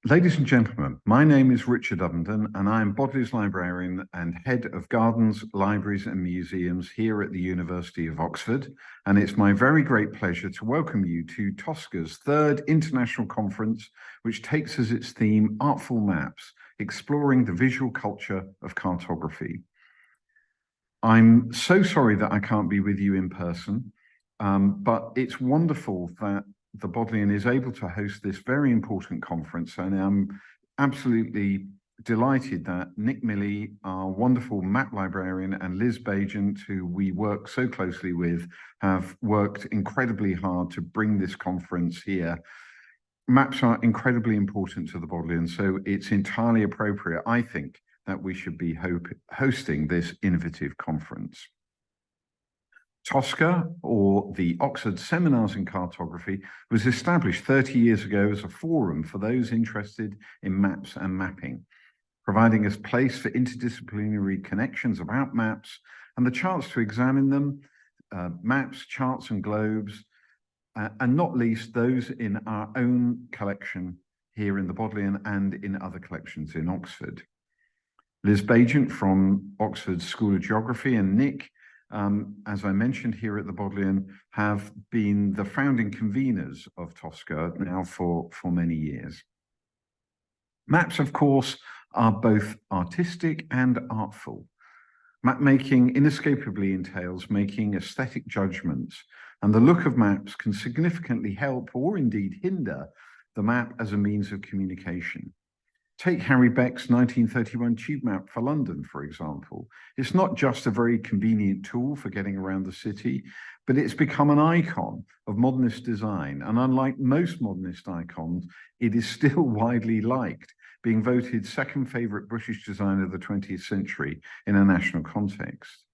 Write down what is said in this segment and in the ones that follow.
Ladies and gentlemen, my name is Richard Ovenden, and I am Bodley's librarian and head of gardens, libraries and museums here at the University of Oxford. And it's my very great pleasure to welcome you to TOSCA's third international conference, which takes as its theme Artful Maps, exploring the visual culture of cartography. I'm so sorry that I can't be with you in person, but it's wonderful that the Bodleian is able to host this very important conference, and I'm absolutely delighted that Nick Milley, our wonderful map librarian, and Liz Bagent, who we work so closely with, have worked incredibly hard to bring this conference here. Maps are incredibly important to the Bodleian, so it's entirely appropriate, I think, that we should be hosting this innovative conference. TOSCA, or the Oxford Seminars in Cartography, was established 30 years ago as a forum for those interested in maps and mapping, providing a place for interdisciplinary connections about maps and the chance to examine them, maps, charts and globes, and not least those in our own collection here in the Bodleian and in other collections in Oxford. Liz Bagent from Oxford School of Geography and Nick, as I mentioned here at the Bodleian, have been the founding conveners of TOSCA now for many years. Maps, of course, are both artistic and artful. Map making inescapably entails making aesthetic judgments, and the look of maps can significantly help or indeed hinder the map as a means of communication. Take Harry Beck's 1931 tube map for London, for example. It's not just a very convenient tool for getting around the city, but it's become an icon of modernist design. And unlike most modernist icons, it is still widely liked, being voted second favorite British design of the 20th century in a national context.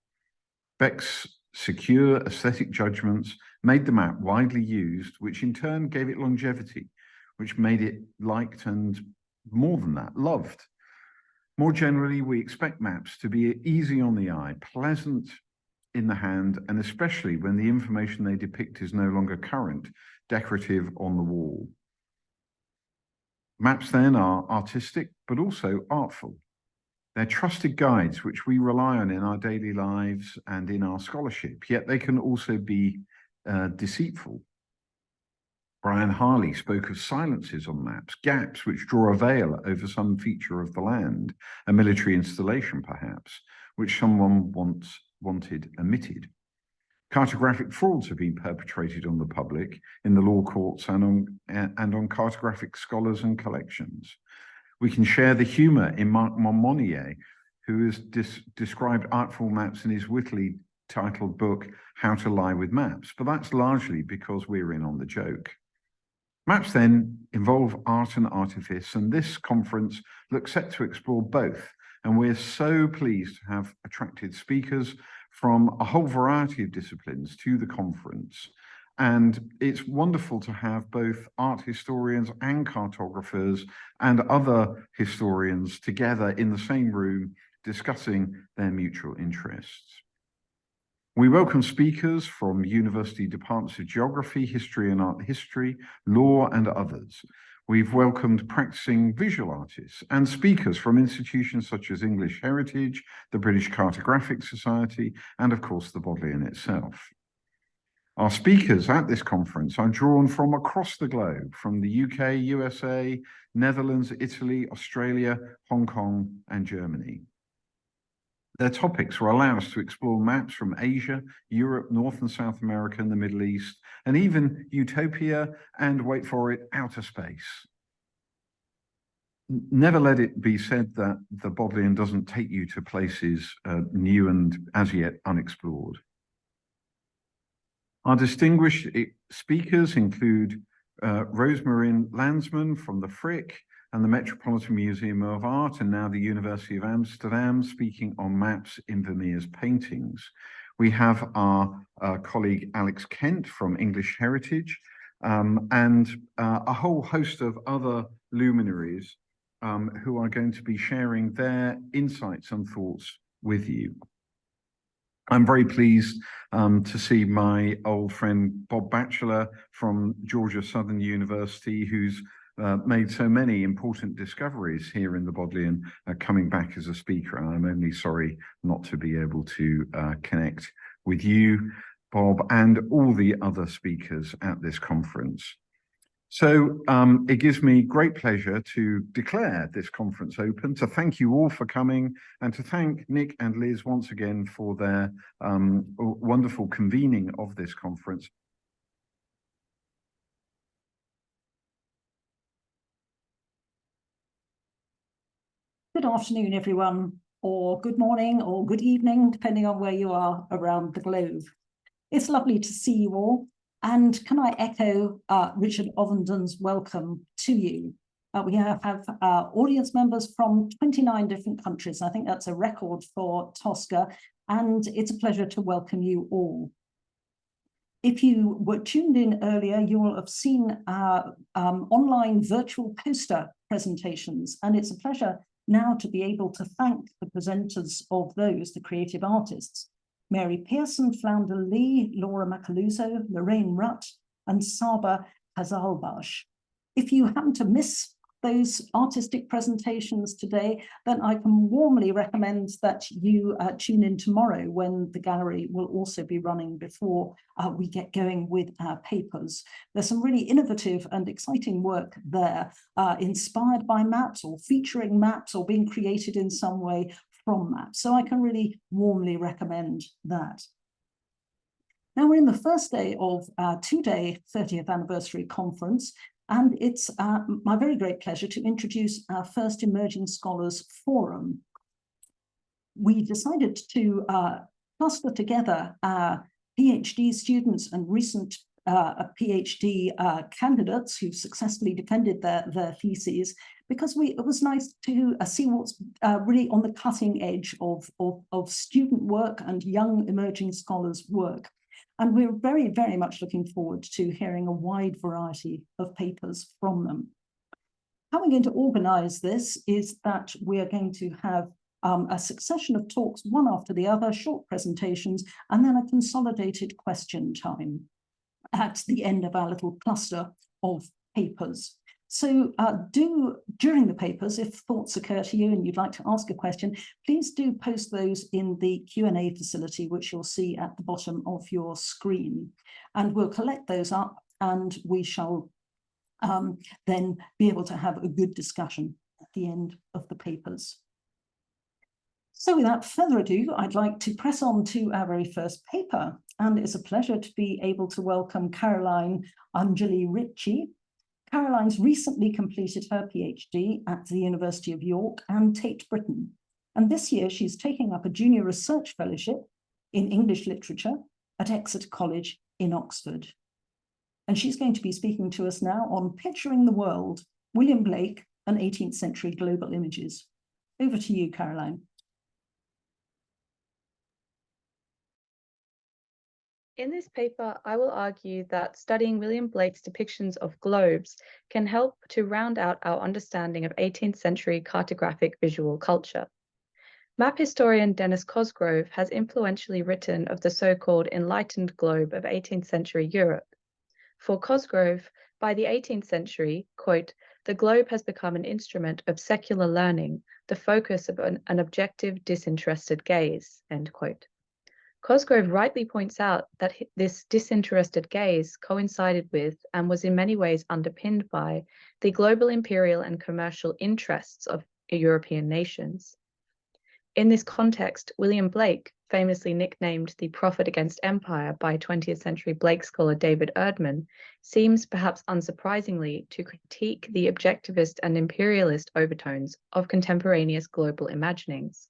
Beck's secure aesthetic judgments made the map widely used, which in turn gave it longevity, which made it liked and, more than that, loved. More generally, we expect maps to be easy on the eye, pleasant in the hand, and especially when the information they depict is no longer current, decorative on the wall. Maps then are artistic, but also artful. They're trusted guides which we rely on in our daily lives and in our scholarship, yet they can also be deceitful. Brian Harley spoke of silences on maps, gaps which draw a veil over some feature of the land, a military installation perhaps, which someone once wanted omitted. Cartographic frauds have been perpetrated on the public in the law courts and on cartographic scholars and collections. We can share the humour in Marc Monmonier, who has described artful maps in his wittily titled book, How to Lie with Maps, but that's largely because we're in on the joke. Maps then involve art and artifice, and this conference looks set to explore both. And we're so pleased to have attracted speakers from a whole variety of disciplines to the conference. And it's wonderful to have both art historians and cartographers and other historians together in the same room discussing their mutual interests. We welcome speakers from university departments of geography, history and art history, law and others. We've welcomed practicing visual artists and speakers from institutions such as English Heritage, the British Cartographic Society, and of course the Bodleian itself. Our speakers at this conference are drawn from across the globe, from the UK, USA, Netherlands, Italy, Australia, Hong Kong, and Germany. Their topics will allow us to explore maps from Asia, Europe, North and South America, and the Middle East, and even utopia and, wait for it, outer space. Never let it be said that the Bodleian doesn't take you to places new and as yet unexplored. Our distinguished speakers include Rosemarin Landsman from the Frick and the Metropolitan Museum of Art, and now the University of Amsterdam, speaking on maps in Vermeer's paintings. We have our colleague Alex Kent from English Heritage, and a whole host of other luminaries who are going to be sharing their insights and thoughts with you. I'm very pleased to see my old friend Bob Batchelor from Georgia Southern University, who's made so many important discoveries here in the Bodleian, coming back as a speaker. And I'm only sorry not to be able to connect with you, Bob, and all the other speakers at this conference. So it gives me great pleasure to declare this conference open, to thank you all for coming, and to thank Nick and Liz once again for their wonderful convening of this conference. Good afternoon, everyone, or good morning or good evening, depending on where you are around the globe. It's lovely to see you all. And can I echo Richard Ovenden's welcome to you? We have audience members from 29 different countries. I think that's a record for Tosca, and it's a pleasure to welcome you all. If you were tuned in earlier, you will have seen our online virtual poster presentations, and it's a pleasure now to be able to thank the presenters of those, the creative artists. Mary Pearson, Flounder Lee, Laura Macaluso, Loraine Rutt, and Saba Qizilbash. If you happen to miss those artistic presentations today, then I can warmly recommend that you tune in tomorrow, when the gallery will also be running before we get going with our papers. There's some really innovative and exciting work there, inspired by maps or featuring maps or being created in some way from maps. So I can really warmly recommend that. Now we're in the first day of our two-day 30th anniversary conference, and it's my very great pleasure to introduce our first Emerging Scholars Forum. We decided to cluster together our PhD students and recent PhD candidates who successfully defended their theses, because it was nice to see what's really on the cutting edge of student work and young emerging scholars' work. And we're very, very much looking forward to hearing a wide variety of papers from them. How we're going to organize this is that we are going to have a succession of talks, one after the other, short presentations, and then a consolidated question time at the end of our little cluster of papers. So during the papers, if thoughts occur to you and you'd like to ask a question, please do post those in the Q&A facility, which you'll see at the bottom of your screen. And we'll collect those up, and we shall then be able to have a good discussion at the end of the papers. So without further ado, I'd like to press on to our very first paper. And it's a pleasure to be able to welcome Caroline Anjali Ritchie. Caroline's recently completed her PhD at the University of York and Tate Britain. And this year she's taking up a junior research fellowship in English literature at Exeter College in Oxford. And she's going to be speaking to us now on Picturing the World, William Blake and 18th Century Global Images. Over to you, Caroline. In this paper, I will argue that studying William Blake's depictions of globes can help to round out our understanding of 18th century cartographic visual culture. Map historian Dennis Cosgrove has influentially written of the so-called enlightened globe of 18th century Europe. For Cosgrove, by the 18th century, quote, "the globe has become an instrument of secular learning, the focus of an objective, disinterested gaze," end quote. Cosgrove rightly points out that this disinterested gaze coincided with and was in many ways underpinned by the global imperial and commercial interests of European nations. In this context, William Blake, famously nicknamed the Prophet Against Empire by 20th century Blake scholar David Erdman, seems perhaps unsurprisingly to critique the objectivist and imperialist overtones of contemporaneous global imaginings.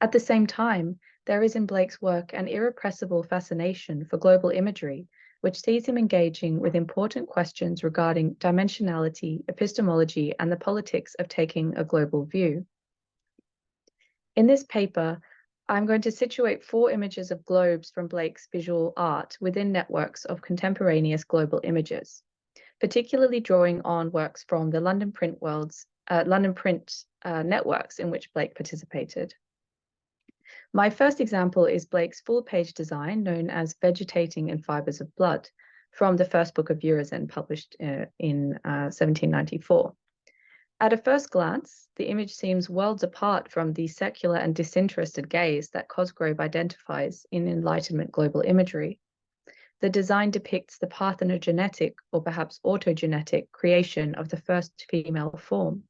At the same time, there is in Blake's work an irrepressible fascination for global imagery, which sees him engaging with important questions regarding dimensionality, epistemology, and the politics of taking a global view. In this paper, I'm going to situate 4 images of globes from Blake's visual art within networks of contemporaneous global images, particularly drawing on works from the London print networks in which Blake participated. My first example is Blake's full-page design known as Vegetating in Fibers of Blood, from the first book of Urizen, published in 1794. At a first glance, the image seems worlds apart from the secular and disinterested gaze that Cosgrove identifies in Enlightenment global imagery. The design depicts the parthenogenetic, or perhaps autogenetic, creation of the first female form.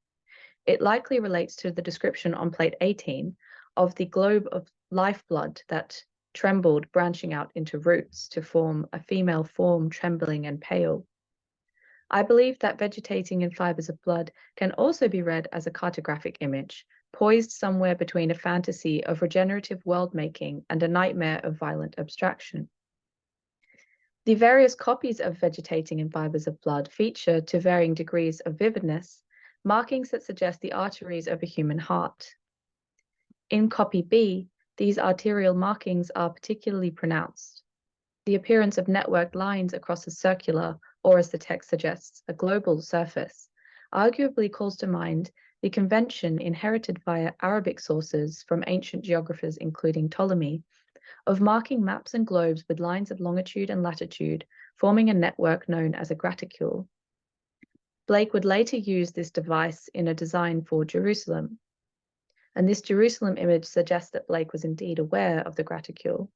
It likely relates to the description on plate 18 of the globe of lifeblood that trembled, branching out into roots to form a female form, trembling and pale. I believe that vegetating in fibers of blood can also be read as a cartographic image, poised somewhere between a fantasy of regenerative world-making and a nightmare of violent abstraction. The various copies of vegetating in fibers of blood feature, to varying degrees of vividness, markings that suggest the arteries of a human heart. In copy B, these arterial markings are particularly pronounced. The appearance of networked lines across a circular, or as the text suggests, a global surface, arguably calls to mind the convention inherited via Arabic sources from ancient geographers, including Ptolemy, of marking maps and globes with lines of longitude and latitude, forming a network known as a graticule. Blake would later use this device in a design for Jerusalem, and this Jerusalem image suggests that Blake was indeed aware of the graticule.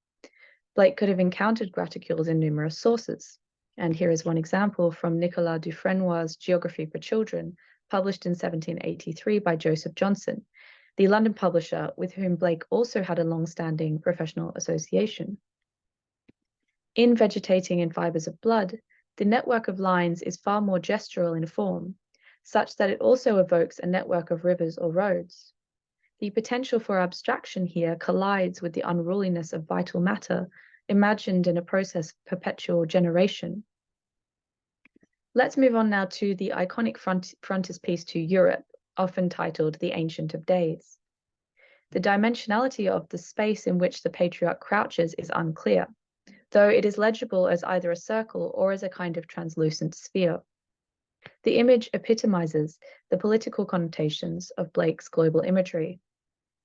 Blake could have encountered graticules in numerous sources, and here is one example from Nicolas Dufresnoy's Geography for Children, published in 1783 by Joseph Johnson, the London publisher with whom Blake also had a long-standing professional association. In Vegetating in Fibers of Blood, the network of lines is far more gestural in form, such that it also evokes a network of rivers or roads. The potential for abstraction here collides with the unruliness of vital matter imagined in a process of perpetual generation. Let's move on now to the iconic frontispiece to Europe, often titled The Ancient of Days. The dimensionality of the space in which the patriarch crouches is unclear, though it is legible as either a circle or as a kind of translucent sphere. The image epitomizes the political connotations of Blake's global imagery.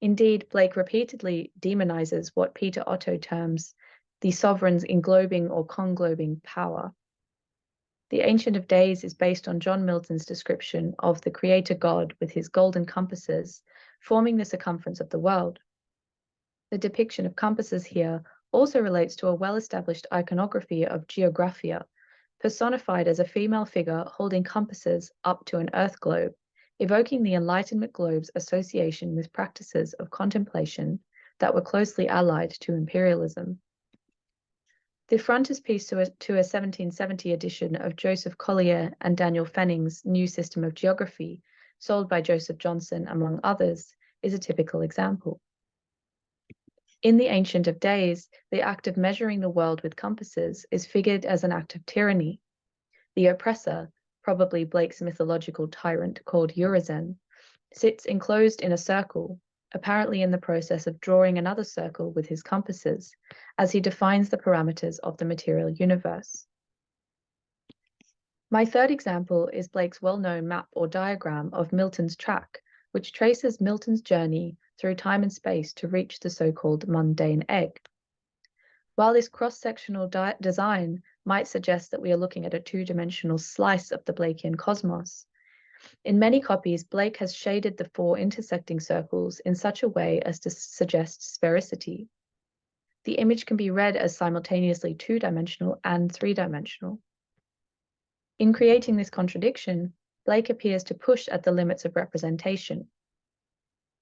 Indeed, Blake repeatedly demonizes what Peter Otto terms the sovereign's englobing or conglobing power. The Ancient of Days is based on John Milton's description of the creator God with his golden compasses forming the circumference of the world. The depiction of compasses here also relates to a well-established iconography of Geographia, personified as a female figure holding compasses up to an earth globe, evoking the Enlightenment globe's association with practices of contemplation that were closely allied to imperialism. The frontispiece to a 1770 edition of Joseph Collier and Daniel Fenning's New System of Geography, sold by Joseph Johnson, among others, is a typical example. In The Ancient of Days, the act of measuring the world with compasses is figured as an act of tyranny. The oppressor, probably Blake's mythological tyrant called Urizen, sits enclosed in a circle, apparently in the process of drawing another circle with his compasses, as he defines the parameters of the material universe. My third example is Blake's well-known map or diagram of Milton's track, which traces Milton's journey through time and space to reach the so-called mundane egg. While this cross-sectional design might suggest that we are looking at a two-dimensional slice of the Blakean cosmos, in many copies, Blake has shaded the four intersecting circles in such a way as to suggest sphericity. The image can be read as simultaneously two-dimensional and three-dimensional. In creating this contradiction, Blake appears to push at the limits of representation.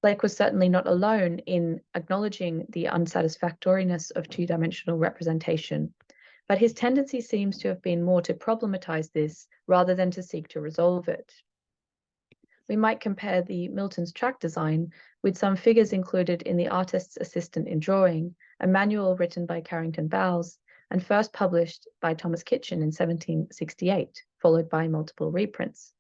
Blake was certainly not alone in acknowledging the unsatisfactoriness of two-dimensional representation, but his tendency seems to have been more to problematize this rather than to seek to resolve it. We might compare the Milton's track design with some figures included in The Artist's Assistant in Drawing, a manual written by Carrington Bowles and first published by Thomas Kitchen in 1768, followed by multiple reprints.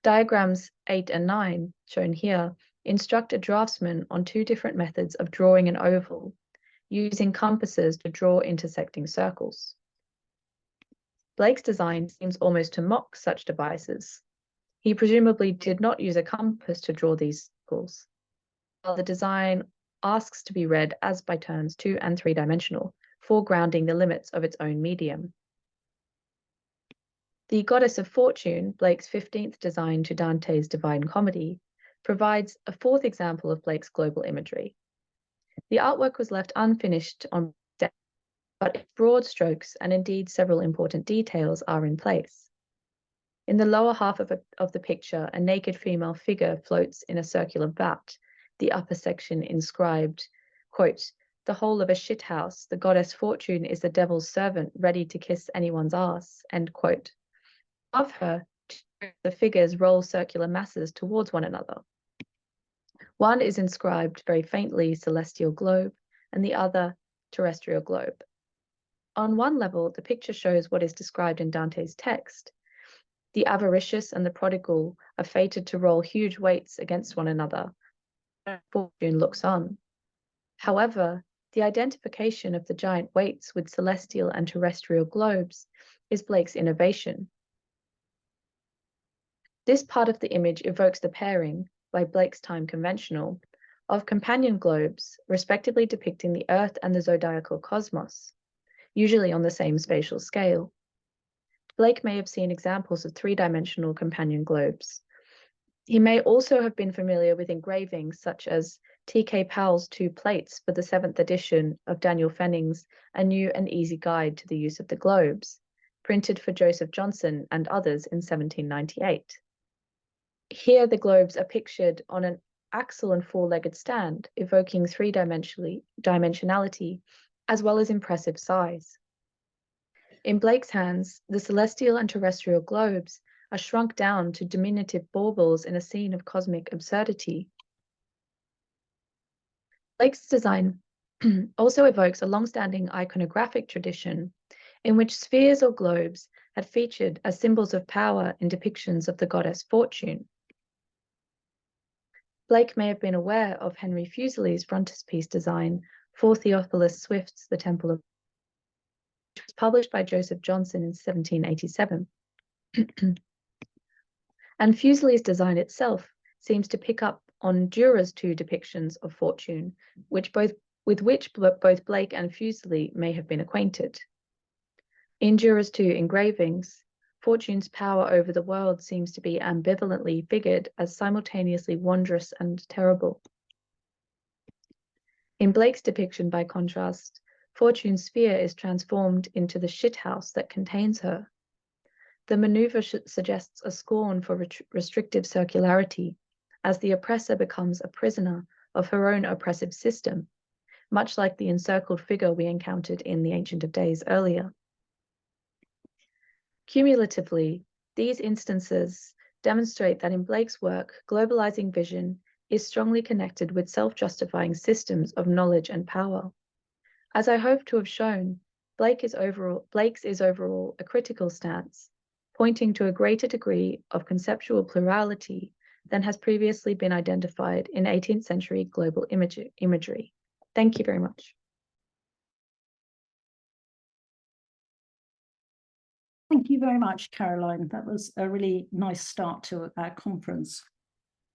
Diagrams 8 and 9, shown here, instruct a draftsman on two different methods of drawing an oval, using compasses to draw intersecting circles. Blake's design seems almost to mock such devices. He presumably did not use a compass to draw these circles, while the design asks to be read as by turns two- and three-dimensional, foregrounding the limits of its own medium. The Goddess of Fortune, Blake's 15th design to Dante's Divine Comedy, provides a fourth example of Blake's global imagery. The artwork was left unfinished on deck, but broad strokes and indeed several important details are in place. In the lower half of the picture, a naked female figure floats in a circular vat, the upper section inscribed, quote, "The whole of a shithouse, the goddess Fortune is the devil's servant ready to kiss anyone's ass," end quote. Above her, the figures roll circular masses towards one another. One is inscribed very faintly celestial globe, and the other terrestrial globe. On one level, the picture shows what is described in Dante's text. The avaricious and the prodigal are fated to roll huge weights against one another. Fortune looks on. However, the identification of the giant weights with celestial and terrestrial globes is Blake's innovation. This part of the image evokes the pairing, by Blake's time conventional, of companion globes, respectively depicting the Earth and the zodiacal cosmos, usually on the same spatial scale. Blake may have seen examples of three-dimensional companion globes. He may also have been familiar with engravings such as T.K. Powell's 2 plates for the 7th edition of Daniel Fenning's A New and Easy Guide to the Use of the Globes, printed for Joseph Johnson and others in 1798. Here, the globes are pictured on an axle and four-legged stand, evoking three-dimensionality, as well as impressive size. In Blake's hands, the celestial and terrestrial globes are shrunk down to diminutive baubles in a scene of cosmic absurdity. Blake's design also evokes a long-standing iconographic tradition in which spheres or globes had featured as symbols of power in depictions of the goddess Fortune. Blake may have been aware of Henry Fuseli's frontispiece design for Theophilus Swift's The Temple of, which was published by Joseph Johnson in 1787. And Fuseli's design itself seems to pick up on Dürer's 2 depictions of Fortune, with which both Blake and Fuseli may have been acquainted. In Dürer's 2 engravings, Fortune's power over the world seems to be ambivalently figured as simultaneously wondrous and terrible. In Blake's depiction, by contrast, Fortune's sphere is transformed into the shithouse that contains her. The maneuver suggests a scorn for restrictive circularity, as the oppressor becomes a prisoner of her own oppressive system, much like the encircled figure we encountered in The Ancient of Days earlier. Cumulatively, these instances demonstrate that in Blake's work, globalizing vision is strongly connected with self-justifying systems of knowledge and power. As I hope to have shown, Blake's is overall a critical stance, pointing to a greater degree of conceptual plurality than has previously been identified in 18th century global imagery. Thank you very much. Thank you very much, Caroline. That was a really nice start to our conference.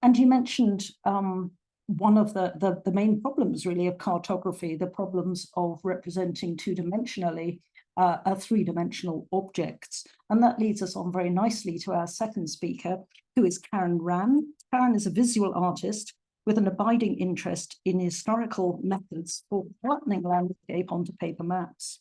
And you mentioned one of the main problems, really, of cartography, the problems of representing two-dimensionally three-dimensional objects. And that leads us on very nicely to our second speaker, who is Karen Rann. Karen is a visual artist with an abiding interest in historical methods for flattening landscape onto paper maps.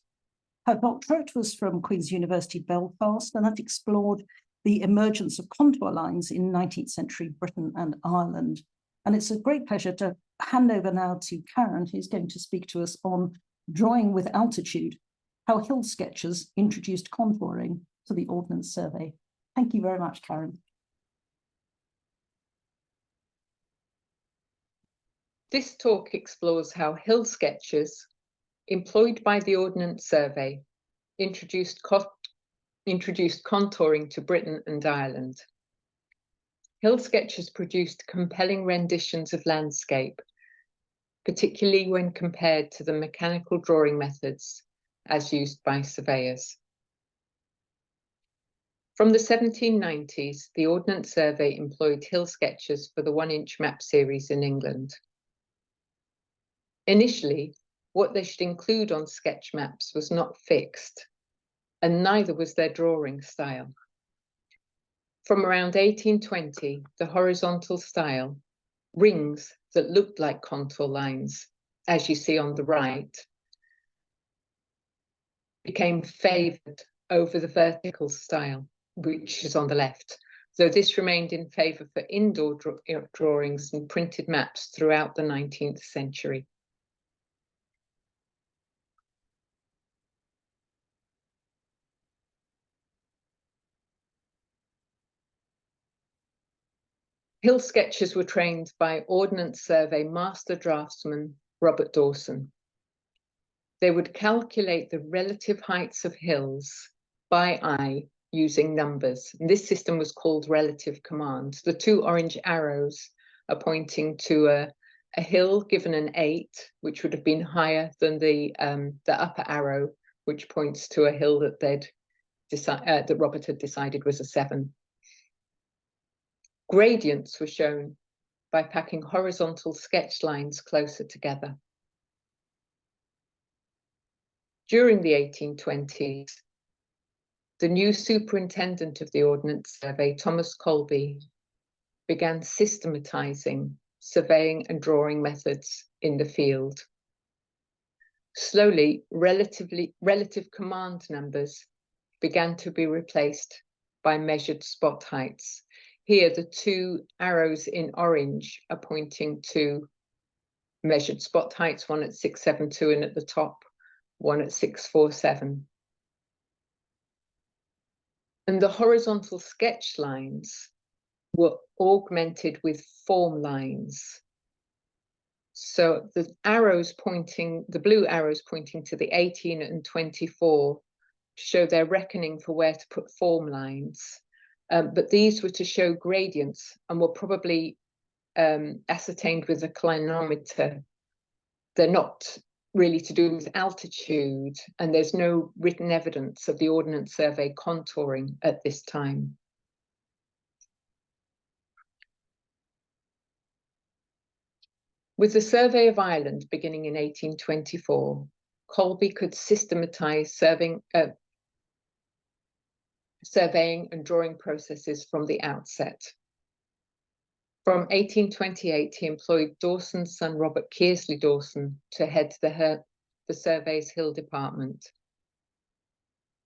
Her doctorate was from Queen's University Belfast, and that explored the emergence of contour lines in 19th century Britain and Ireland. And it's a great pleasure to hand over now to Karen, who's going to speak to us on drawing with altitude, how hill sketches introduced contouring to the Ordnance Survey. Thank you very much, Karen. This talk explores how hill sketches employed by the Ordnance Survey introduced contouring to Britain and Ireland. Hill sketches produced compelling renditions of landscape, particularly when compared to the mechanical drawing methods as used by surveyors. From the 1790s, the Ordnance Survey employed hill sketches for the 1-inch map series in England. Initially, what they should include on sketch maps was not fixed, and neither was their drawing style. From around 1820, the horizontal style, rings that looked like contour lines, as you see on the right, became favoured over the vertical style, which is on the left, though this remained in favour for indoor drawings and printed maps throughout the 19th century. Hill sketchers were trained by Ordnance Survey Master Draftsman Robert Dawson. They would calculate the relative heights of hills by eye using numbers. And this system was called relative command. The two orange arrows are pointing to a hill given an 8, which would have been higher than the upper arrow, which points to a hill that that Robert had decided was a 7. Gradients were shown by packing horizontal sketch lines closer together. During the 1820s, the new superintendent of the Ordnance Survey, Thomas Colby, began systematizing surveying and drawing methods in the field. Slowly, relative command numbers began to be replaced by measured spot heights. Here, the two arrows in orange are pointing to measured spot heights, one at 672 and at the top, one at 647. And the horizontal sketch lines were augmented with form lines. So the blue arrows pointing to the 18 and 24 show their reckoning for where to put form lines. But these were to show gradients and were probably ascertained with a clinometer. They're not really to do with altitude, and there's no written evidence of the Ordnance Survey contouring at this time. With the Survey of Ireland beginning in 1824, Colby could systematize surveying and drawing processes from the outset. From 1828, he employed Dawson's son, Robert Kearsley Dawson, to head the survey's hill department.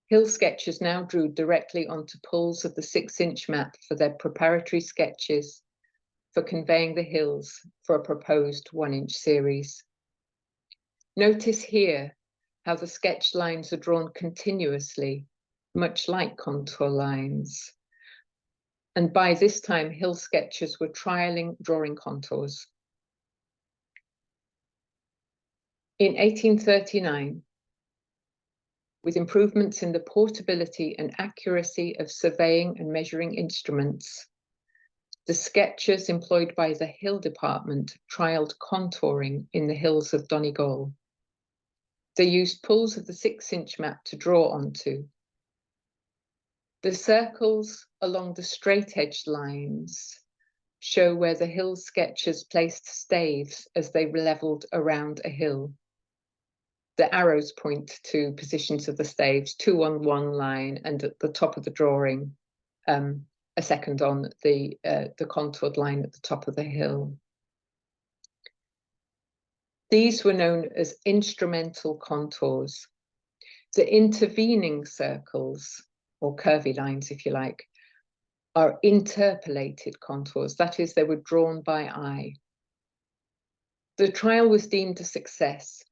Hill sketchers now drew directly onto pulls of the 6-inch map for their preparatory sketches for conveying the hills for a proposed 1-inch series. Notice here how the sketch lines are drawn continuously, much like contour lines. And by this time, hill sketchers were trialing drawing contours. In 1839, with improvements in the portability and accuracy of surveying and measuring instruments, the sketchers employed by the hill department trialled contouring in the hills of Donegal. They used pulls of the 6-inch map to draw onto. The circles along the straight-edged lines show where the hill sketchers placed staves as they levelled around a hill. The arrows point to positions of the staves, 2 on one line, and at the top of the drawing, a second on the contoured line at the top of the hill. These were known as instrumental contours. The intervening circles, or curvy lines, if you like, are interpolated contours. That is, they were drawn by eye. The trial was deemed a success,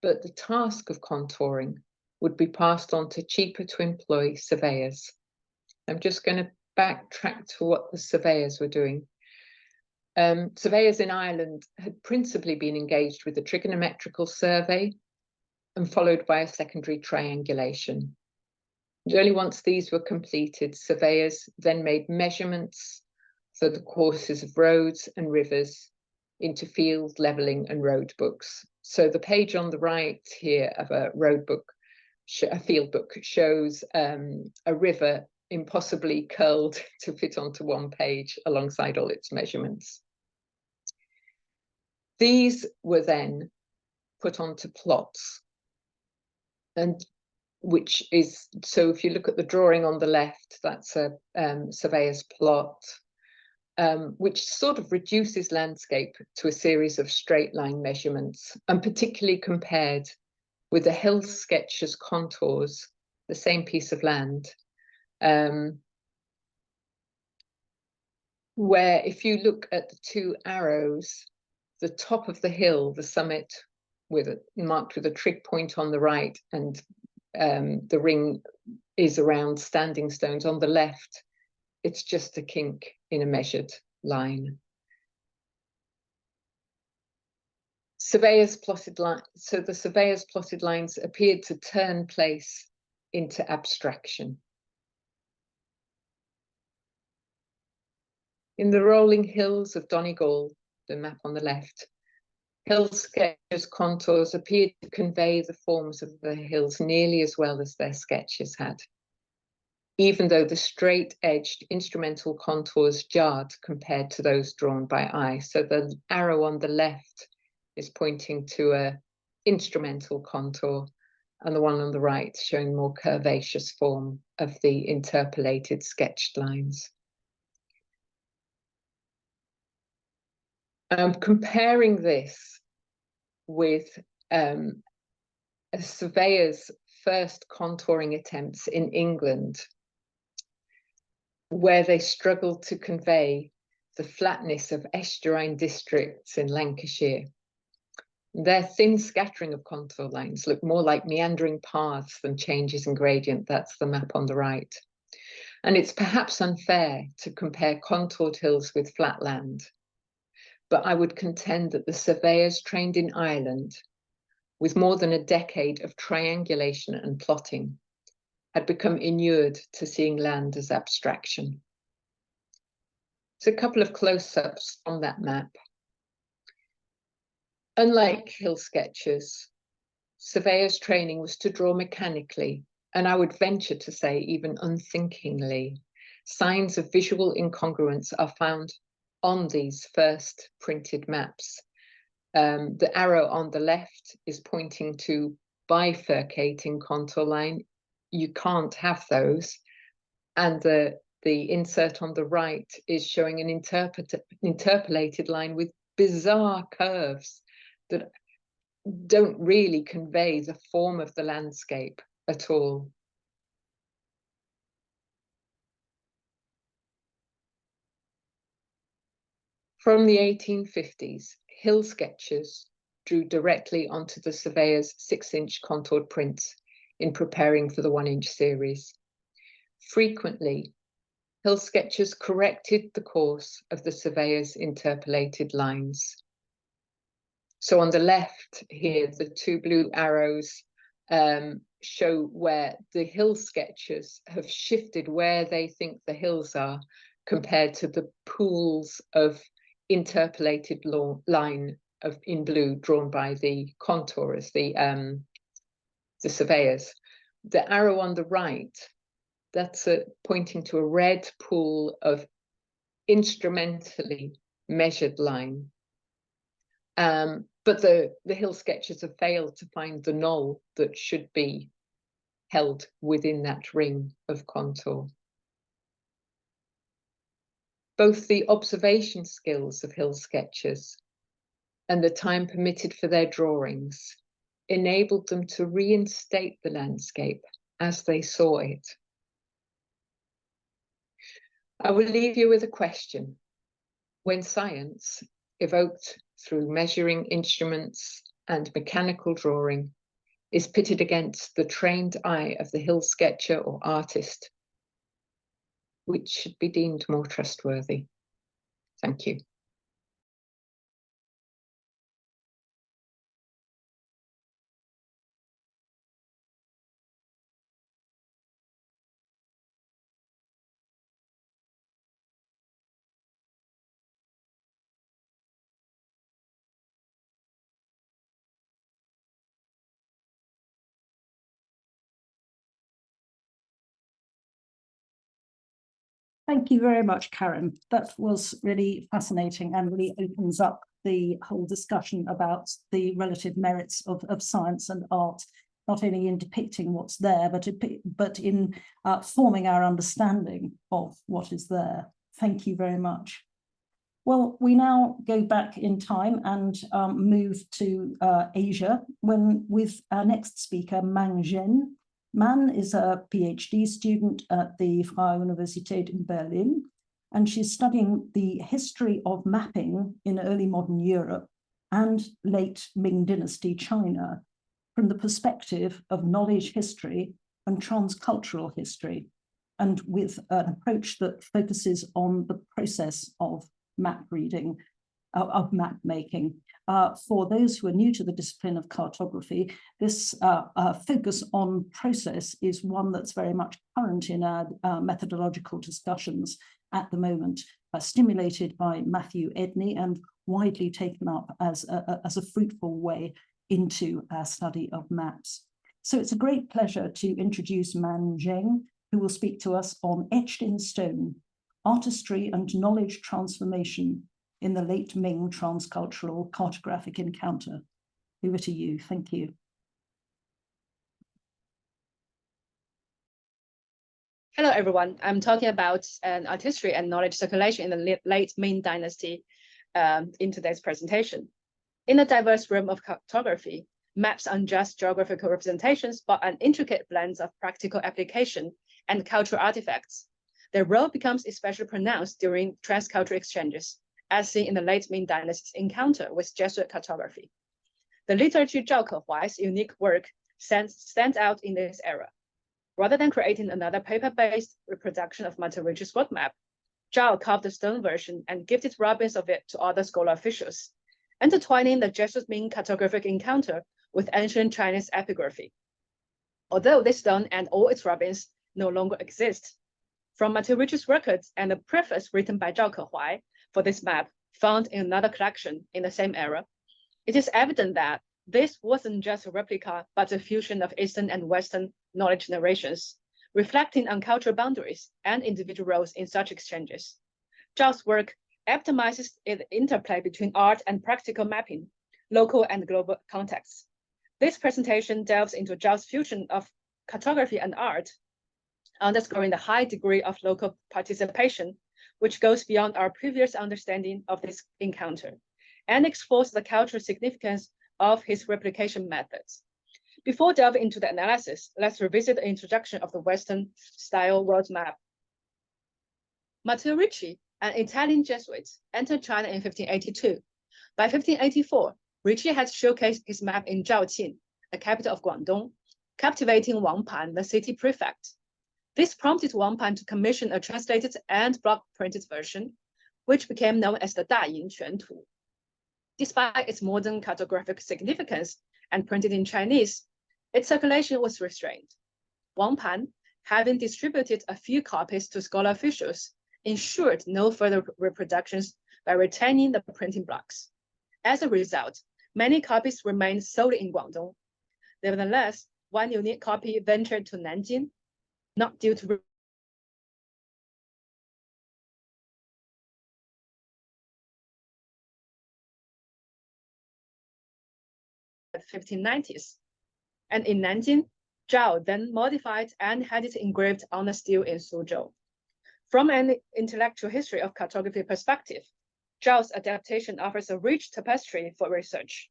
but the task of contouring would be passed on to cheaper to employ surveyors. I'm just going to backtrack to what the surveyors were doing. Surveyors in Ireland had principally been engaged with the trigonometrical survey and followed by a secondary triangulation. And only once these were completed, surveyors then made measurements for the courses of roads and rivers into field levelling and road books. So the page on the right here of a road book, a field book, shows a river impossibly curled to fit onto one page alongside all its measurements. These were then put onto plots, and which is, so if you look at the drawing on the left, that's a surveyor's plot, which sort of reduces landscape to a series of straight line measurements, and particularly compared with the hill sketcher's contours, the same piece of land, where if you look at the two arrows, the top of the hill, the summit, marked with a trig point on the right, and the ring is around standing stones. On the left, it's just a kink in a measured line. Surveyors plotted line, so the surveyors plotted lines appeared to turn place into abstraction. In the rolling hills of Donegal, the map on the left, hill sketchers' contours appeared to convey the forms of the hills nearly as well as their sketches had, even though the straight-edged instrumental contours jarred compared to those drawn by eye. So the arrow on the left is pointing to an instrumental contour, and the one on the right showing more curvaceous form of the interpolated sketched lines. Comparing this with a surveyor's first contouring attempts in England, where they struggled to convey the flatness of estuarine districts in Lancashire. Their thin scattering of contour lines look more like meandering paths than changes in gradient. That's the map on the right. And it's perhaps unfair to compare contoured hills with flat land, but I would contend that the surveyors trained in Ireland, with more than a decade of triangulation and plotting, had become inured to seeing land as abstraction. So a couple of close-ups on that map. Unlike hill sketchers, surveyors' training was to draw mechanically, and I would venture to say even unthinkingly. Signs of visual incongruence are found on these first printed maps. The arrow on the left is pointing to bifurcating contour line. You can't have those. And the insert on the right is showing an interpolated line with bizarre curves that don't really convey the form of the landscape at all. From the 1850s, hill sketchers drew directly onto the surveyor's 6-inch contoured prints in preparing for the 1-inch series. Frequently, hill sketchers corrected the course of the surveyor's interpolated lines. So on the left here, the two blue arrows show where the hill sketchers have shifted where they think the hills are compared to the pools of interpolated line in blue drawn by the contourers, the surveyors. The arrow on the right, that's pointing to a red pool of instrumentally measured line. But the hill sketchers have failed to find the knoll that should be held within that ring of contour. Both the observation skills of hill sketchers and the time permitted for their drawings enabled them to reinstate the landscape as they saw it. I will leave you with a question. When science, evoked through measuring instruments and mechanical drawing, is pitted against the trained eye of the hill sketcher or artist, which should be deemed more trustworthy? Thank you. Thank you very much, Karen. That was really fascinating and really opens up the whole discussion about the relative merits of science and art not only in depicting what's there, but in forming our understanding of what is there. Thank you very much. Well, we now go back in time and move to Asia with our next speaker, Man Zheng. Man is a PhD student at the Freie Universität in Berlin, and she's studying the history of mapping in early modern Europe and late Ming Dynasty China from the perspective of knowledge history and transcultural history, and with an approach that focuses on the process of map reading, of map making. For those who are new to the discipline of cartography, this focus on process is one that's very much current in our methodological discussions at the moment, stimulated by Matthew Edney and widely taken up as a fruitful way into our study of maps. So it's a great pleasure to introduce Man Zheng, who will speak to us on Etched in Stone, Artistry and Knowledge Transformation in the Late Ming Transcultural Cartographic Encounter. Over to you. Thank you. Hello, everyone. I'm talking about artistry and knowledge circulation in the late Ming Dynasty in today's presentation. In the diverse realm of cartography, maps aren't just geographical representations, but an intricate blend of practical application and cultural artifacts. Their role becomes especially pronounced during transcultural exchanges, as seen in the late Ming Dynasty's encounter with Jesuit cartography. The literary Zhao Kehuai's unique work stands out in this era. Rather than creating another paper-based reproduction of Mater Ritchie's world map, Zhao carved the stone version and gifted rubbings of it to other scholar officials, intertwining the Jesuit-Ming cartographic encounter with ancient Chinese epigraphy. Although this stone and all its rubbings no longer exist, from Mater Ritchie's records and the preface written by Zhao Kehuai for this map, found in another collection in the same era, it is evident that this wasn't just a replica, but a fusion of Eastern and Western knowledge narrations, reflecting on cultural boundaries and individual roles in such exchanges. Zhao's work epitomizes the interplay between art and practical mapping, local and global contexts. This presentation delves into Zhao's fusion of cartography and art, underscoring the high degree of local participation, which goes beyond our previous understanding of this encounter, and explores the cultural significance of his replication methods. Before delving into the analysis, let's revisit the introduction of the Western-style world map. Matteo Ritchie, an Italian Jesuit, entered China in 1582. By 1584, Ritchie had showcased his map in Zhaoqing, the capital of Guangdong, captivating Wang Pan, the city prefect. This prompted Wang Pan to commission a translated and block-printed version, which became known as the Dayin Quantu. Despite its modern cartographic significance and printed in Chinese, its circulation was restrained. Wang Pan, having distributed a few copies to scholar officials, ensured no further reproductions by retaining the printing blocks. As a result, many copies remained solely in Guangdong. Nevertheless, one unique copy ventured to Nanjing, not due to 1590s. And in Nanjing, Zhao then modified and had it engraved on a stele in Suzhou. From an intellectual history of cartography perspective, Zhao's adaptation offers a rich tapestry for research.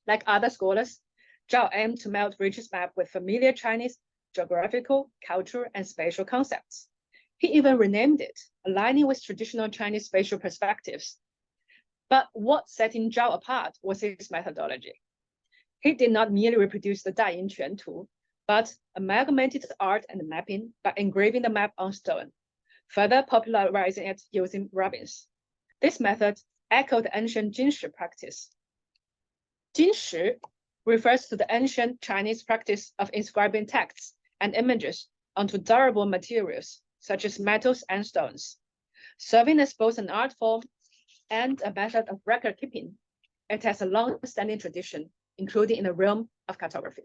Like other scholars, Zhao aimed to meld Ritchie's map with familiar Chinese geographical, cultural, and spatial concepts. He even renamed it, aligning with traditional Chinese spatial perspectives. But what set Zhao apart was his methodology. He did not merely reproduce the Dayin Quantu, but amalgamated art and mapping by engraving the map on stone, further popularizing it using rubbings. This method echoed the ancient Jingshi practice. Jingshi refers to the ancient Chinese practice of inscribing texts and images onto durable materials, such as metals and stones. Serving as both an art form and a method of record keeping, it has a long-standing tradition, including in the realm of cartography.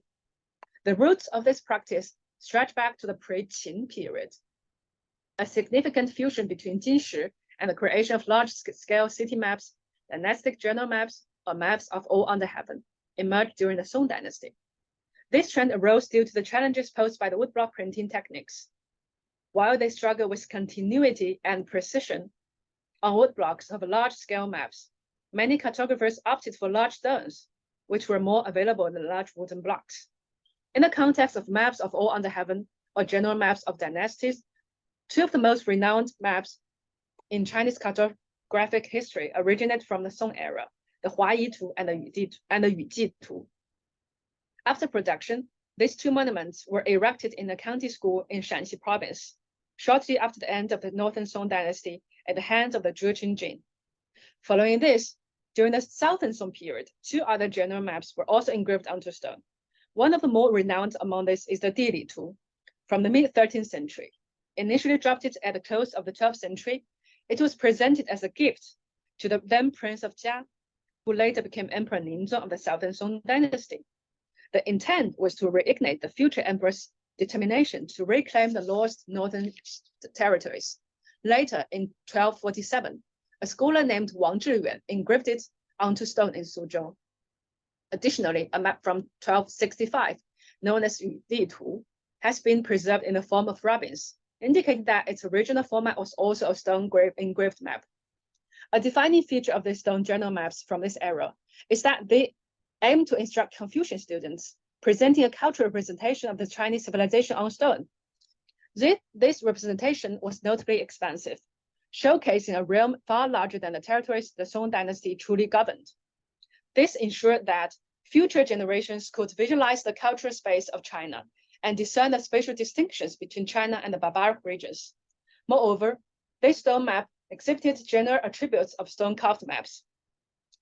The roots of this practice stretch back to the pre-Qin period. A significant fusion between Jingshi and the creation of large-scale city maps, dynastic general maps, or maps of all under heaven, emerged during the Song Dynasty. This trend arose due to the challenges posed by the woodblock printing techniques. While they struggle with continuity and precision on woodblocks of large-scale maps, many cartographers opted for large stones, which were more available than large wooden blocks. In the context of maps of all under heaven, or general maps of dynasties, two of the most renowned maps in Chinese cartographic history originate from the Song era, the Huayi Tu and the Yuji Tu. After production, these two monuments were erected in a county school in Shanxi province, shortly after the end of the Northern Song dynasty at the hands of the Zhu Qingjin. Following this, during the Southern Song period, two other general maps were also engraved onto stone. One of the more renowned among these is the Dili Tu, from the mid-13th century. Initially drafted at the close of the 12th century, it was presented as a gift to the then Prince of Jia, who later became Emperor Ningzong of the Southern Song dynasty. The intent was to reignite the future emperor's determination to reclaim the lost northern territories. Later, in 1247, a scholar named Wang Zhiyuan engraved it onto stone in Suzhou. Additionally, a map from 1265, known as Yuji Tu, has been preserved in the form of robins, indicating that its original format was also a stone engraved map. A defining feature of the stone general maps from this era is that they aim to instruct Confucian students, presenting a cultural representation of the Chinese civilization on stone. This representation was notably expansive, showcasing a realm far larger than the territories the Song dynasty truly governed. This ensured that future generations could visualize the cultural space of China and discern the spatial distinctions between China and the barbaric regions. Moreover, this stone map exhibited general attributes of stone-carved maps.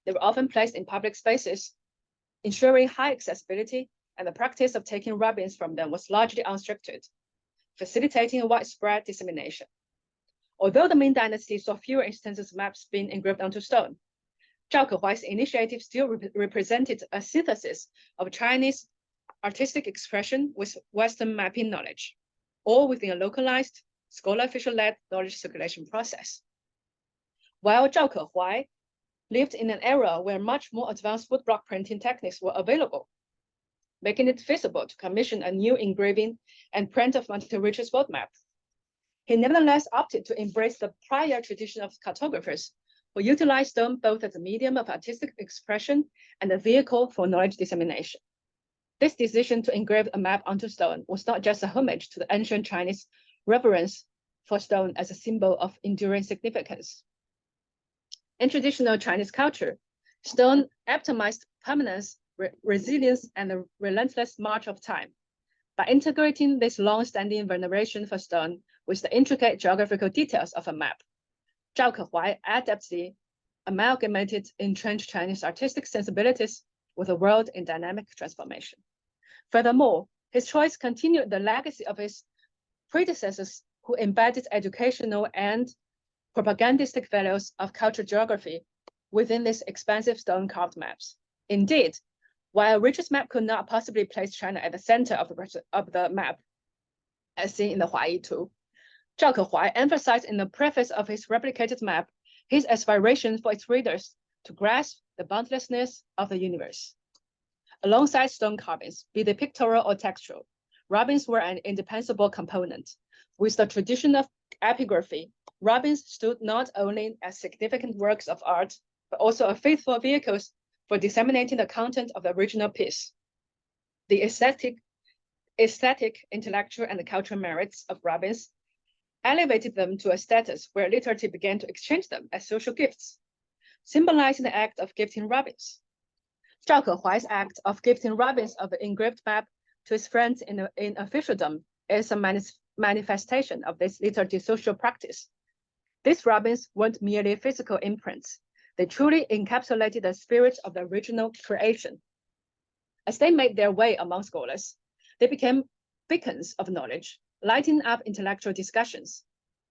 They were often placed in public spaces, ensuring high accessibility, and the practice of taking rubbings from them was largely unrestricted, facilitating widespread dissemination. Although the Ming Dynasty saw fewer instances of maps being engraved onto stone, Zhao Kehuai's initiative still represented a synthesis of Chinese artistic expression with Western mapping knowledge, all within a localized, scholar-official-led knowledge circulation process. While Zhao Kehuai lived in an era where much more advanced woodblock printing techniques were available, making it feasible to commission a new engraving and print of multi-regions world map, he nevertheless opted to embrace the prior tradition of cartographers who utilized stone both as a medium of artistic expression and a vehicle for knowledge dissemination. This decision to engrave a map onto stone was not just a homage to the ancient Chinese reverence for stone as a symbol of enduring significance. In traditional Chinese culture, stone epitomized permanence, resilience, and the relentless march of time. By integrating this long-standing veneration for stone with the intricate geographical details of a map, Zhao Kehuai adeptly amalgamated entrenched Chinese artistic sensibilities with a world in dynamic transformation. Furthermore, his choice continued the legacy of his predecessors who embedded educational and propagandistic values of cultural geography within these expansive stone-carved maps. Indeed, while Ritchie's map could not possibly place China at the center of the map, as seen in the Huayi Tu, Zhao Kehuai emphasized in the preface of his replicated map his aspiration for its readers to grasp the boundlessness of the universe. Alongside stone carvings, be they pictorial or textual, robins were an indispensable component. With the tradition of epigraphy, robins stood not only as significant works of art, but also as faithful vehicles for disseminating the content of the original piece. The aesthetic, intellectual, and cultural merits of robins elevated them to a status where literature began to exchange them as social gifts, symbolizing the act of gifting robins. Zhao Kehuai's act of gifting robins of the engraved map to his friends in officialdom is a manifestation of this literary social practice. These robins weren't merely physical imprints. They truly encapsulated the spirit of the original creation. As they made their way among scholars, they became beacons of knowledge, lighting up intellectual discussions.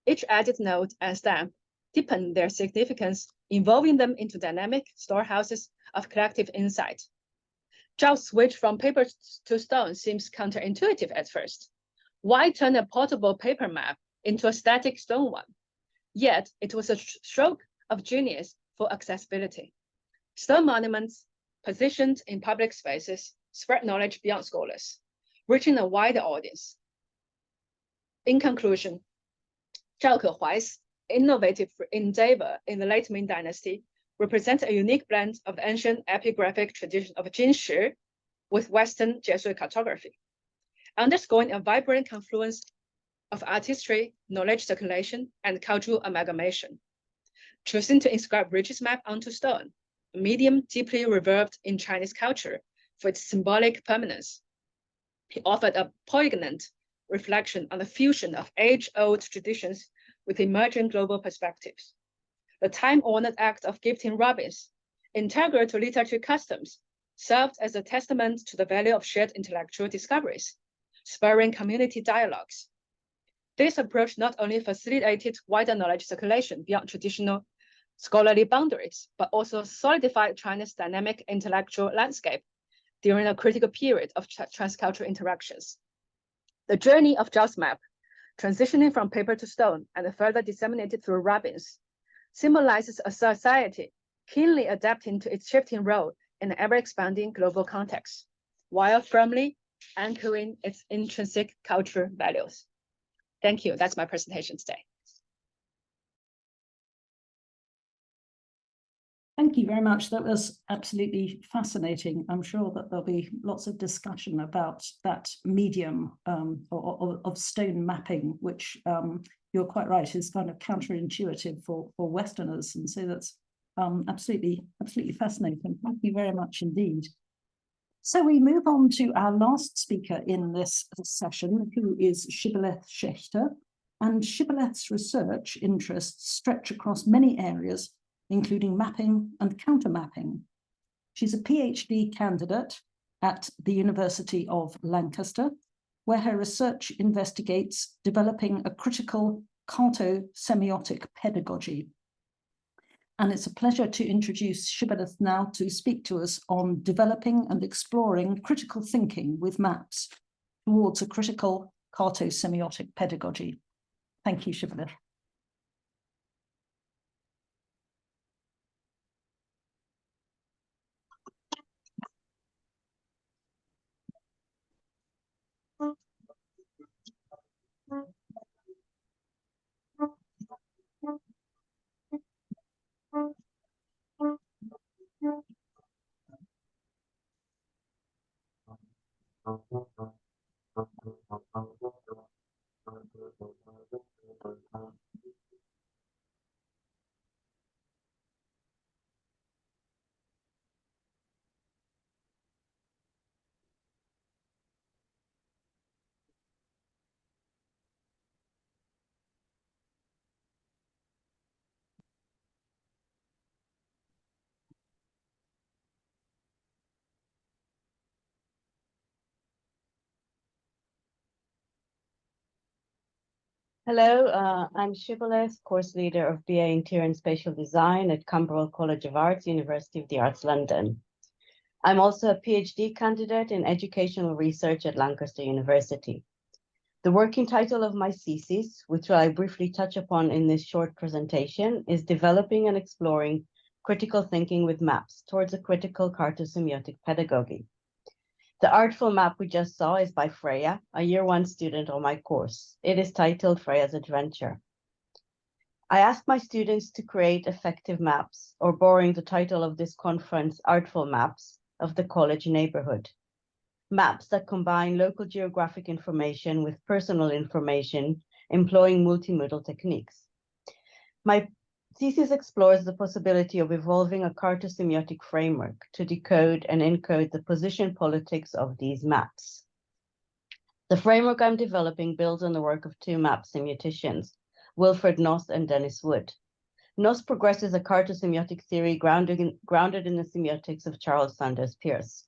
Each added note and stamp deepened their significance, involving them into dynamic storehouses of collective insight. Zhao's switch from paper to stone seems counterintuitive at first. Why turn a portable paper map into a static stone one? Yet it was a stroke of genius for accessibility. Stone monuments positioned in public spaces spread knowledge beyond scholars, reaching a wider audience. In conclusion, Zhao Kehuai's innovative endeavor in the late Ming Dynasty represents a unique blend of the ancient epigraphic tradition of Jinshi with Western Jesuit cartography, underscoring a vibrant confluence of artistry, knowledge circulation, and cultural amalgamation. Choosing to inscribe Ritchie's map onto stone, a medium deeply revered in Chinese culture for its symbolic permanence, he offered a poignant reflection on the fusion of age-old traditions with emerging global perspectives. The time-honored act of gifting robins, integral to literary customs, served as a testament to the value of shared intellectual discoveries, spurring community dialogues. This approach not only facilitated wider knowledge circulation beyond traditional scholarly boundaries, but also solidified China's dynamic intellectual landscape during a critical period of transcultural interactions. The journey of Zhao's map, transitioning from paper to stone and further disseminated through robins, symbolizes a society keenly adapting to its shifting role in an ever-expanding global context, while firmly anchoring its intrinsic cultural values. Thank you. That's my presentation today. Thank you very much. That was absolutely fascinating. I'm sure that there'll be lots of discussion about that medium of stone mapping, which you're quite right, is kind of counterintuitive for Westerners. And so that's absolutely fascinating. Thank you very much indeed. So we move on to our last speaker in this session, who is Shibboleth Shechter. And Shibboleth's research interests stretch across many areas, including mapping and countermapping. She's a PhD candidate at the University of Lancaster, where her research investigates developing a critical cartosemiotic pedagogy. And it's a pleasure to introduce Shibboleth now to speak to us on developing and exploring critical thinking with maps towards a critical cartosemiotic pedagogy. Thank you, Shibboleth. Hello, I'm Shibboleth, course leader of BA Interior and Spatial Design at Camberwell College of Arts, University of the Arts, London. I'm also a PhD candidate in educational research at Lancaster University. The working title of my thesis, which I briefly touch upon in this short presentation, is Developing and Exploring Critical Thinking with Maps Towards a Critical Cartosemiotic Pedagogy. The artful map we just saw is by Freya, a year 1 student on my course. It is titled Freya's Adventure. I asked my students to create effective maps, or borrowing the title of this conference, Artful Maps, of the college neighborhood. Maps that combine local geographic information with personal information, employing multimodal techniques. My thesis explores the possibility of evolving a cartosemiotic framework to decode and encode the position politics of these maps. The framework I'm developing builds on the work of 2 map semioticians, Wilfred Noss and Dennis Wood. Noss progresses a cartosemiotic theory grounded in the semiotics of Charles Sanders Peirce.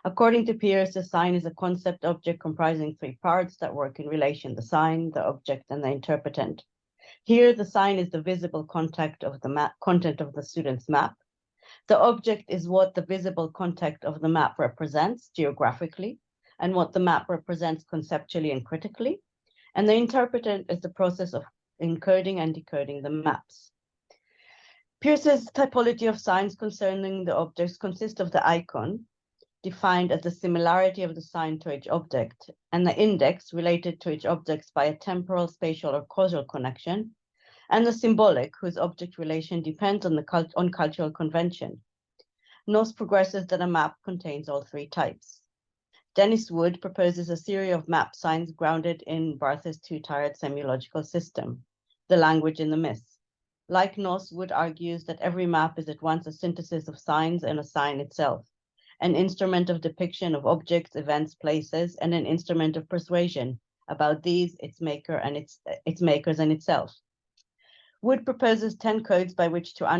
According to Peirce, the sign is a concept object comprising 3 parts that work in relation: the sign, the object, and the interpretant. Here, the sign is the visible content of the student's map. The object is what the visible content of the map represents geographically, and what the map represents conceptually and critically. And the interpretant is the process of encoding and decoding the maps. Peirce's typology of signs concerning the objects consists of the icon, defined as the similarity of the sign to each object, and the index related to each object by a temporal, spatial, or causal connection, and the symbolic, whose object relation depends on cultural convention. Noss progresses that a map contains all three types. Dennis Wood proposes a series of map signs grounded in Barthes' two-tiered semiological system, the language and the myth. Like Noss, Wood argues that every map is at once a synthesis of signs and a sign itself, an instrument of depiction of objects, events, places, and an instrument of persuasion about these, its maker and its makers and itself. Wood proposes 10 codes by which to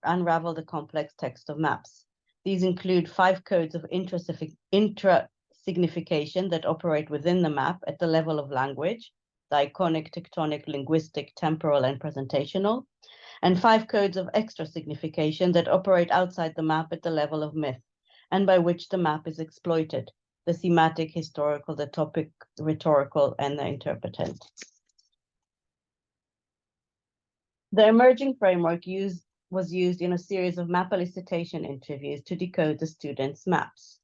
unravel the complex text of maps. These include 5 codes of intra-signification that operate within the map at the level of language, the iconic, tectonic, linguistic, temporal, and presentational, and 5 codes of extra-signification that operate outside the map at the level of myth, and by which the map is exploited, the thematic, historical, the topic, rhetorical, and the interpretant. The emerging framework was used in a series of map elicitation interviews to decode the students' maps.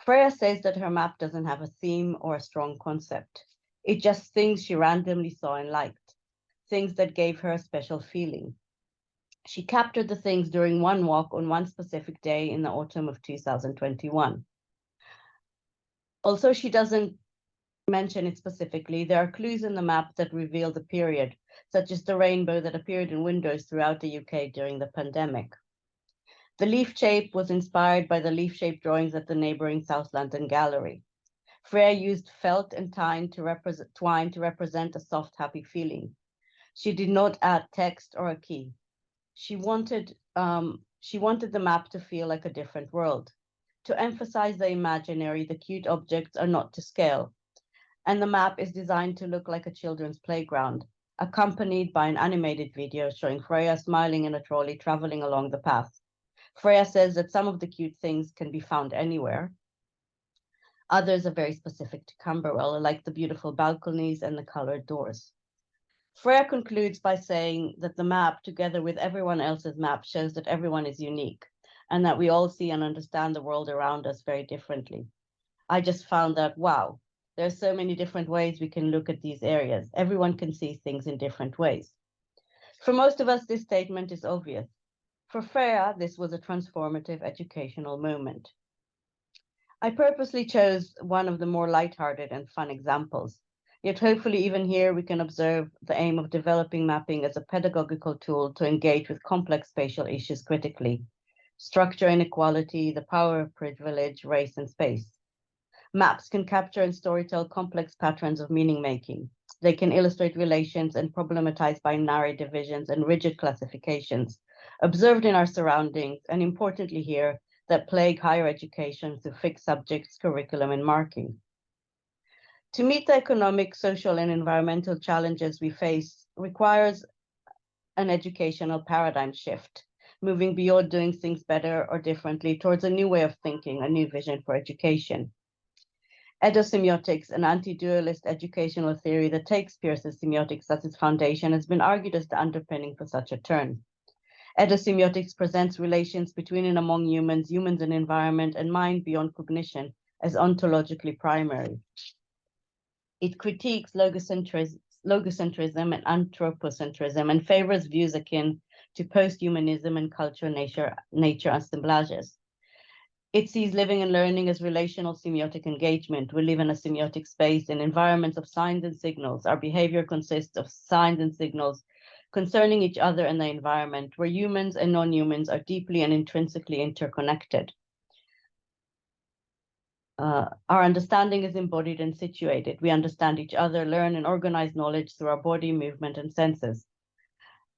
Freya says that her map doesn't have a theme or a strong concept. It's just things she randomly saw and liked, things that gave her a special feeling. She captured the things during one walk on one specific day in the autumn of 2021. Although she doesn't mention it specifically, there are clues in the map that reveal the period, such as the rainbow that appeared in windows throughout the UK during the pandemic. The leaf shape was inspired by the leaf-shaped drawings at the neighboring South London Gallery. Freya used felt and twine to represent a soft, happy feeling. She did not add text or a key. She wanted the map to feel like a different world. To emphasize the imaginary, the cute objects are not to scale, and the map is designed to look like a children's playground, accompanied by an animated video showing Freya smiling in a trolley traveling along the path. Freya says that some of the cute things can be found anywhere. Others are very specific to Camberwell, like the beautiful balconies and the colored doors. Freya concludes by saying that the map, together with everyone else's map, shows that everyone is unique and that we all see and understand the world around us very differently. I just found that, wow, there are so many different ways we can look at these areas. Everyone can see things in different ways. For most of us, this statement is obvious. For Freya, this was a transformative educational moment. I purposely chose one of the more lighthearted and fun examples. Yet hopefully even here we can observe the aim of developing mapping as a pedagogical tool to engage with complex spatial issues critically. Structure inequality, the power of privilege, race, and space. Maps can capture and storytell complex patterns of meaning making. They can illustrate relations and problematize binary divisions and rigid classifications observed in our surroundings, and importantly here, that plague higher education through fixed subjects, curriculum, and marking. To meet the economic, social, and environmental challenges we face requires an educational paradigm shift, moving beyond doing things better or differently towards a new way of thinking, a new vision for education. Edosemiotics, an anti-dualist educational theory that takes Pearson's semiotics as its foundation, has been argued as the underpinning for such a turn. Edosemiotics presents relations between and among humans, humans and environment, and mind beyond cognition as ontologically primary. It critiques logocentrism and anthropocentrism and favors views akin to post-humanism and culture, nature assemblages. It sees living and learning as relational semiotic engagement. We live in a semiotic space in environments of signs and signals. Our behavior consists of signs and signals concerning each other and the environment, where humans and non-humans are deeply and intrinsically interconnected. Our understanding is embodied and situated. We understand each other, learn and organize knowledge through our body, movement, and senses.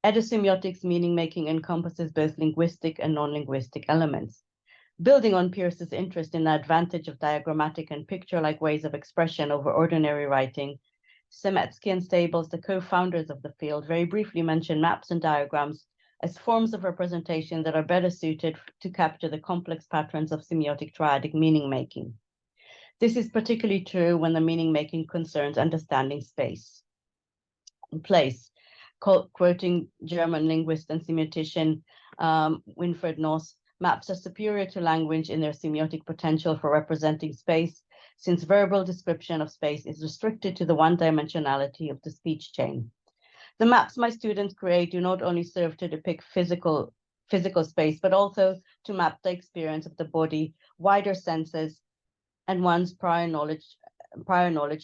Edosemiotics meaning-making encompasses both linguistic and non-linguistic elements. Building on Pearson's interest in the advantage of diagrammatic and picture-like ways of expression over ordinary writing, Semetsky and Stables, the co-founders of the field, very briefly mention maps and diagrams as forms of representation that are better suited to capture the complex patterns of semiotic triadic meaning-making. This is particularly true when the meaning-making concerns understanding space and place. Quoting German linguist and semiotician Winfried Noss, maps are superior to language in their semiotic potential for representing space, since verbal description of space is restricted to the one-dimensionality of the speech chain. The maps my students create do not only serve to depict physical space, but also to map the experience of the body, wider senses, and one's prior knowledge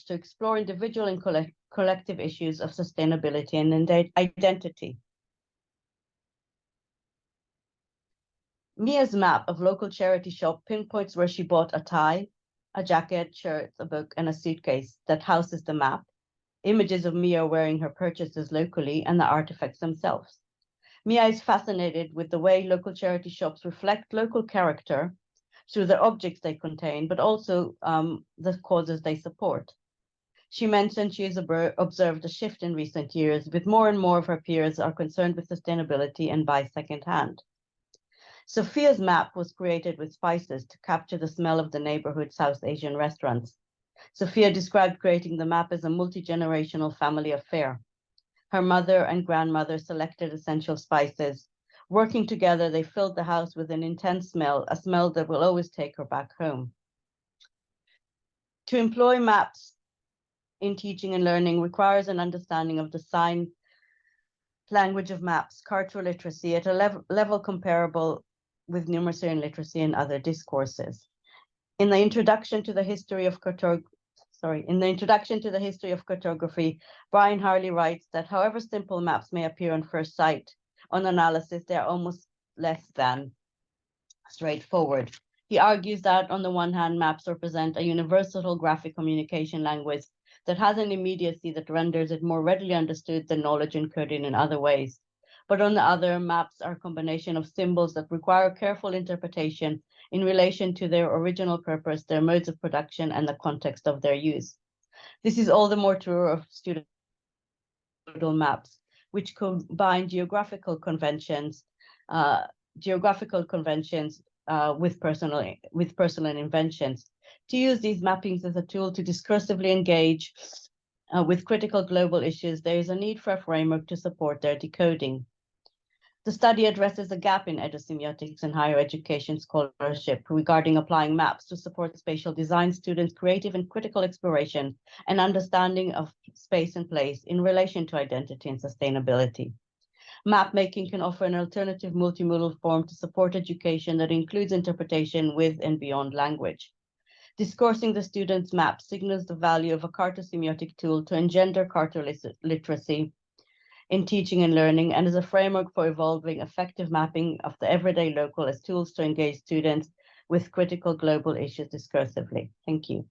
to explore individual and collective issues of sustainability and identity. Mia's map of local charity shop pinpoints where she bought a tie, a jacket, shirts, a book, and a suitcase that houses the map, images of Mia wearing her purchases locally, and the artifacts themselves. Mia is fascinated with the way local charity shops reflect local character through the objects they contain, but also the causes they support. She mentioned she has observed a shift in recent years, with more and more of her peers are concerned with sustainability and buy secondhand. Sophia's map was created with spices to capture the smell of the neighborhood South Asian restaurants. Sophia described creating the map as a multi-generational family affair. Her mother and grandmother selected essential spices. Working together, they filled the house with an intense smell, a smell that will always take her back home. To employ maps in teaching and learning requires an understanding of the sign language of maps, carto literacy at a level comparable with numeracy and literacy and other discourses. In the introduction to the history of cartography, Brian Harley writes that however simple maps may appear on first sight, on analysis, they are almost less than straightforward. He argues that on the one hand, maps represent a universal graphic communication language that has an immediacy that renders it more readily understood than knowledge encoded in other ways. But on the other, maps are a combination of symbols that require careful interpretation in relation to their original purpose, their modes of production, and the context of their use. This is all the more true of student maps, which combine geographical conventions with personal inventions. To use these mappings as a tool to discursively engage with critical global issues, there is a need for a framework to support their decoding. The study addresses a gap in edosemiotics and higher education scholarship regarding applying maps to support spatial design students' creative and critical exploration and understanding of space and place in relation to identity and sustainability. Map making can offer an alternative multimodal form to support education that includes interpretation with and beyond language. Discoursing the students' map signals the value of a cartosemiotic tool to engender carto literacy in teaching and learning, and as a framework for evolving effective mapping of the everyday local as tools to engage students with critical global issues discursively. Thank you.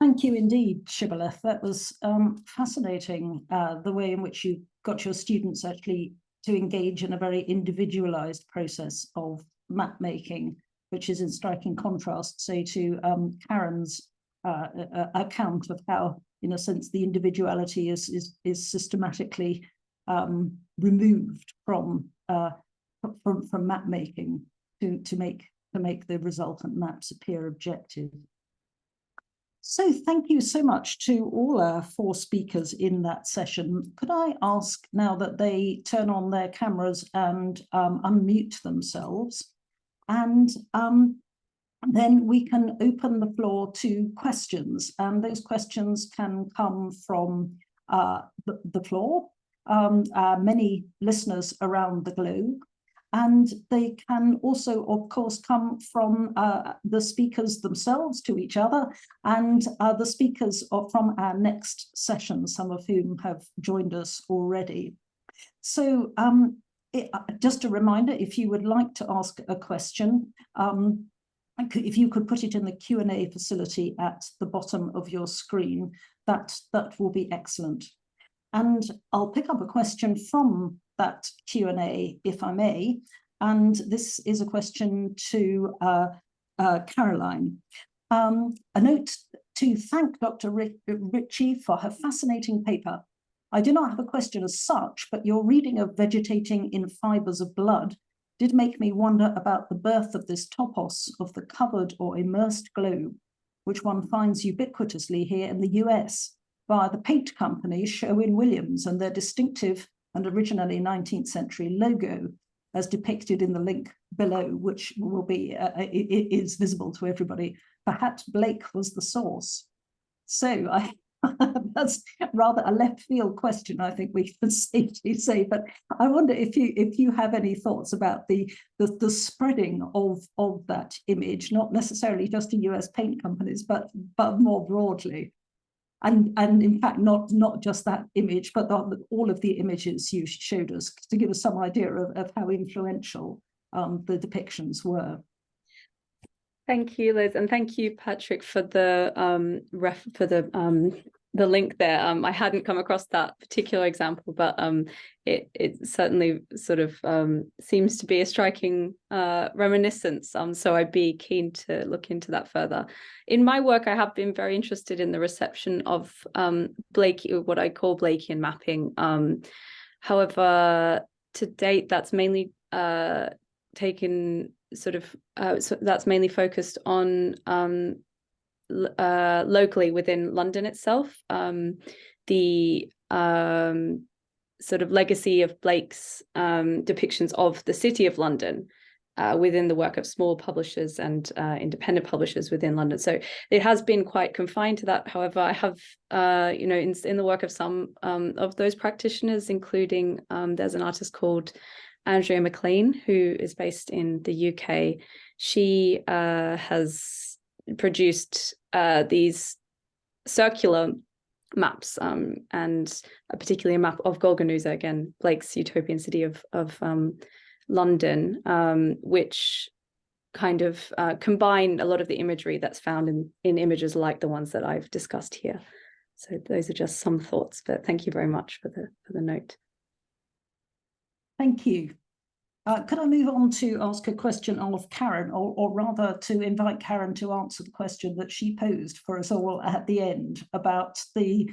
Thank you indeed, Shibboleth. That was fascinating, the way in which you got your students actually to engage in a very individualized process of map making, which is in striking contrast, say, to Karen's account of how, in a sense, the individuality is systematically removed from map making to make the resultant maps appear objective. So thank you so much to all our 4 speakers in that session. Could I ask now that they turn on their cameras and unmute themselves, and then we can open the floor to questions, and those questions can come from the floor, many listeners around the globe, and they can also, of course, come from the speakers themselves to each other, and the speakers from our next session, some of whom have joined us already. So just a reminder, if you would like to ask a question, if you could put it in the Q&A facility at the bottom of your screen, that will be excellent. And I'll pick up a question from that Q&A, if I may. And this is a question to Caroline. A note to thank Dr. Ritchie for her fascinating paper. I do not have a question as such, but your reading of vegetating in fibers of blood did make me wonder about the birth of this topos of the covered or immersed globe, which one finds ubiquitously here in the US, by the paint company Sherwin-Williams and their distinctive and originally 19th century logo, as depicted in the link below, which will be is visible to everybody. Perhaps Blake was the source. So that's rather a left field question, I think we can safely say. But I wonder if you have any thoughts about the spreading of that image, not necessarily just to US paint companies, but more broadly. And in fact, not just that image, but all of the images you showed us, to give us some idea of how influential the depictions were. Thank you, Liz, and thank you, Patrick, for the link there. I hadn't come across that particular example, but it certainly sort of seems to be a striking reminiscence. So I'd be keen to look into that further. In my work, I have been very interested in the reception of what I call Blakean mapping. However, to date, that's mainly taken sort of so that's mainly focused on locally within London itself. The sort of legacy of Blake's depictions of the city of London within the work of small publishers and independent publishers within London. So it has been quite confined to that. However, I have, in the work of some of those practitioners, including there's an artist called Andrea McLean, who is based in the UK. She has produced these circular maps, and particularly a map of Golgonooza, again, Blake's utopian city of London, which kind of combine a lot of the imagery that's found in images like the ones that I've discussed here. So those are just some thoughts, but thank you very much for the note. Thank you. Could I move on to ask a question of Karen, or rather to invite Karen to answer the question that she posed for us all at the end about the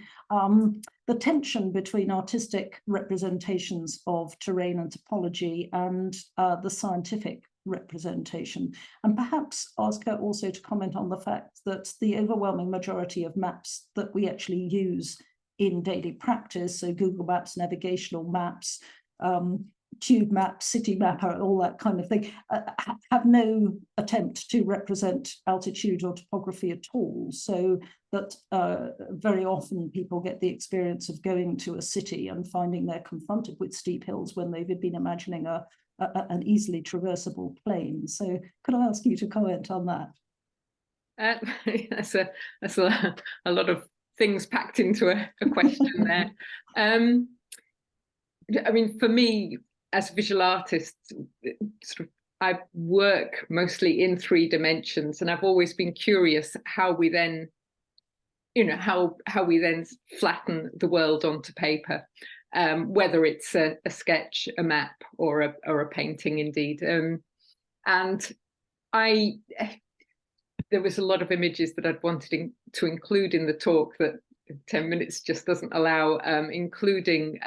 tension between artistic representations of terrain and topology and the scientific representation, and perhaps ask her also to comment on the fact that the overwhelming majority of maps that we actually use in daily practice, so Google Maps, navigational maps, tube map, city mapper, all that kind of thing, have no attempt to represent altitude or topography at all. So that very often people get the experience of going to a city and finding they're confronted with steep hills when they've been imagining an easily traversable plain. So could I ask you to comment on that? That's a lot of things packed into a question there. I mean, for me, as a visual artist, I work mostly in 3 dimensions, and I've always been curious how we then, how we then flatten the world onto paper, whether it's a sketch, a map, or a painting, indeed. And there was a lot of images that I'd wanted to include in the talk that 10 minutes just doesn't allow, including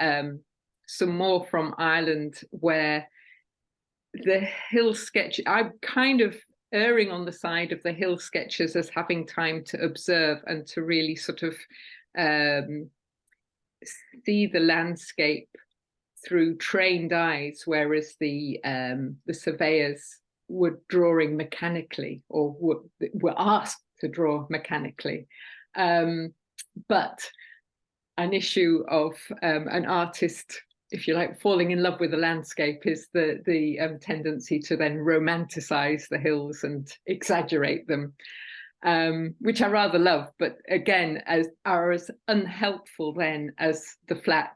some more from Ireland, where the hill sketch, I'm kind of erring on the side of the hill sketches as having time to observe and to really sort of see the landscape through trained eyes, whereas the surveyors were drawing mechanically, or were asked to draw mechanically. But an issue of an artist, if you like, falling in love with the landscape is the tendency to then romanticize the hills and exaggerate them, which I rather love, but again, are as unhelpful then as the flat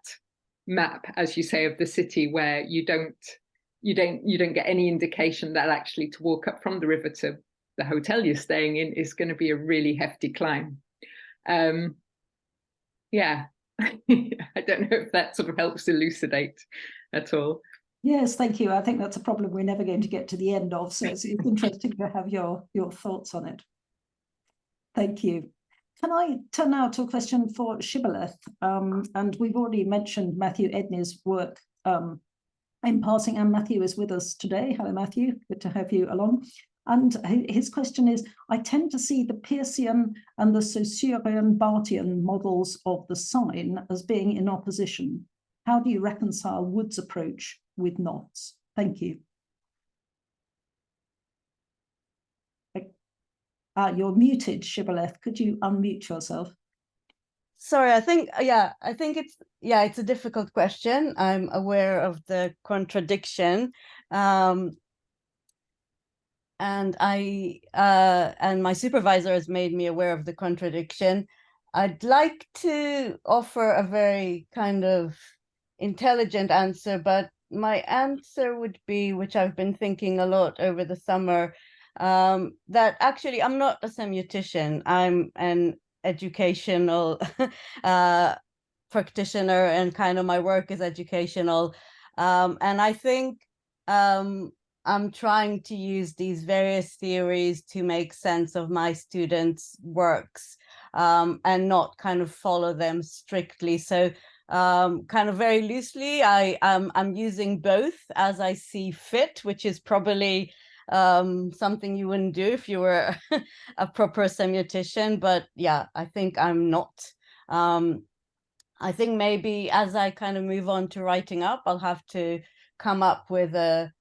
map, as you say, of the city, where you don't get any indication that actually to walk up from the river to the hotel you're staying in is going to be a really hefty climb. Yeah. I don't know if that sort of helps elucidate at all. Yes, thank you. I think that's a problem we're never going to get to the end of, so it's interesting to have your thoughts on it. Thank you. Can I turn now to a question for Shibboleth? And we've already mentioned Matthew Edney's work in passing, and Matthew is with us today. Hello, Matthew. Good to have you along. And his question is, I tend to see the Pearson and the Saussurian-Barthian models of the sign as being in opposition. How do you reconcile Wood's approach with Knott's? Thank you. You're muted, Shibboleth. Could you unmute yourself? Sorry, I think it's a difficult question. I'm aware of the contradiction. And my supervisor has made me aware of the contradiction. I'd like to offer a very kind of intelligent answer, but my answer would be, which I've been thinking a lot over the summer, that actually I'm not a semiotician. I'm an educational practitioner, and kind of my work is educational. And I think I'm trying to use these various theories to make sense of my students' works, and not kind of follow them strictly. So kind of very loosely, I'm using both as I see fit, which is probably something you wouldn't do if you were a proper semiotician. But yeah, I think I'm not. I think maybe as I kind of move on to writing up, I'll have to come up with a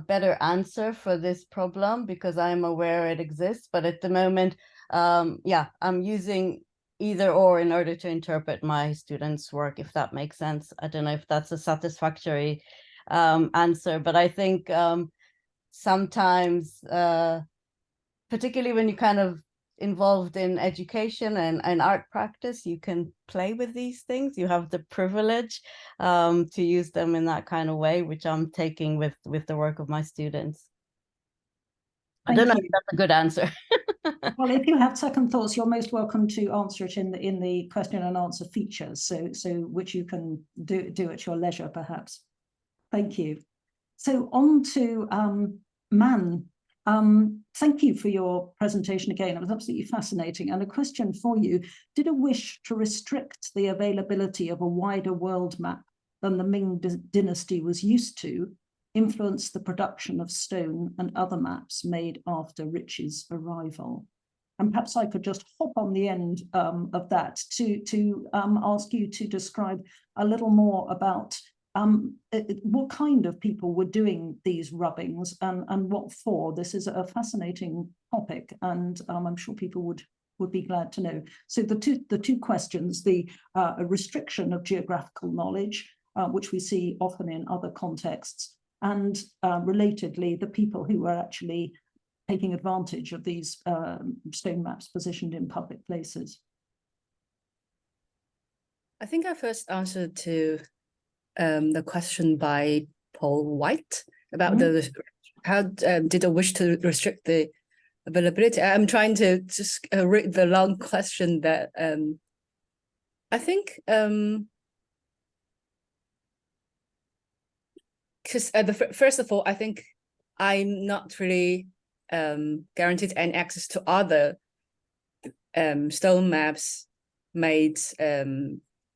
better answer for this problem, because I'm aware it exists. But at the moment, yeah, I'm using either or in order to interpret my students' work, if that makes sense. I don't know if that's a satisfactory answer, but I think sometimes, particularly when you kind of involved in education and art practice, you can play with these things. You have the privilege to use them in that kind of way, which I'm taking with the work of my students. I don't know if that's a good answer. Well, if you have second thoughts, you're most welcome to answer it in the question and answer features, so which you can do at your leisure, perhaps. Thank you. So on to Man. Thank you for your presentation again. It was absolutely fascinating. And a question for you: did a wish to restrict the availability of a wider world map than the Ming dynasty was used to influence the production of stone and other maps made after Ritchie's arrival? And perhaps I could just hop on the end of that to ask you to describe a little more about what kind of people were doing these rubbings and what for. This is a fascinating topic, and I'm sure people would be glad to know. So the two questions: the a restriction of geographical knowledge, which we see often in other contexts, and relatedly, the people who were actually taking advantage of these stone maps positioned in public places. I think I first answered to the question by Paul White about the how did a wish to restrict the availability. I'm trying to just read the long question that I think because first of all, I think I'm not really guaranteed any access to other stone maps made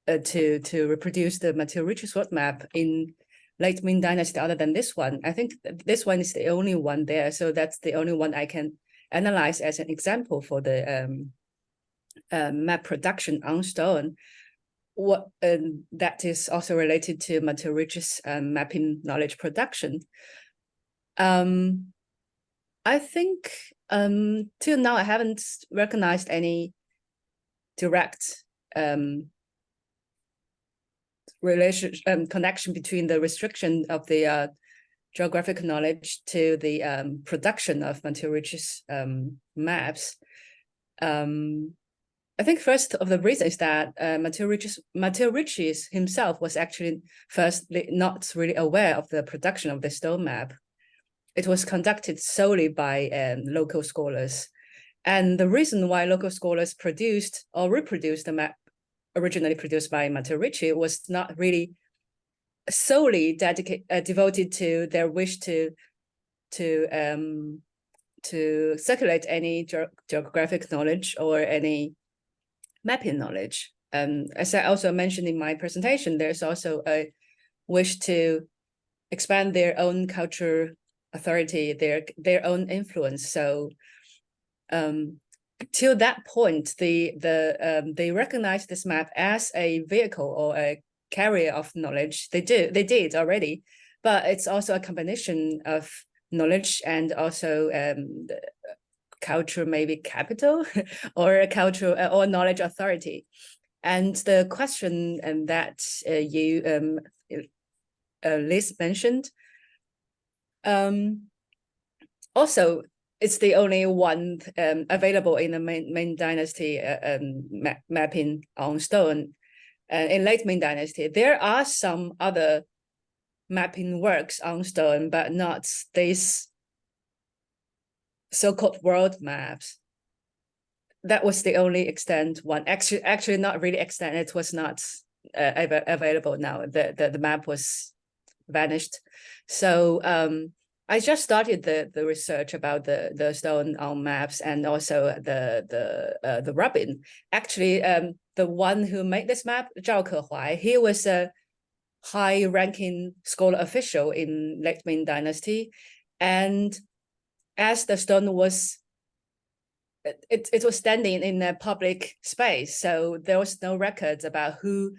to reproduce the Macaluso sword map in late Ming Dynasty other than this one. I think this one is the only one there, so that's the only one I can analyze as an example for the map production on stone. What that is also related to Macaluso's mapping knowledge production. I think till now I haven't recognized any direct connection between the restriction of the geographic knowledge to the production of Macaluso's maps. I think first of the reason is that Macaluso himself was actually firstly not really aware of the production of the stone map. It was conducted solely by local scholars. And the reason why local scholars produced or reproduced the map originally produced by Macaluso was not really solely devoted to their wish to circulate any geographic knowledge or any mapping knowledge. As I also mentioned in my presentation, there's also a wish to expand their own culture authority, their own influence. So till that point, they recognized this map as a vehicle or a carrier of knowledge. They did already, but it's also a combination of knowledge and also cultural, maybe capital, or a cultural or knowledge authority. And the question that you Liz mentioned, also it's the only one available in the Ming Dynasty mapping on stone. In late Ming Dynasty, there are some other mapping works on stone, but not these so-called world maps. That was the only extant one. Actually, not really extant. It was not available now. The map was vanished. So I just started the research about the stone on maps and also the rubbing. Actually, the one who made this map, Zhao Kehuai, he was a high-ranking scholar official in late Ming Dynasty, and as the stone was, it was standing in a public space, so there was no records about who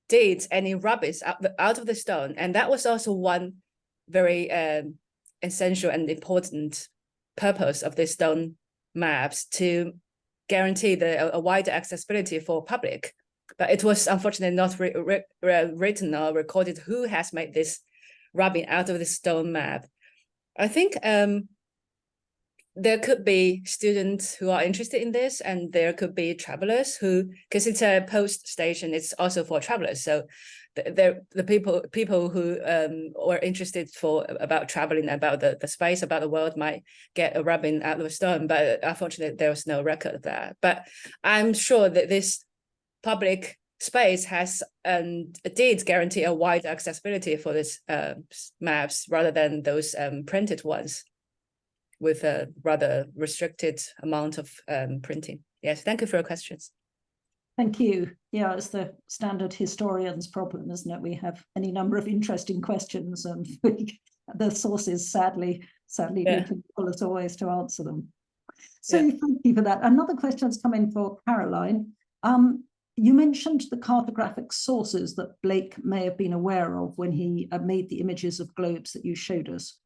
did any rubbish out of the stone, and that was also one very essential and important purpose of the stone maps, to guarantee a wider accessibility for public. But it was unfortunately not written or recorded who has made this rubbing out of the stone map. I think there could be students who are interested in this, and there could be travelers who, because it's a post station, it's also for travelers. So the people who were interested about traveling, about the space, about the world, might get a rubbing out of a stone, but unfortunately there was no record of that. But I'm sure that this public space has did guarantee a wide accessibility for these maps, rather than those printed ones with a rather restricted amount of printing. Yes, thank you for your questions. Thank you. Yeah, it's the standard historian's problem, isn't it? We have any number of interesting questions, and the sources sadly looking for us always to answer them. So thank you for that. Another question's come in for Caroline. You mentioned the cartographic sources that Blake may have been aware of when he made the images of globes that you showed us.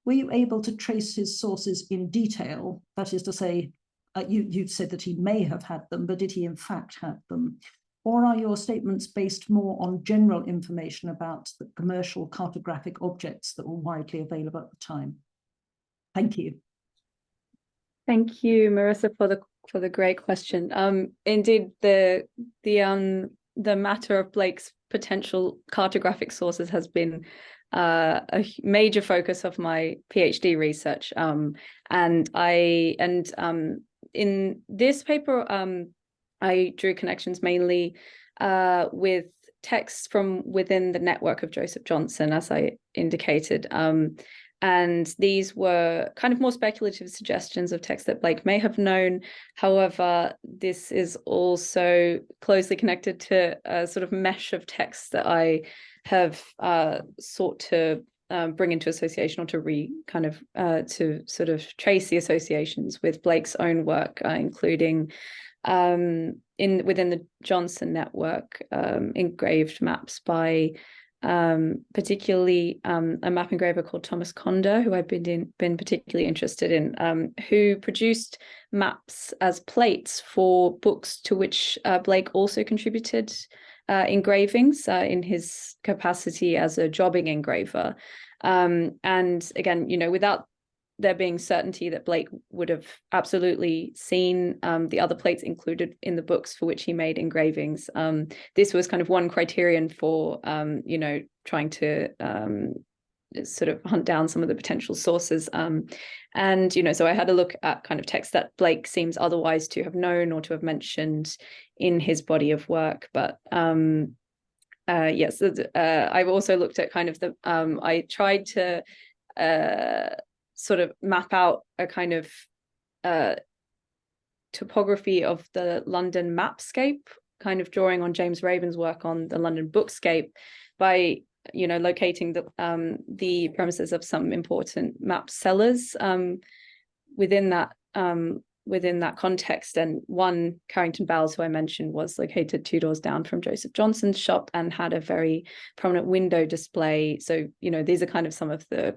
Were you able to trace his sources in detail? That is to say, you said that he may have had them, but did he in fact have them? Or are your statements based more on general information about the commercial cartographic objects that were widely available at the time? Thank you. Thank you, Marissa, for the great question. Indeed, the matter of Blake's potential cartographic sources has been a major focus of my PhD research. In this paper, I drew connections mainly with texts from within the network of Joseph Johnson, as I indicated. And these were kind of more speculative suggestions of texts that Blake may have known. However, this is also closely connected to a sort of mesh of texts that I have sought to bring into association, or to sort of trace the associations with Blake's own work, including within the Johnson network, engraved maps by particularly a map engraver called Thomas Conder, who I've been particularly interested in, who produced maps as plates for books to which Blake also contributed engravings in his capacity as a jobbing engraver. And again, without there being certainty that Blake would have absolutely seen the other plates included in the books for which he made engravings, this was kind of one criterion for, trying to sort of hunt down some of the potential sources. And, so I had a look at kind of texts that Blake seems otherwise to have known or to have mentioned in his body of work. But yes, I've also looked at kind of I tried to sort of map out a kind of topography of the London mapscape, kind of drawing on James Raven's work on the London bookscape, by locating the premises of some important map sellers within that context. And one, Carrington Bowles, who I mentioned, was located 2 doors down from Joseph Johnson's shop and had a very prominent window display. So, these are kind of some of the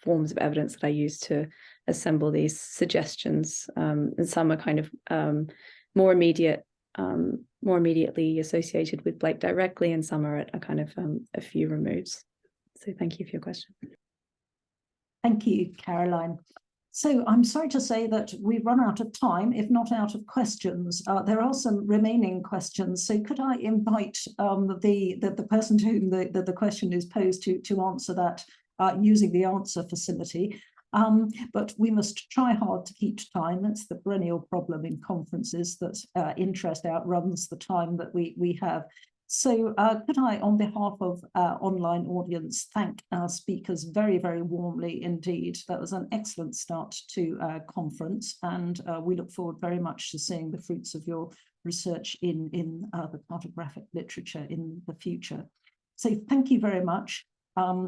forms of evidence that I use to assemble these suggestions. And some are kind of more immediately associated with Blake directly, and some are at a kind of a few removes. So thank you for your question. Thank you, Caroline. So I'm sorry to say that we've run out of time, if not out of questions. There are some remaining questions. So could I invite the person to whom the question is posed to answer that using the answer facility? But we must try hard to keep to time. That's the perennial problem in conferences, that interest outruns the time that we have. So could I, on behalf of our online audience, thank our speakers very, very warmly indeed. That was an excellent start to our conference, and we look forward very much to seeing the fruits of your research in the cartographic literature in the future. So thank you very much.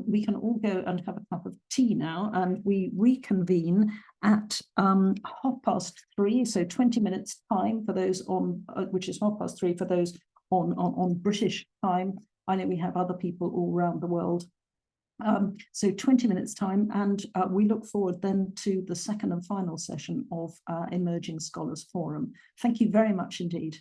We can all go and have a cup of tea now, and we reconvene at 3:30, so 20 minutes time for those on, which is 3:30 for those on British time. I know we have other people all around the world. So 20 minutes time, and we look forward then to the second and final session of our Emerging Scholars Forum. Thank you very much indeed.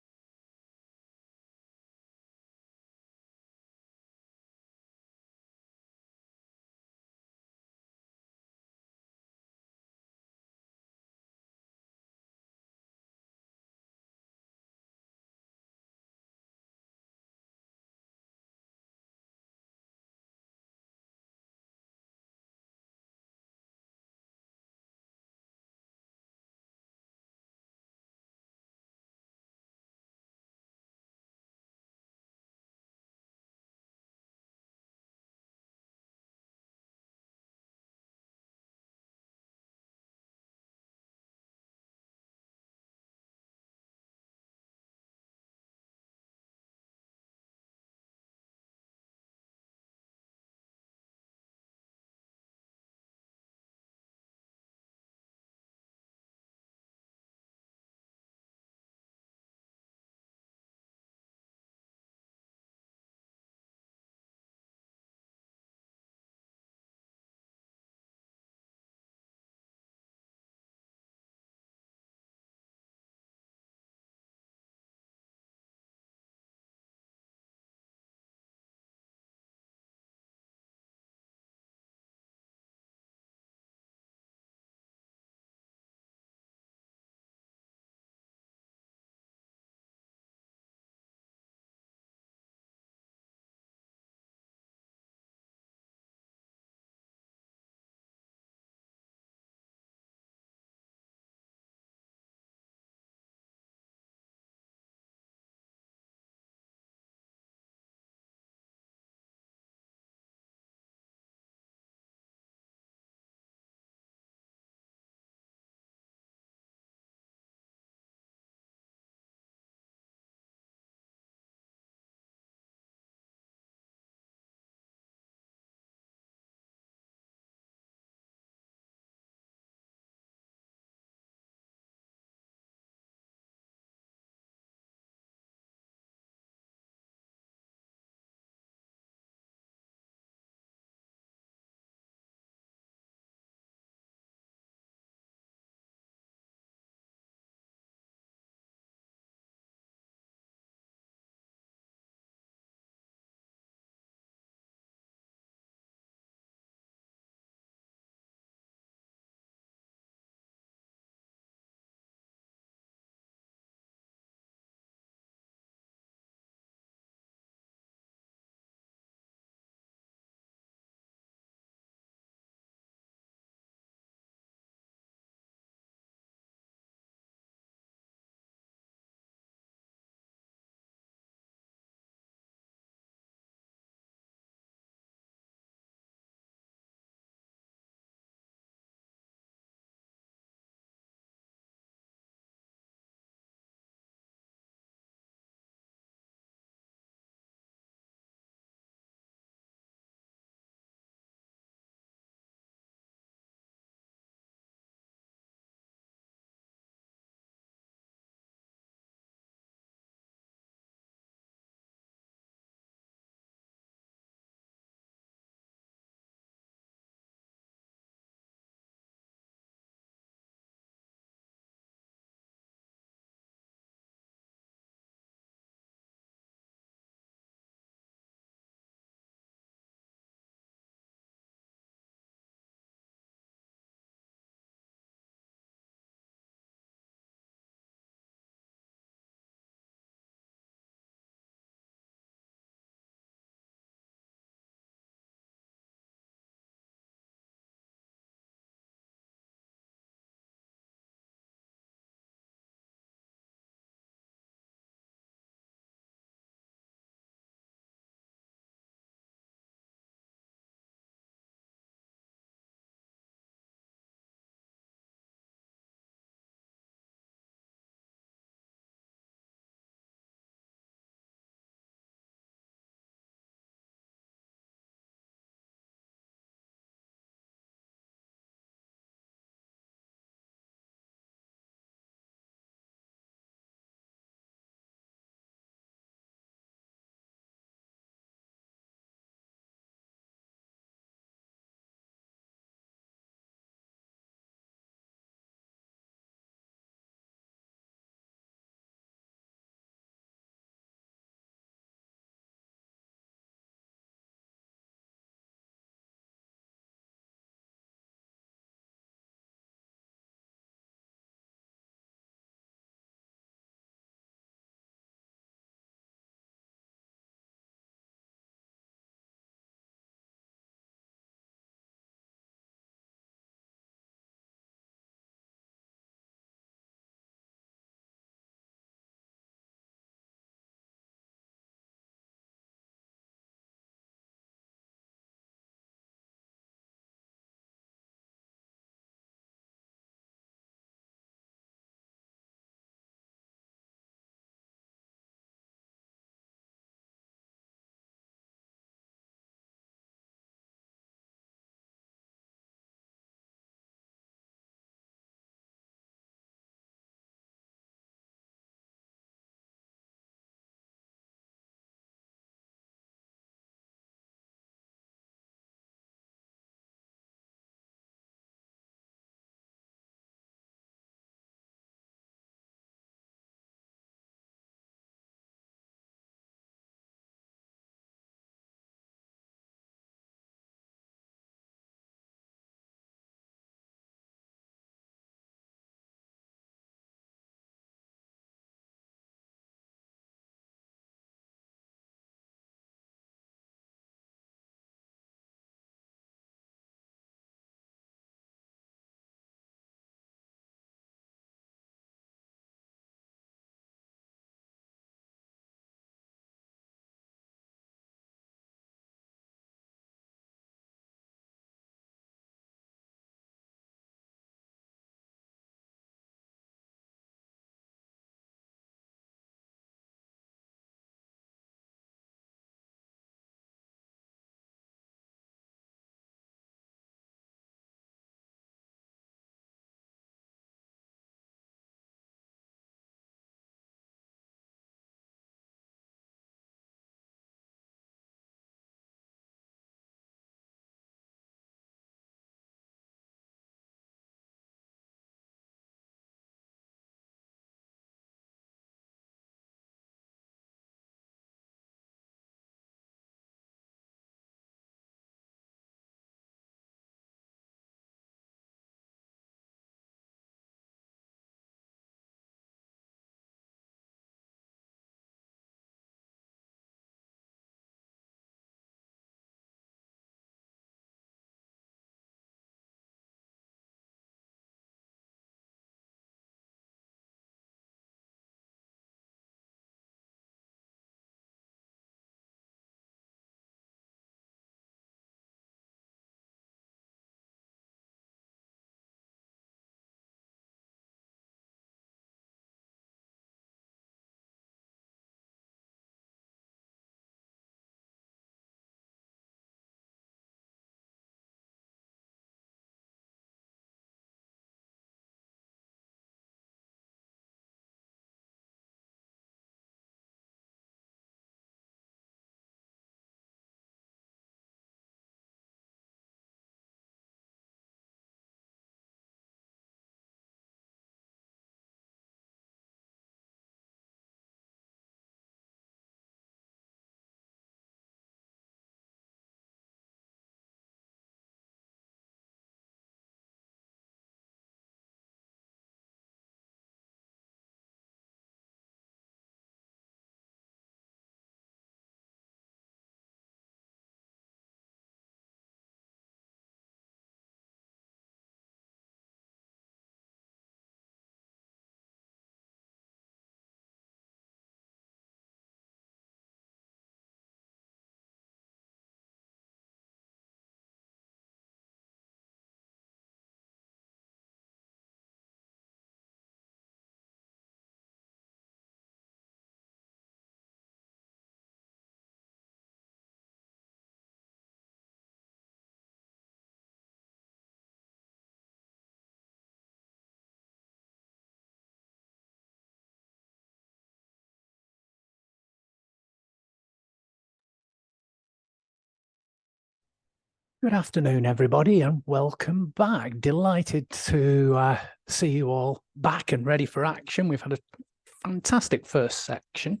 Good afternoon, everybody, and welcome back. Delighted to see you all back and ready for action. We've had a fantastic first section.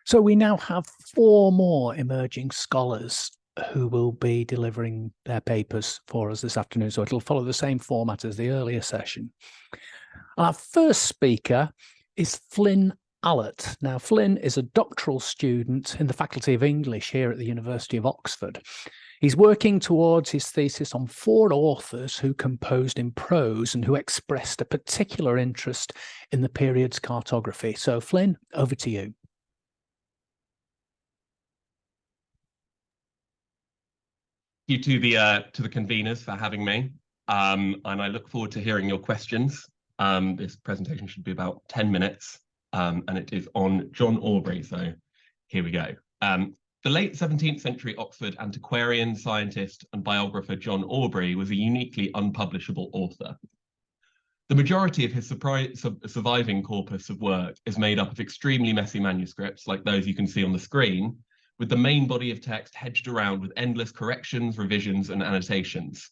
So we now have 4 more emerging scholars who will be delivering their papers for us this afternoon. So it'll follow the same format as the earlier session. Our first speaker is Flynn Allott. Now, Flynn is a doctoral student in the Faculty of English here at the University of Oxford. He's working towards his thesis on 4 authors who composed in prose and who expressed a particular interest in the period's cartography. So, Flynn, over to you. Thank you to the conveners for having me, and I look forward to hearing your questions. This presentation should be about 10 minutes, and it is on John Aubrey. So here we go. The late 17th century Oxford antiquarian, scientist, and biographer John Aubrey was a uniquely unpublishable author. The majority of his surviving corpus of work is made up of extremely messy manuscripts like those you can see on the screen, with the main body of text hedged around with endless corrections, revisions, and annotations.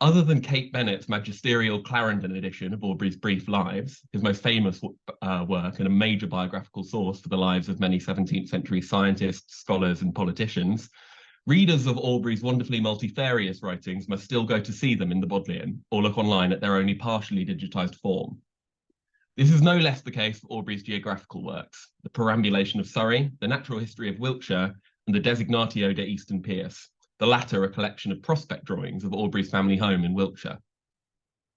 Other than Kate Bennett's magisterial Clarendon edition of Aubrey's brief lives, his most famous work and a major biographical source for the lives of many 17th century scientists, scholars, and politicians, readers of Aubrey's wonderfully multifarious writings must still go to see them in the Bodleian or look online at their only partially digitized form. This is no less the case for Aubrey's geographical works, the Perambulation of Surrey, the Natural History of Wiltshire, and the Designatio de Easton Pierce, the latter a collection of prospect drawings of Aubrey's family home in Wiltshire.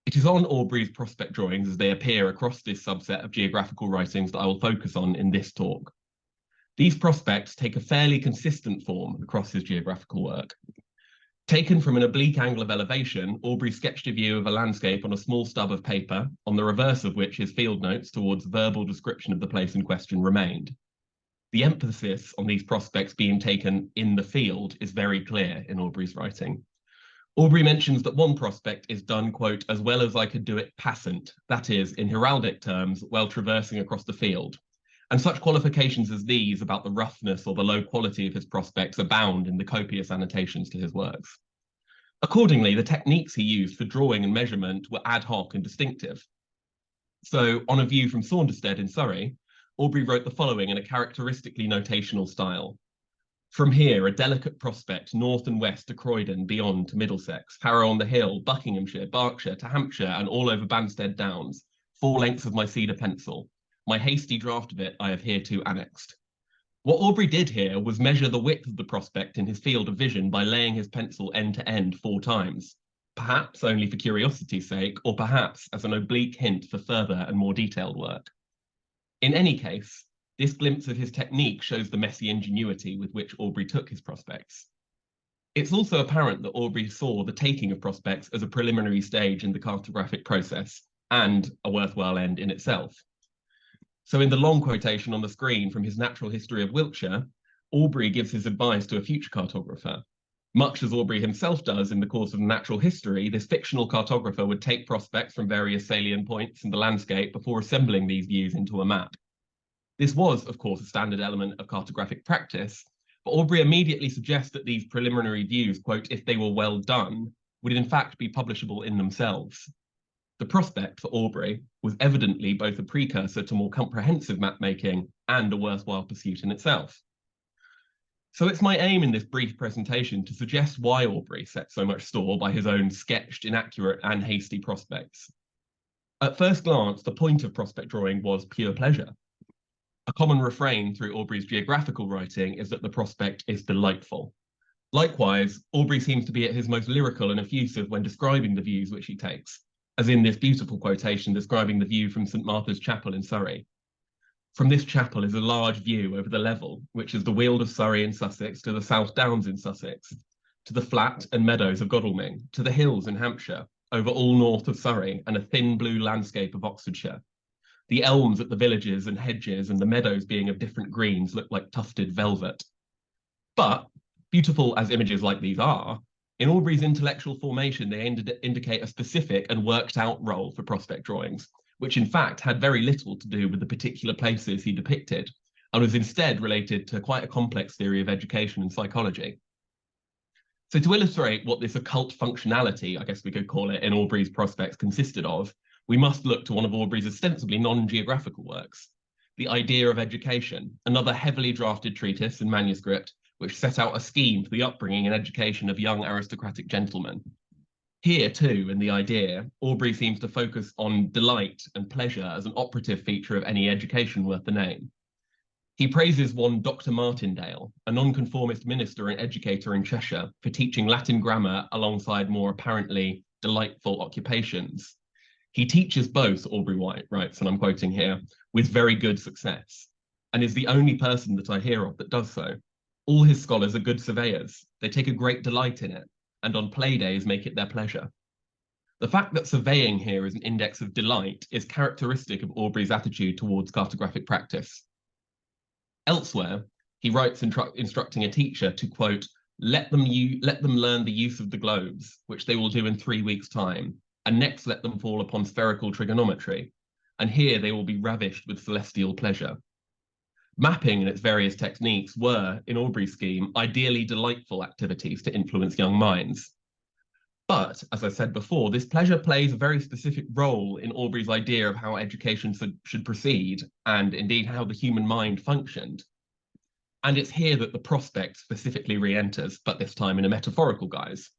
It is on Aubrey's prospect drawings as they appear across this subset of geographical writings that I will focus on in this talk. These prospects take a fairly consistent form across his geographical work. Taken from an oblique angle of elevation, Aubrey sketched a view of a landscape on a small stub of paper, on the reverse of which his field notes towards verbal description of the place in question remained. The emphasis on these prospects being taken in the field is very clear in Aubrey's writing. Aubrey mentions that one prospect is done, quote, as well as I could do it passant, that is, in heraldic terms, while traversing across the field. And such qualifications as these about the roughness or the low quality of his prospects abound in the copious annotations to his works. Accordingly, the techniques he used for drawing and measurement were ad hoc and distinctive. So, on a view from Saunderstead in Surrey, Aubrey wrote the following in a characteristically notational style. From here, a delicate prospect north and west to Croydon, beyond to Middlesex, Harrow on the Hill, Buckinghamshire, Berkshire to Hampshire, and all over Banstead Downs, 4 lengths of my cedar pencil. My hasty draft of it I have hereto annexed. What Aubrey did here was measure the width of the prospect in his field of vision by laying his pencil end to end 4 times, perhaps only for curiosity's sake, or perhaps as an oblique hint for further and more detailed work. In any case, this glimpse of his technique shows the messy ingenuity with which Aubrey took his prospects. It's also apparent that Aubrey saw the taking of prospects as a preliminary stage in the cartographic process and a worthwhile end in itself. So in the long quotation on the screen from his Natural History of Wiltshire, Aubrey gives his advice to a future cartographer. Much as Aubrey himself does in the course of natural history, this fictional cartographer would take prospects from various salient points in the landscape before assembling these views into a map. This was, of course, a standard element of cartographic practice, but Aubrey immediately suggests that these preliminary views, quote, if they were well done, would in fact be publishable in themselves. The prospect for Aubrey was evidently both a precursor to more comprehensive map-making and a worthwhile pursuit in itself. So it's my aim in this brief presentation to suggest why Aubrey set so much store by his own sketched, inaccurate, and hasty prospects. At first glance, the point of prospect drawing was pure pleasure. A common refrain through Aubrey's geographical writing is that the prospect is delightful. Likewise, Aubrey seems to be at his most lyrical and effusive when describing the views which he takes, as in this beautiful quotation describing the view from St. Martha's Chapel in Surrey. From this chapel is a large view over the level, which is the Weald of Surrey in Sussex to the South Downs in Sussex, to the flat and meadows of Godalming, to the hills in Hampshire, over all north of Surrey and a thin blue landscape of Oxfordshire. The elms at the villages and hedges and the meadows being of different greens look like tufted velvet. But, beautiful as images like these are, in Aubrey's intellectual formation, they indicate a specific and worked out role for prospect drawings, which in fact had very little to do with the particular places he depicted, and was instead related to quite a complex theory of education and psychology. So to illustrate what this occult functionality, I guess we could call it, in Aubrey's prospects consisted of, we must look to one of Aubrey's ostensibly non-geographical works, The Idea of Education, another heavily drafted treatise in manuscript, which set out a scheme for the upbringing and education of young aristocratic gentlemen. Here, too, in The Idea, Aubrey seems to focus on delight and pleasure as an operative feature of any education worth the name. He praises one Dr. Martindale, a nonconformist minister and educator in Cheshire, for teaching Latin grammar alongside more apparently delightful occupations. He teaches both, Aubrey writes, and I'm quoting here, with very good success, and is the only person that I hear of that does so. All his scholars are good surveyors. They take a great delight in it, and on play days make it their pleasure. The fact that surveying here is an index of delight is characteristic of Aubrey's attitude towards cartographic practice. Elsewhere, he writes instructing a teacher to, quote, let them learn the use of the globes, which they will do in 3 weeks' time, and next let them fall upon spherical trigonometry, and here they will be ravished with celestial pleasure. Mapping and its various techniques were, in Aubrey's scheme, ideally delightful activities to influence young minds. But, as I said before, this pleasure plays a very specific role in Aubrey's idea of how education should proceed, and indeed how the human mind functioned. And it's here that the prospect specifically re-enters, but this time in a metaphorical guise.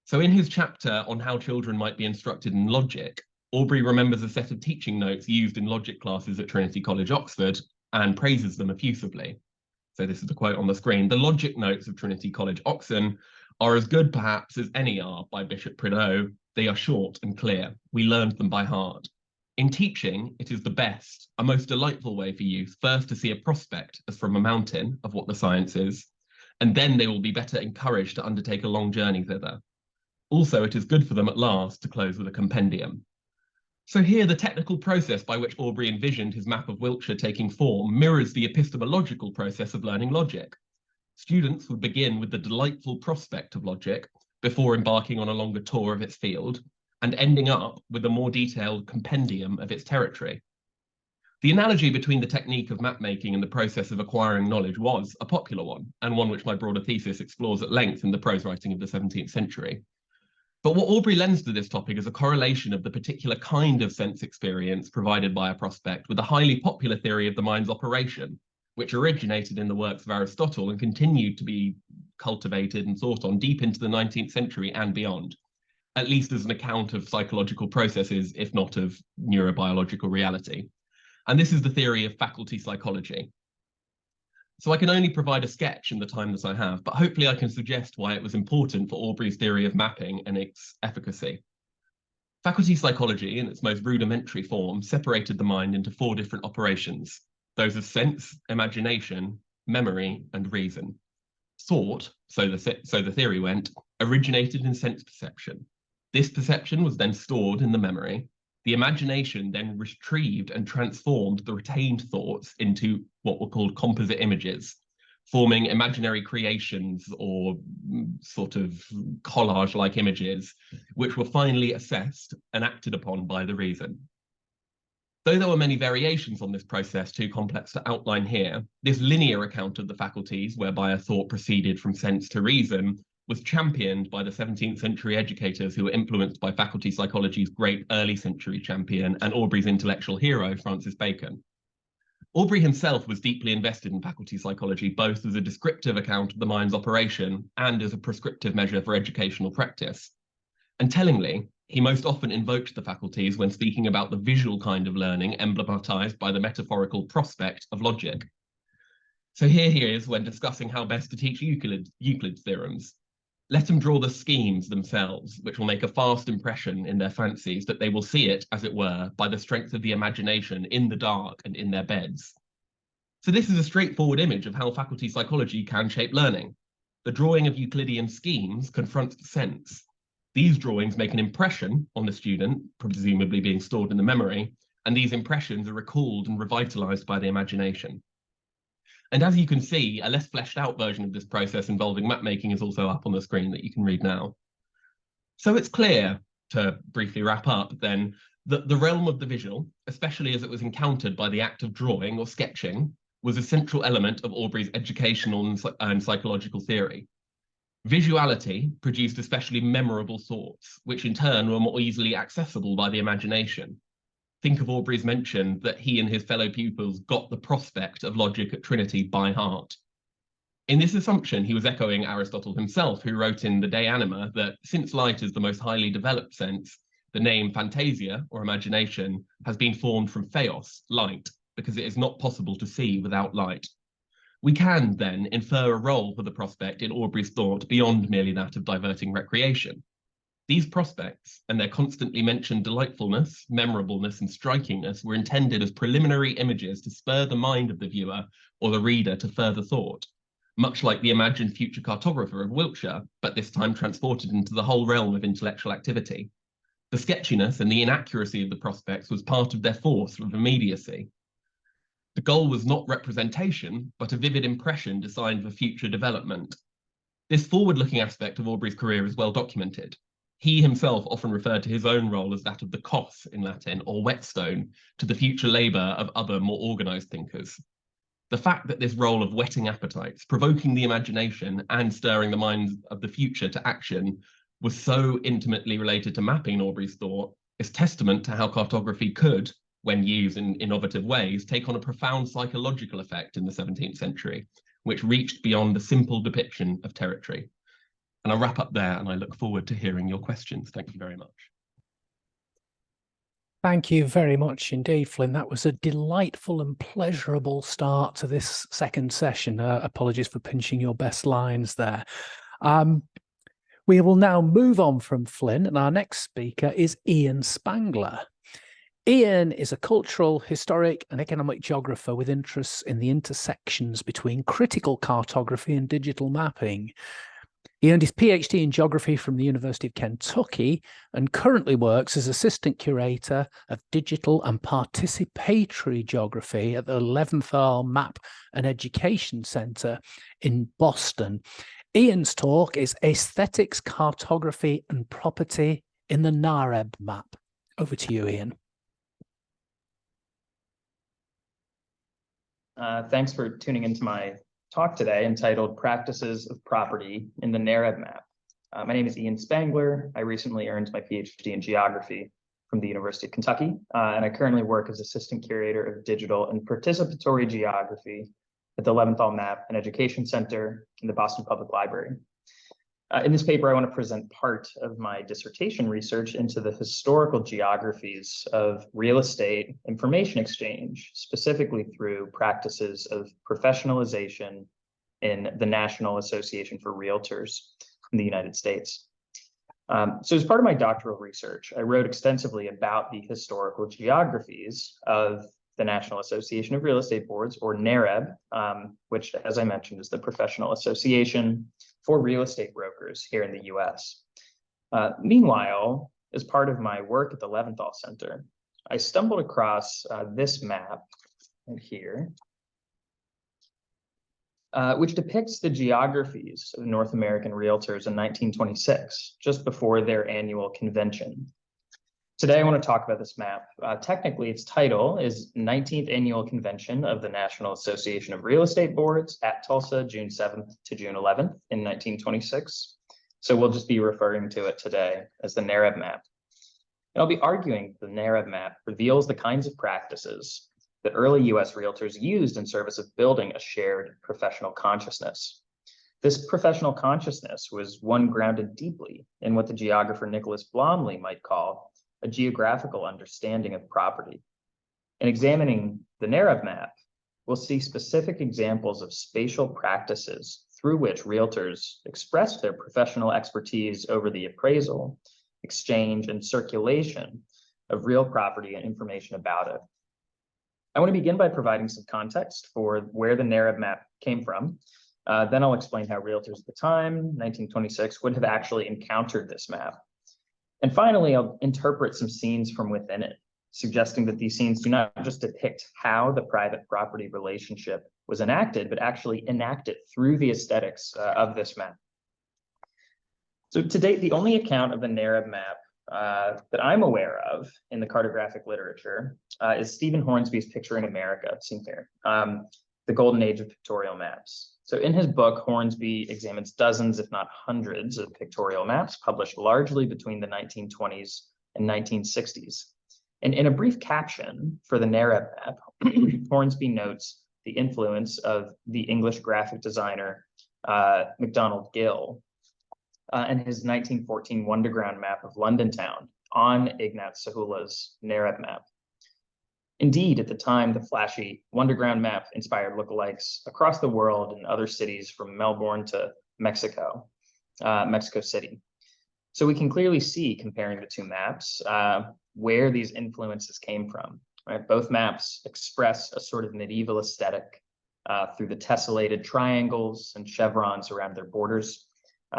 So in his chapter on how children might be instructed in logic, Aubrey remembers a set of teaching notes used in logic classes at Trinity College, Oxford, and praises them effusively. So this is the quote on the screen. The logic notes of Trinity College, Oxon, are as good perhaps as any are by Bishop Prideaux. They are short and clear. We learned them by heart. In teaching, it is the best, a most delightful way for youth first to see a prospect as from a mountain of what the science is, and then they will be better encouraged to undertake a long journey thither. Also, it is good for them at last to close with a compendium. So here, the technical process by which Aubrey envisioned his map of Wiltshire taking form mirrors the epistemological process of learning logic. Students would begin with the delightful prospect of logic before embarking on a longer tour of its field and ending up with a more detailed compendium of its territory. The analogy between the technique of map-making and the process of acquiring knowledge was a popular one, and one which my broader thesis explores at length in the prose writing of the 17th century. But what Aubrey lends to this topic is a correlation of the particular kind of sense experience provided by a prospect with a highly popular theory of the mind's operation, which originated in the works of Aristotle and continued to be cultivated and thought on deep into the 19th century and beyond, at least as an account of psychological processes, if not of neurobiological reality. And this is the theory of faculty psychology. So I can only provide a sketch in the time that I have, but hopefully I can suggest why it was important for Aubrey's theory of mapping and its efficacy. Faculty psychology, in its most rudimentary form, separated the mind into 4 different operations: those of sense, imagination, memory, and reason. Thought, so the theory went, originated in sense perception. This perception was then stored in the memory. The imagination then retrieved and transformed the retained thoughts into what were called composite images, forming imaginary creations or sort of collage-like images, which were finally assessed and acted upon by the reason. Though there were many variations on this process, too complex to outline here, this linear account of the faculties, whereby a thought proceeded from sense to reason, was championed by the 17th century educators who were influenced by faculty psychology's great early century champion and Aubrey's intellectual hero, Francis Bacon. Aubrey himself was deeply invested in faculty psychology, both as a descriptive account of the mind's operation and as a prescriptive measure for educational practice. And tellingly, he most often invoked the faculties when speaking about the visual kind of learning emblematized by the metaphorical prospect of logic. So here he is when discussing how best to teach Euclid's theorems. Let them draw the schemes themselves, which will make a fast impression in their fancies that they will see it, as it were, by the strength of the imagination in the dark and in their beds. So this is a straightforward image of how faculty psychology can shape learning. The drawing of Euclidean schemes confronts the sense. These drawings make an impression on the student, presumably being stored in the memory, and these impressions are recalled and revitalized by the imagination. And as you can see, a less fleshed out version of this process involving mapmaking is also up on the screen that you can read now. So it's clear, to briefly wrap up then, that the realm of the visual, especially as it was encountered by the act of drawing or sketching, was a central element of Aubrey's educational and psychological theory. Visuality produced especially memorable thoughts, which in turn were more easily accessible by the imagination. Think of Aubrey's mention that he and his fellow pupils got the prospect of logic at Trinity by heart. In this assumption, he was echoing Aristotle himself, who wrote in the De Anima that since light is the most highly developed sense, the name phantasia, or imagination, has been formed from theos, light, because it is not possible to see without light. We can, then, infer a role for the prospect in Aubrey's thought beyond merely that of diverting recreation. These prospects, and their constantly mentioned delightfulness, memorableness, and strikingness, were intended as preliminary images to spur the mind of the viewer or the reader to further thought, much like the imagined future cartographer of Wiltshire, but this time transported into the whole realm of intellectual activity. The sketchiness and the inaccuracy of the prospects was part of their force of immediacy. The goal was not representation, but a vivid impression designed for future development. This forward-looking aspect of Aubrey's career is well documented. He himself often referred to his own role as that of the cos in Latin, or whetstone, to the future labour of other more organised thinkers. The fact that this role of whetting appetites, provoking the imagination, and stirring the minds of the future to action was so intimately related to mapping Aubrey's thought is testament to how cartography could, when used in innovative ways, take on a profound psychological effect in the 17th century, which reached beyond the simple depiction of territory. And I'll wrap up there, and I look forward to hearing your questions. Thank you very much. Thank you very much indeed, Flynn. That was a delightful and pleasurable start to this second session. Apologies for pinching your best lines there. We will now move on from Flynn, and our next speaker is Ian Spangler. Ian is a cultural, historic, and economic geographer with interests in the intersections between critical cartography and digital mapping. He earned his PhD in geography from the University of Kentucky and currently works as assistant curator of digital and participatory geography at the Leventhal Map and Education Center in Boston. Ian's talk is Aesthetics, Cartography and Property in the NAREB Map. Over to you, Ian. Thanks for tuning into my talk today entitled Practices of Property in the NAREB Map. My name is Ian Spangler. I recently earned my PhD in geography from the University of Kentucky, and I currently work as assistant curator of digital and participatory geography at the Leventhal Map and Education Center in the Boston Public Library. In this paper, I want to present part of my dissertation research into the historical geographies of real estate information exchange, specifically through practices of professionalization in the National Association for Realtors in the United States. So as part of my doctoral research, I wrote extensively about the historical geographies of the National Association of Real Estate Boards, or NAREB, which, as I mentioned, is the professional association for real estate brokers here in the US. Meanwhile, as part of my work at the Leventhal Center, I stumbled across this map right here, which depicts the geographies of North American realtors in 1926, just before their annual convention. Today, I want to talk about this map. Technically, its title is 19th Annual Convention of the National Association of Real Estate Boards at Tulsa, June 7th to June 11th in 1926. So we'll just be referring to it today as the NAREB map. And I'll be arguing the NAREB map reveals the kinds of practices that early US realtors used in service of building a shared professional consciousness. This professional consciousness was one grounded deeply in what the geographer Nicholas Blomley might call a geographical understanding of property. In examining the NAREB map, we'll see specific examples of spatial practices through which realtors expressed their professional expertise over the appraisal, exchange, and circulation of real property and information about it. I want to begin by providing some context for where the NAREB map came from. Then I'll explain how realtors at the time, 1926, would have actually encountered this map. And finally, I'll interpret some scenes from within it, suggesting that these scenes do not just depict how the private property relationship was enacted, but actually enact it through the aesthetics of this map. So to date, the only account of the NAREB map that I'm aware of in the cartographic literature is Stephen Hornsby's Picture in America, seen here. the golden age of pictorial maps. So in his book, Hornsby examines dozens, if not hundreds, of pictorial maps published largely between the 1920s and 1960s. And in a brief caption for the Nareb map, Hornsby notes the influence of the English graphic designer MacDonald Gill and his 1914 Wonderground map of London town on Ignaz Sahula's Nareb map. Indeed, at the time, the flashy Wonderground map inspired lookalikes across the world in other cities from Melbourne to Mexico City. So we can clearly see, comparing the two maps, where these influences came from. Right? Both maps express a sort of medieval aesthetic through the tessellated triangles and chevrons around their borders.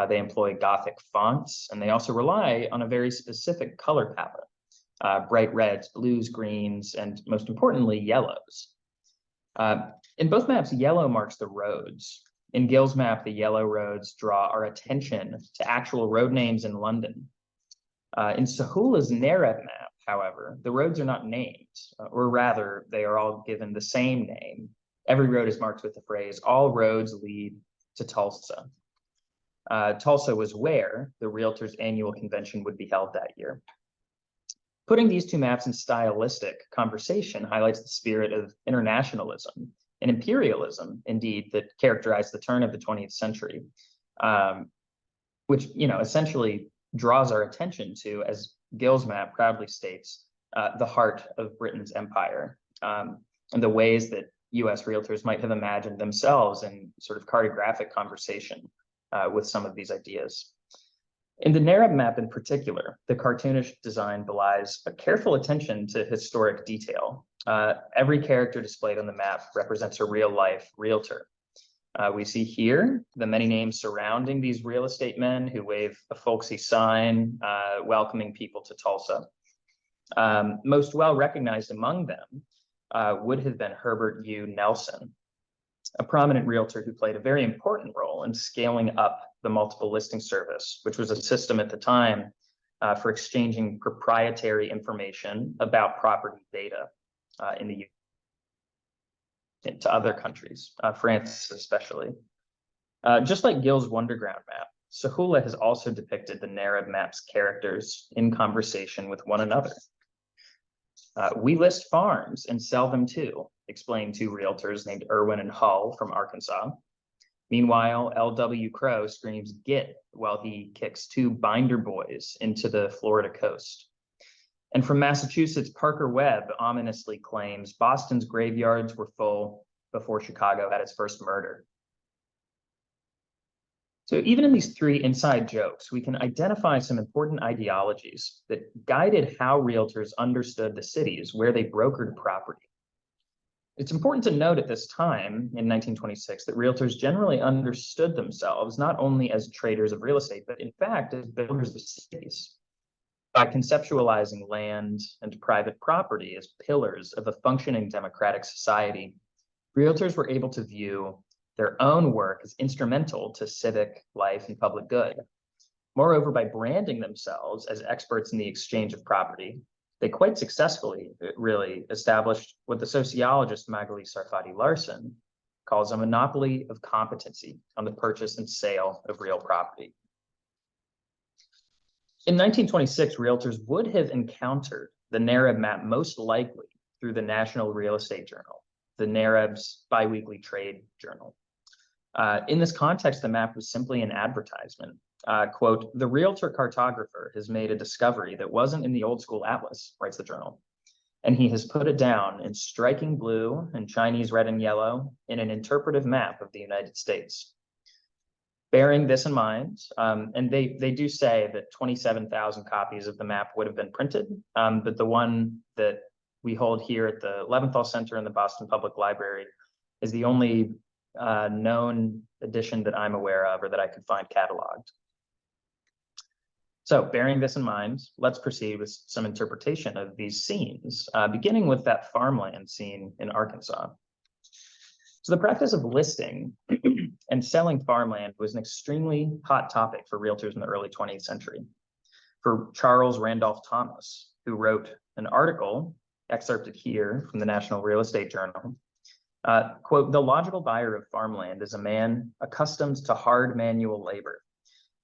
They employ Gothic fonts, and they also rely on a very specific color palette. Bright reds, blues, greens, and most importantly, yellows. In both maps, yellow marks the roads. In Gill's map, the yellow roads draw our attention to actual road names in London. In Sahula's Nareb map, however, the roads are not named, or rather, they are all given the same name. Every road is marked with the phrase, "All roads lead to Tulsa." Tulsa was where the Realtors' annual convention would be held that year. Putting these two maps in stylistic conversation highlights the spirit of internationalism and imperialism, indeed, that characterized the turn of the 20th century, which, essentially draws our attention to, as Gill's map proudly states, the heart of Britain's empire, and the ways that US realtors might have imagined themselves in sort of cartographic conversation with some of these ideas. In the Nareb map in particular, the cartoonish design belies a careful attention to historic detail. Every character displayed on the map represents a real-life realtor. We see here the many names surrounding these real estate men who wave a folksy sign welcoming people to Tulsa. Most well recognized among them would have been Herbert U. Nelson, a prominent realtor who played a very important role in scaling up the multiple listing service, which was a system at the time for exchanging proprietary information about property data in the to other countries, France especially. Just like Gill's Wonderground map, Sahula has also depicted the Nareb map's characters in conversation with one another. We list farms and sell them too, explain two realtors named Irwin and Hull from Arkansas. Meanwhile, L.W. Crow screams "get" while he kicks two binder boys into the Florida coast. And from Massachusetts, Parker Webb ominously claims Boston's graveyards were full before Chicago had its first murder. So even in these three inside jokes, we can identify some important ideologies that guided how realtors understood the cities where they brokered property. It's important to note at this time, in 1926, that realtors generally understood themselves not only as traders of real estate, but in fact as builders of cities. By conceptualizing land and private property as pillars of a functioning democratic society, realtors were able to view their own work as instrumental to civic life and public good. Moreover, by branding themselves as experts in the exchange of property, they quite successfully really established what the sociologist Magali Sarfati Larson calls a monopoly of competency on the purchase and sale of real property. In 1926, realtors would have encountered the Nareb map most likely through the National Real Estate Journal, the Nareb's biweekly trade journal. In this context, the map was simply an advertisement. Quote, "The realtor cartographer has made a discovery that wasn't in the old school atlas," writes the journal, "and he has put it down in striking blue and Chinese red and yellow in an interpretive map of the United States." Bearing this in mind, and they do say that 27,000 copies of the map would have been printed, but the one that we hold here at the Leventhal Center in the Boston Public Library is the only known edition that I'm aware of or that I could find cataloged. So bearing this in mind, let's proceed with some interpretation of these scenes, beginning with that farmland scene in Arkansas. So the practice of listing and selling farmland was an extremely hot topic for realtors in the early 20th century. For Charles Randolph Thomas, who wrote an article excerpted here from the National Real Estate Journal, Quote, the logical buyer of farmland is a man accustomed to hard manual labor.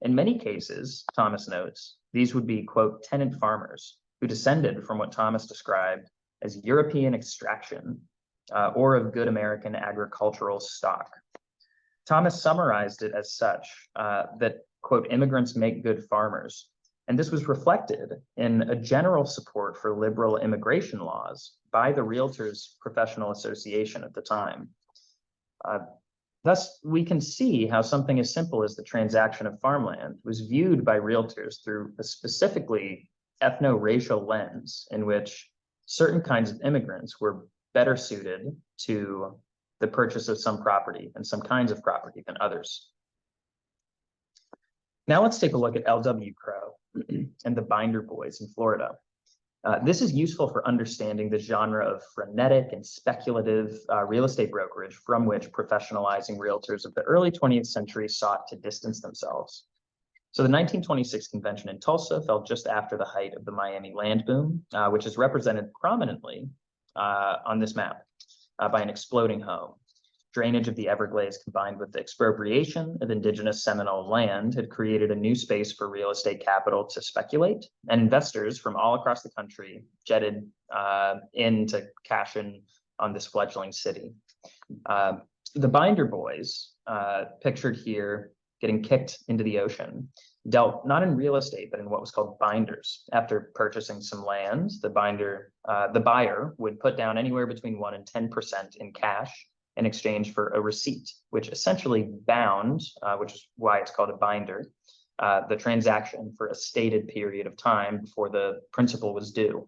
In many cases, Thomas notes, these would be, quote, tenant farmers who descended from what Thomas described as European extraction or of good American agricultural stock. Thomas summarized it as such, that, quote, immigrants make good farmers. And this was reflected in a general support for liberal immigration laws by the Realtors Professional Association at the time. Thus, we can see how something as simple as the transaction of farmland was viewed by realtors through a specifically ethno-racial lens in which certain kinds of immigrants were better suited to the purchase of some property and some kinds of property than others. Now let's take a look at L.W. Crowe and the Binder Boys in Florida. This is useful for understanding the genre of frenetic and speculative real estate brokerage from which professionalizing realtors of the early 20th century sought to distance themselves. So the 1926 convention in Tulsa fell just after the height of the Miami land boom, which is represented prominently on this map by an exploding home. Drainage of the Everglades combined with the expropriation of indigenous Seminole land had created a new space for real estate capital to speculate, and investors from all across the country jetted in to cash in on this fledgling city. The Binder Boys, pictured here, getting kicked into the ocean, dealt not in real estate, but in what was called binders. After purchasing some land, the buyer would put down anywhere between 1% and 10% in cash in exchange for a receipt, which essentially bound, which is why it's called a binder, the transaction for a stated period of time before the principal was due.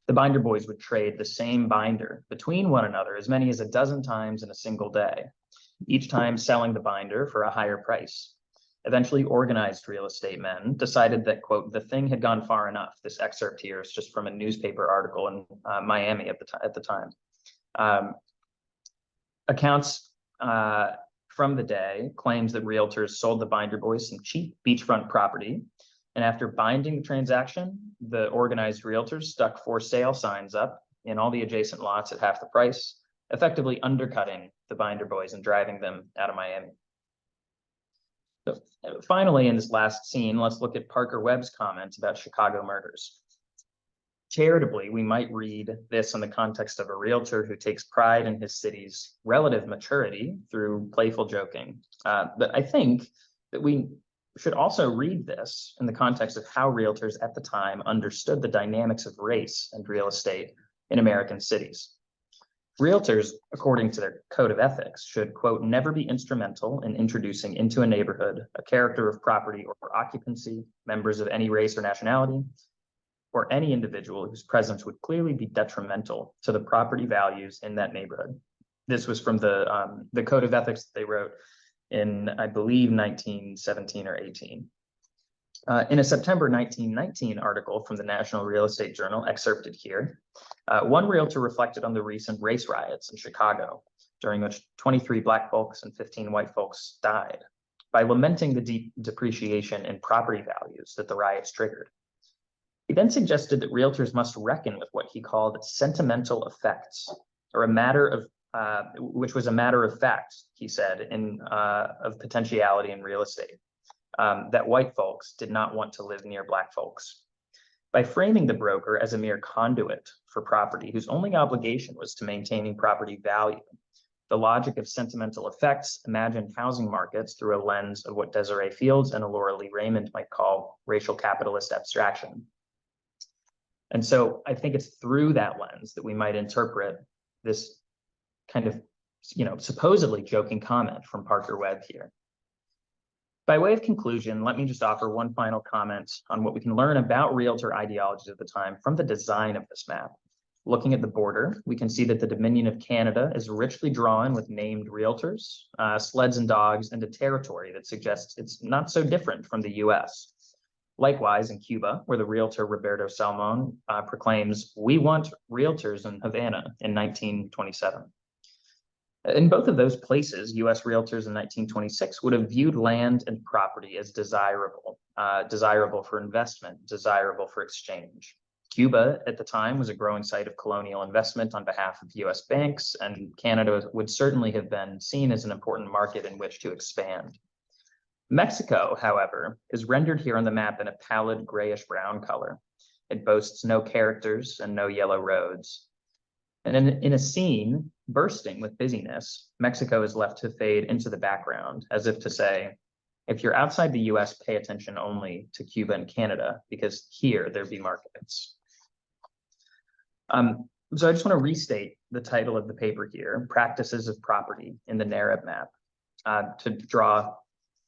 The Binder Boys would trade the same binder between one another as many as a dozen times in a single day, each time selling the binder for a higher price. Eventually, organized real estate men decided that, quote, the thing had gone far enough. This excerpt here is just from a newspaper article in Miami at the time. Accounts from the day claims that realtors sold the Binder Boys some cheap beachfront property, and after binding the transaction, the organized realtors stuck for sale signs up in all the adjacent lots at half the price, effectively undercutting the Binder Boys and driving them out of Miami. So, finally, in this last scene, let's look at Parker Webb's comments about Chicago murders. Charitably, we might read this in the context of a realtor who takes pride in his city's relative maturity through playful joking. But I think that we should also read this in the context of how realtors at the time understood the dynamics of race and real estate in American cities. Realtors, according to their code of ethics, should, quote, never be instrumental in introducing into a neighborhood a character of property or occupancy, members of any race or nationality, or any individual whose presence would clearly be detrimental to the property values in that neighborhood. This was from the code of ethics that they wrote in, I believe, 1917 or 18. In a September 1919 article from the National Real Estate Journal, excerpted here, one realtor reflected on the recent race riots in Chicago, during which 23 Black folks and 15 white folks died, by lamenting the deep depreciation in property values that the riots triggered. He then suggested that realtors must reckon with what he called sentimental effects, or a matter of, which was a matter of fact, he said, of potentiality in real estate, that white folks did not want to live near Black folks. By framing the broker as a mere conduit for property whose only obligation was to maintaining property value, the logic of sentimental effects imagined housing markets through a lens of what Desiree Fields and Alora Lee Raymond might call racial capitalist abstraction. And so I think it's through that lens that we might interpret this kind of, supposedly joking comment from Parker Webb here. By way of conclusion, let me just offer one final comment on what we can learn about realtor ideologies at the time from the design of this map. Looking at the border, we can see that the Dominion of Canada is richly drawn with named realtors, sleds and dogs, and a territory that suggests it's not so different from the US. Likewise, in Cuba, where the realtor Roberto Salmon proclaims, "We want realtors in Havana" in 1927. In both of those places, US realtors in 1926 would have viewed land and property as desirable, desirable for investment, desirable for exchange. Cuba at the time was a growing site of colonial investment on behalf of US banks, and Canada would certainly have been seen as an important market in which to expand. Mexico, however, is rendered here on the map in a pallid grayish-brown color. It boasts no characters and no yellow roads. And in a scene bursting with busyness, Mexico is left to fade into the background, as if to say, if you're outside the US, pay attention only to Cuba and Canada, because here there be markets. So I just want to restate the title of the paper here, Practices of Property in the NAREB map, to draw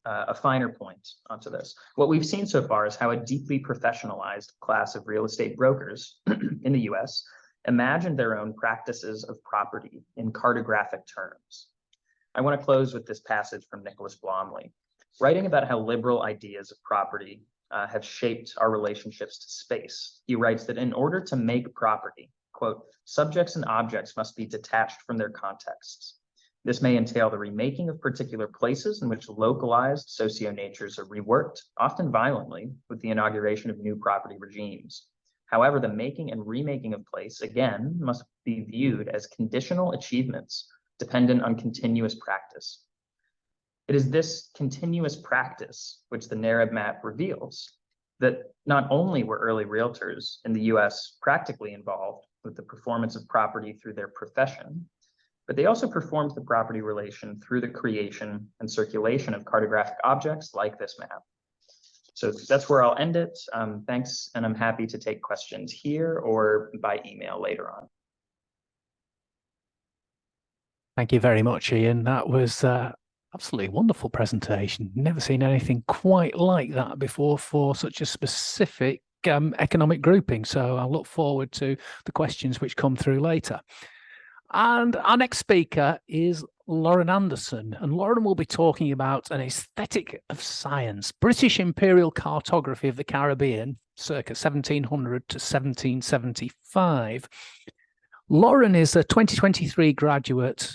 a finer point onto this. What we've seen so far is how a deeply professionalized class of real estate brokers in the US imagined their own practices of property in cartographic terms. I want to close with this passage from Nicholas Blomley, writing about how liberal ideas of property have shaped our relationships to space. He writes that in order to make property, quote, subjects and objects must be detached from their contexts. This may entail the remaking of particular places in which localized socio-natures are reworked, often violently, with the inauguration of new property regimes. However, the making and remaking of place, again, must be viewed as conditional achievements dependent on continuous practice. It is this continuous practice which the NAREB map reveals, that not only were early realtors in the US practically involved with the performance of property through their profession, but they also performed the property relation through the creation and circulation of cartographic objects like this map. So that's where I'll end it. Thanks, and I'm happy to take questions here or by email later on. Thank you very much, Ian. That was absolutely wonderful presentation. Never seen anything quite like that before for such a specific economic grouping. So I look forward to the questions which come through later. And our next speaker is Loraine Anderson, and Loraine will be talking about an aesthetic of science, British imperial cartography of the Caribbean, circa 1700 to 1775. Loraine is a 2023 graduate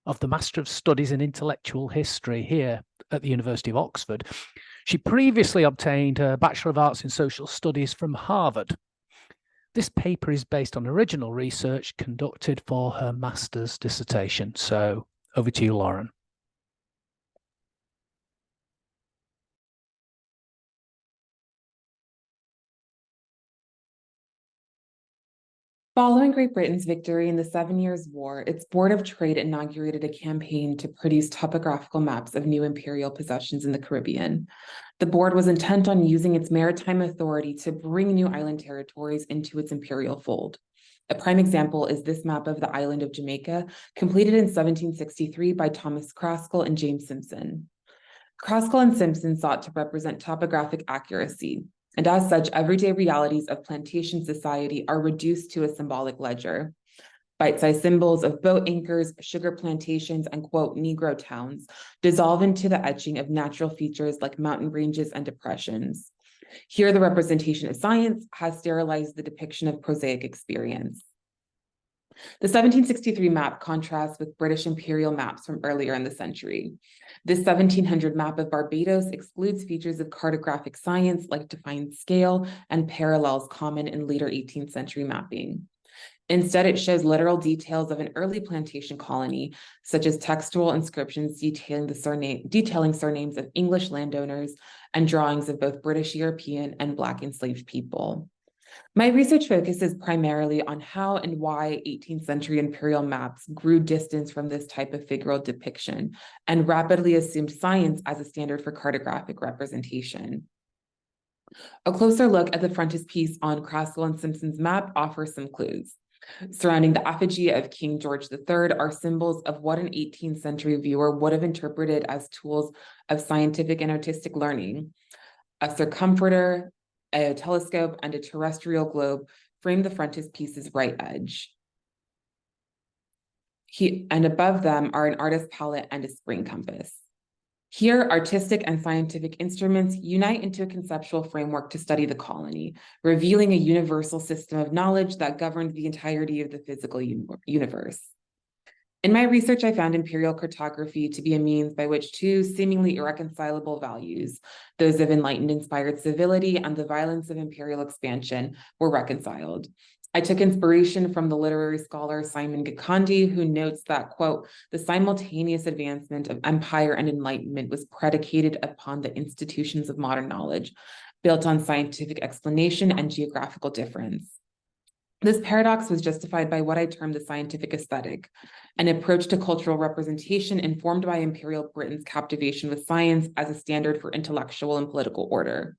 of the Master of Studies in Intellectual History here at the University of Oxford. She previously obtained a Bachelor of Arts in Social Studies from Harvard. This paper is based on original research conducted for her master's dissertation. So over to you, Loraine. Following Great Britain's victory in the 7 Years' War, its Board of Trade inaugurated a campaign to produce topographical maps of new imperial possessions in the Caribbean. The board was intent on using its maritime authority to bring new island territories into its imperial fold. A prime example is this map of the island of Jamaica, completed in 1763 by Thomas Craskell and James Simpson. Craskell and Simpson sought to represent topographic accuracy, and as such, everyday realities of plantation society are reduced to a symbolic ledger. Bite-sized symbols of boat anchors, sugar plantations, and quote, Negro towns dissolve into the etching of natural features like mountain ranges and depressions. Here, the representation of science has sterilized the depiction of prosaic experience. The 1763 map contrasts with British imperial maps from earlier in the century. This 1700 map of Barbados excludes features of cartographic science like defined scale and parallels common in later 18th century mapping. Instead, it shows literal details of an early plantation colony, such as textual inscriptions detailing surnames of English landowners and drawings of both British European and Black enslaved people. My research focuses primarily on how and why 18th century imperial maps grew distance from this type of figural depiction and rapidly assumed science as a standard for cartographic representation. A closer look at the frontispiece on Craskell and Simpson's map offers some clues. Surrounding the effigy of King George III are symbols of what an 18th century viewer would have interpreted as tools of scientific and artistic learning. A circumferentor, a telescope, and a terrestrial globe frame the frontispiece's right edge. And above them are an artist's palette and a spring compass. Here, artistic and scientific instruments unite into a conceptual framework to study the colony, revealing a universal system of knowledge that governed the entirety of the physical universe. In my research, I found imperial cartography to be a means by which two seemingly irreconcilable values, those of enlightened-inspired civility and the violence of imperial expansion, were reconciled. I took inspiration from the literary scholar Simon Gikandi, who notes that, quote, the simultaneous advancement of empire and enlightenment was predicated upon the institutions of modern knowledge, built on scientific explanation and geographical difference. This paradox was justified by what I term the scientific aesthetic, an approach to cultural representation informed by Imperial Britain's captivation with science as a standard for intellectual and political order.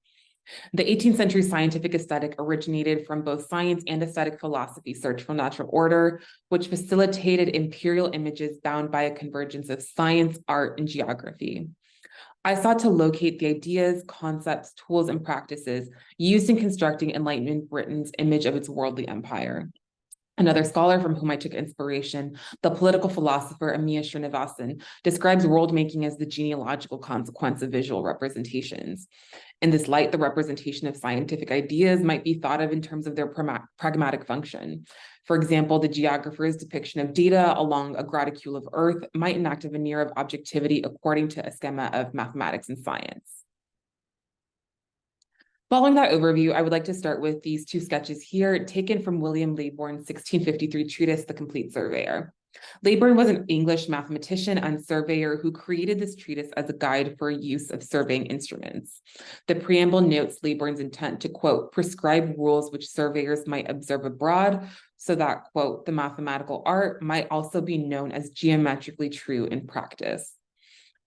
The 18th century scientific aesthetic originated from both science and aesthetic philosophy search for natural order, which facilitated imperial images bound by a convergence of science, art, and geography. I sought to locate the ideas, concepts, tools, and practices used in constructing Enlightenment Britain's image of its worldly empire. Another scholar from whom I took inspiration, the political philosopher Amiya Srinivasan, describes world-making as the genealogical consequence of visual representations. In this light, the representation of scientific ideas might be thought of in terms of their pragmatic function. For example, the geographer's depiction of data along a graticule of Earth might enact a veneer of objectivity according to a schema of mathematics and science. Following that overview, I would like to start with these two sketches here, taken from William Leybourne's 1653 treatise, The Complete Surveyor. Leybourne was an English mathematician and surveyor who created this treatise as a guide for use of surveying instruments. The preamble notes Leybourne's intent to, quote, prescribe rules which surveyors might observe abroad, so that, quote, the mathematical art might also be known as geometrically true in practice.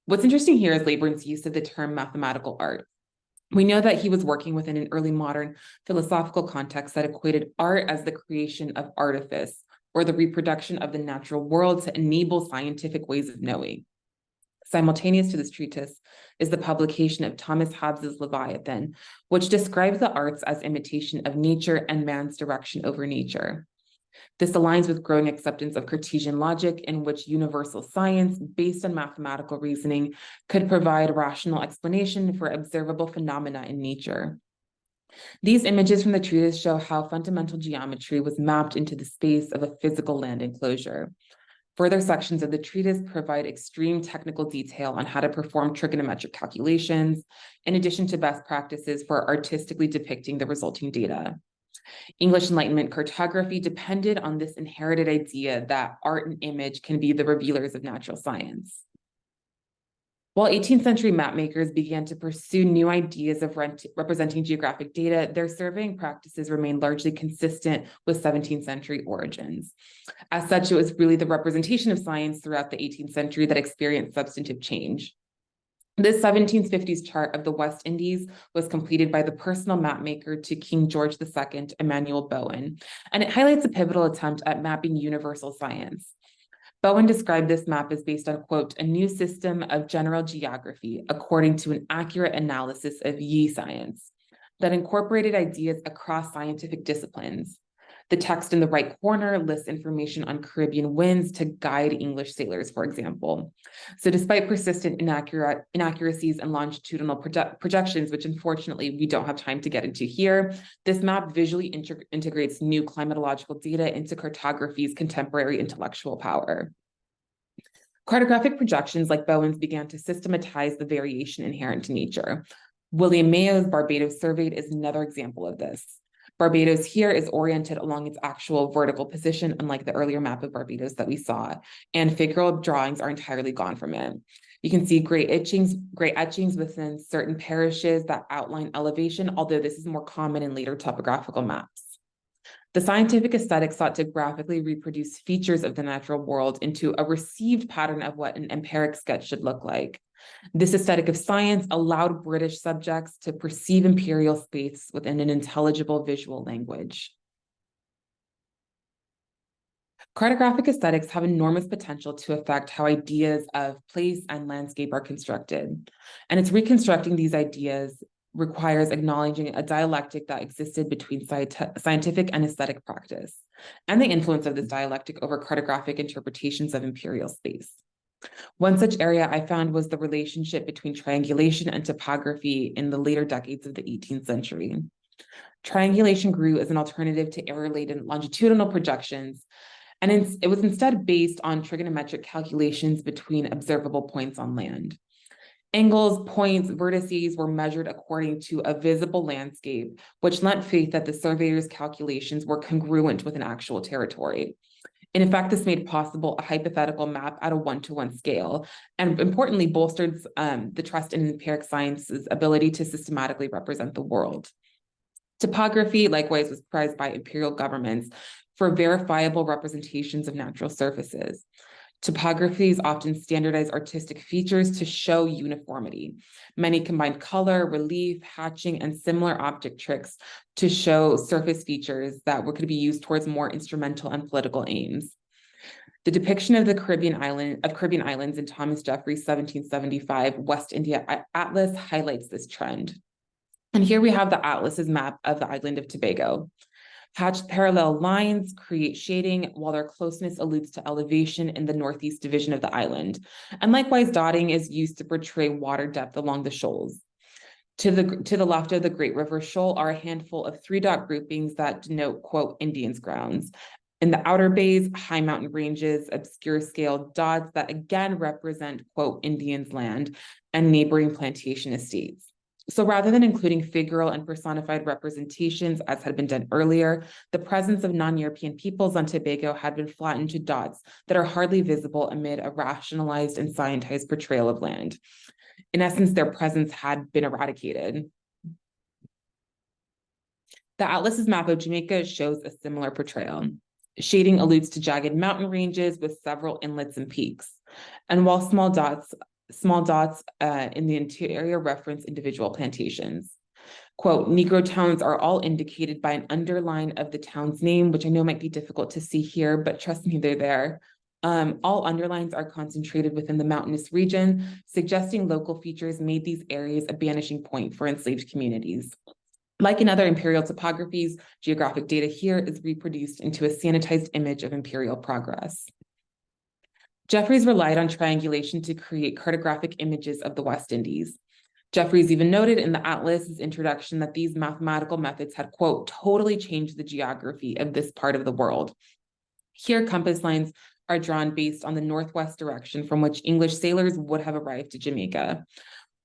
What's interesting here is Leybourne's use of the term mathematical art. We know that he was working within an early modern philosophical context that equated art as the creation of artifice, or the reproduction of the natural world to enable scientific ways of knowing. Simultaneous to this treatise is the publication of Thomas Hobbes's Leviathan, which describes the arts as imitation of nature and man's direction over nature. This aligns with growing acceptance of Cartesian logic, in which universal science, based on mathematical reasoning, could provide rational explanation for observable phenomena in nature. These images from the treatise show how fundamental geometry was mapped into the space of a physical land enclosure. Further sections of the treatise provide extreme technical detail on how to perform trigonometric calculations, in addition to best practices for artistically depicting the resulting data. English Enlightenment cartography depended on this inherited idea that art and image can be the revealers of natural science. While 18th century mapmakers began to pursue new ideas of representing geographic data, their surveying practices remained largely consistent with 17th century origins. As such, it was really the representation of science throughout the 18th century that experienced substantive change. This 1750s chart of the West Indies was completed by the personal mapmaker to King George II, Emmanuel Bowen, and it highlights a pivotal attempt at mapping universal science. Bowen described this map as based on, quote, a new system of general geography according to an accurate analysis of ye science that incorporated ideas across scientific disciplines. The text in the right corner lists information on Caribbean winds to guide English sailors, for example. So despite persistent inaccuracies and longitudinal projections, which unfortunately we don't have time to get into here, this map visually integrates new climatological data into cartography's contemporary intellectual power. Cartographic projections like Bowen's began to systematize the variation inherent to nature. William Mayo's Barbados Surveyed is another example of this. Barbados here is oriented along its actual vertical position, unlike the earlier map of Barbados that we saw, and figural drawings are entirely gone from it. You can see gray etchings within certain parishes that outline elevation, although this is more common in later topographical maps. The scientific aesthetic sought to graphically reproduce features of the natural world into a received pattern of what an empiric sketch should look like. This aesthetic of science allowed British subjects to perceive imperial space within an intelligible visual language. Cartographic aesthetics have enormous potential to affect how ideas of place and landscape are constructed. And it's reconstructing these ideas requires acknowledging a dialectic that existed between scientific and aesthetic practice, and the influence of this dialectic over cartographic interpretations of imperial space. One such area I found was the relationship between triangulation and topography in the later decades of the 18th century. Triangulation grew as an alternative to error-laden longitudinal projections, And it was instead based on trigonometric calculations between observable points on land. Angles, points, vertices were measured according to a visible landscape, which lent faith that the surveyor's calculations were congruent with an actual territory. In effect, this made possible a hypothetical map at a one-to-one scale, and importantly, bolstered the trust in empiric science's ability to systematically represent the world. Topography, likewise, was prized by imperial governments for verifiable representations of natural surfaces. Topographies often standardize artistic features to show uniformity. Many combined color, relief, hatching, and similar object tricks to show surface features that were going to be used towards more instrumental and political aims. The depiction of the Caribbean islands in Thomas Jeffries' 1775 West India Atlas highlights this trend. And here we have the atlas's map of the island of Tobago. Hatched parallel lines create shading, while their closeness alludes to elevation in the northeast division of the island. And likewise, dotting is used to portray water depth along the shoals. To the left of the Great River Shoal are a handful of 3-dot groupings that denote, quote, Indians' grounds. In the outer bays, high mountain ranges, obscure scale dots that again represent, quote, Indians' land and neighboring plantation estates. So rather than including figural and personified representations, as had been done earlier, the presence of non-European peoples on Tobago had been flattened to dots that are hardly visible amid a rationalized and scientized portrayal of land. In essence, their presence had been eradicated. The Atlas's map of Jamaica shows a similar portrayal. Shading alludes to jagged mountain ranges with several inlets and peaks. And while small dots in the interior reference individual plantations. Quote, Negro towns are all indicated by an underline of the town's name, which I know might be difficult to see here, but trust me, they're there. All underlines are concentrated within the mountainous region, suggesting local features made these areas a banishing point for enslaved communities. Like in other imperial topographies, geographic data here is reproduced into a sanitized image of imperial progress. Jeffries relied on triangulation to create cartographic images of the West Indies. Jeffries even noted in the Atlas's introduction that these mathematical methods had, quote, totally changed the geography of this part of the world. Here, compass lines are drawn based on the northwest direction from which English sailors would have arrived to Jamaica.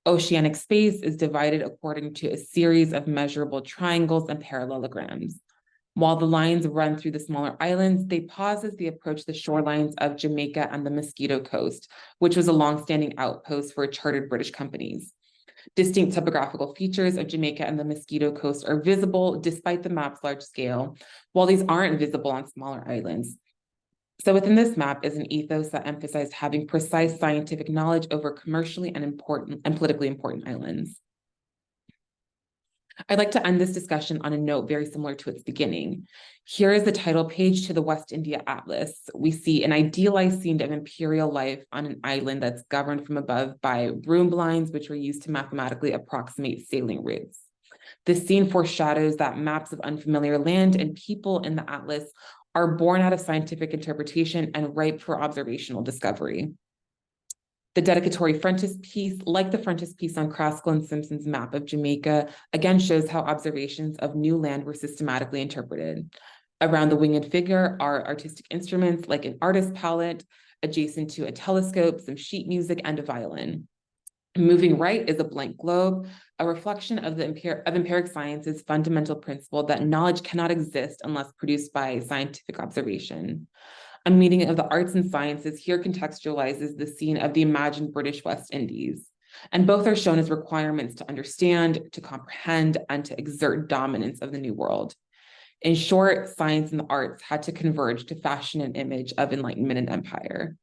Oceanic space is divided according to a series of measurable triangles and parallelograms. While the lines run through the smaller islands, they pause as they approach the shorelines of Jamaica and the Mosquito Coast, which was a longstanding outpost for chartered British companies. Distinct topographical features of Jamaica and the Mosquito Coast are visible despite the map's large scale, while these aren't visible on smaller islands. So within this map is an ethos that emphasized having precise scientific knowledge over commercially and politically important islands. I'd like to end this discussion on a note very similar to its beginning. Here is the title page to the West India Atlas. We see an idealized scene of imperial life on an island that's governed from above by broom blinds, which were used to mathematically approximate sailing routes. This scene foreshadows that maps of unfamiliar land and people in the Atlas are born out of scientific interpretation and ripe for observational discovery. The dedicatory frontispiece, like the frontispiece on Kraskell and Simpson's map of Jamaica, again shows how observations of new land were systematically interpreted. Around the winged figure are artistic instruments like an artist palette, adjacent to a telescope, some sheet music, and a violin. Moving right is a blank globe, a reflection of the empiric science's fundamental principle that knowledge cannot exist unless produced by scientific observation. A meeting of the arts and sciences here contextualizes the scene of the imagined British West Indies. And both are shown as requirements to understand, to comprehend, and to exert dominance of the New World. In short, science and the arts had to converge to fashion an image of enlightenment and empire.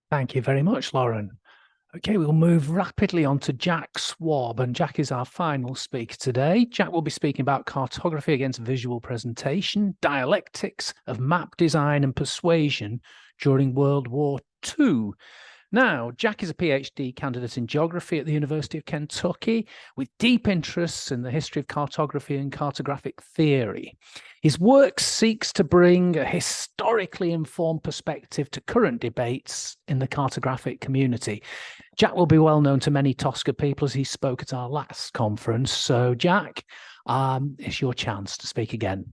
Thank you very much, Lauren. Okay, we'll move rapidly on to Jack Swab, and Jack is our final speaker today. Jack will be speaking about cartography against visual presentation, dialectics of map design and persuasion during World War II. Now, Jack is a PhD candidate in geography at the University of Kentucky with deep interests in the history of cartography and cartographic theory. His work seeks to bring a historically informed perspective to current debates in the cartographic community. Jack will be well known to many Tosca people as he spoke at our last conference. So, Jack, it's your chance to speak again.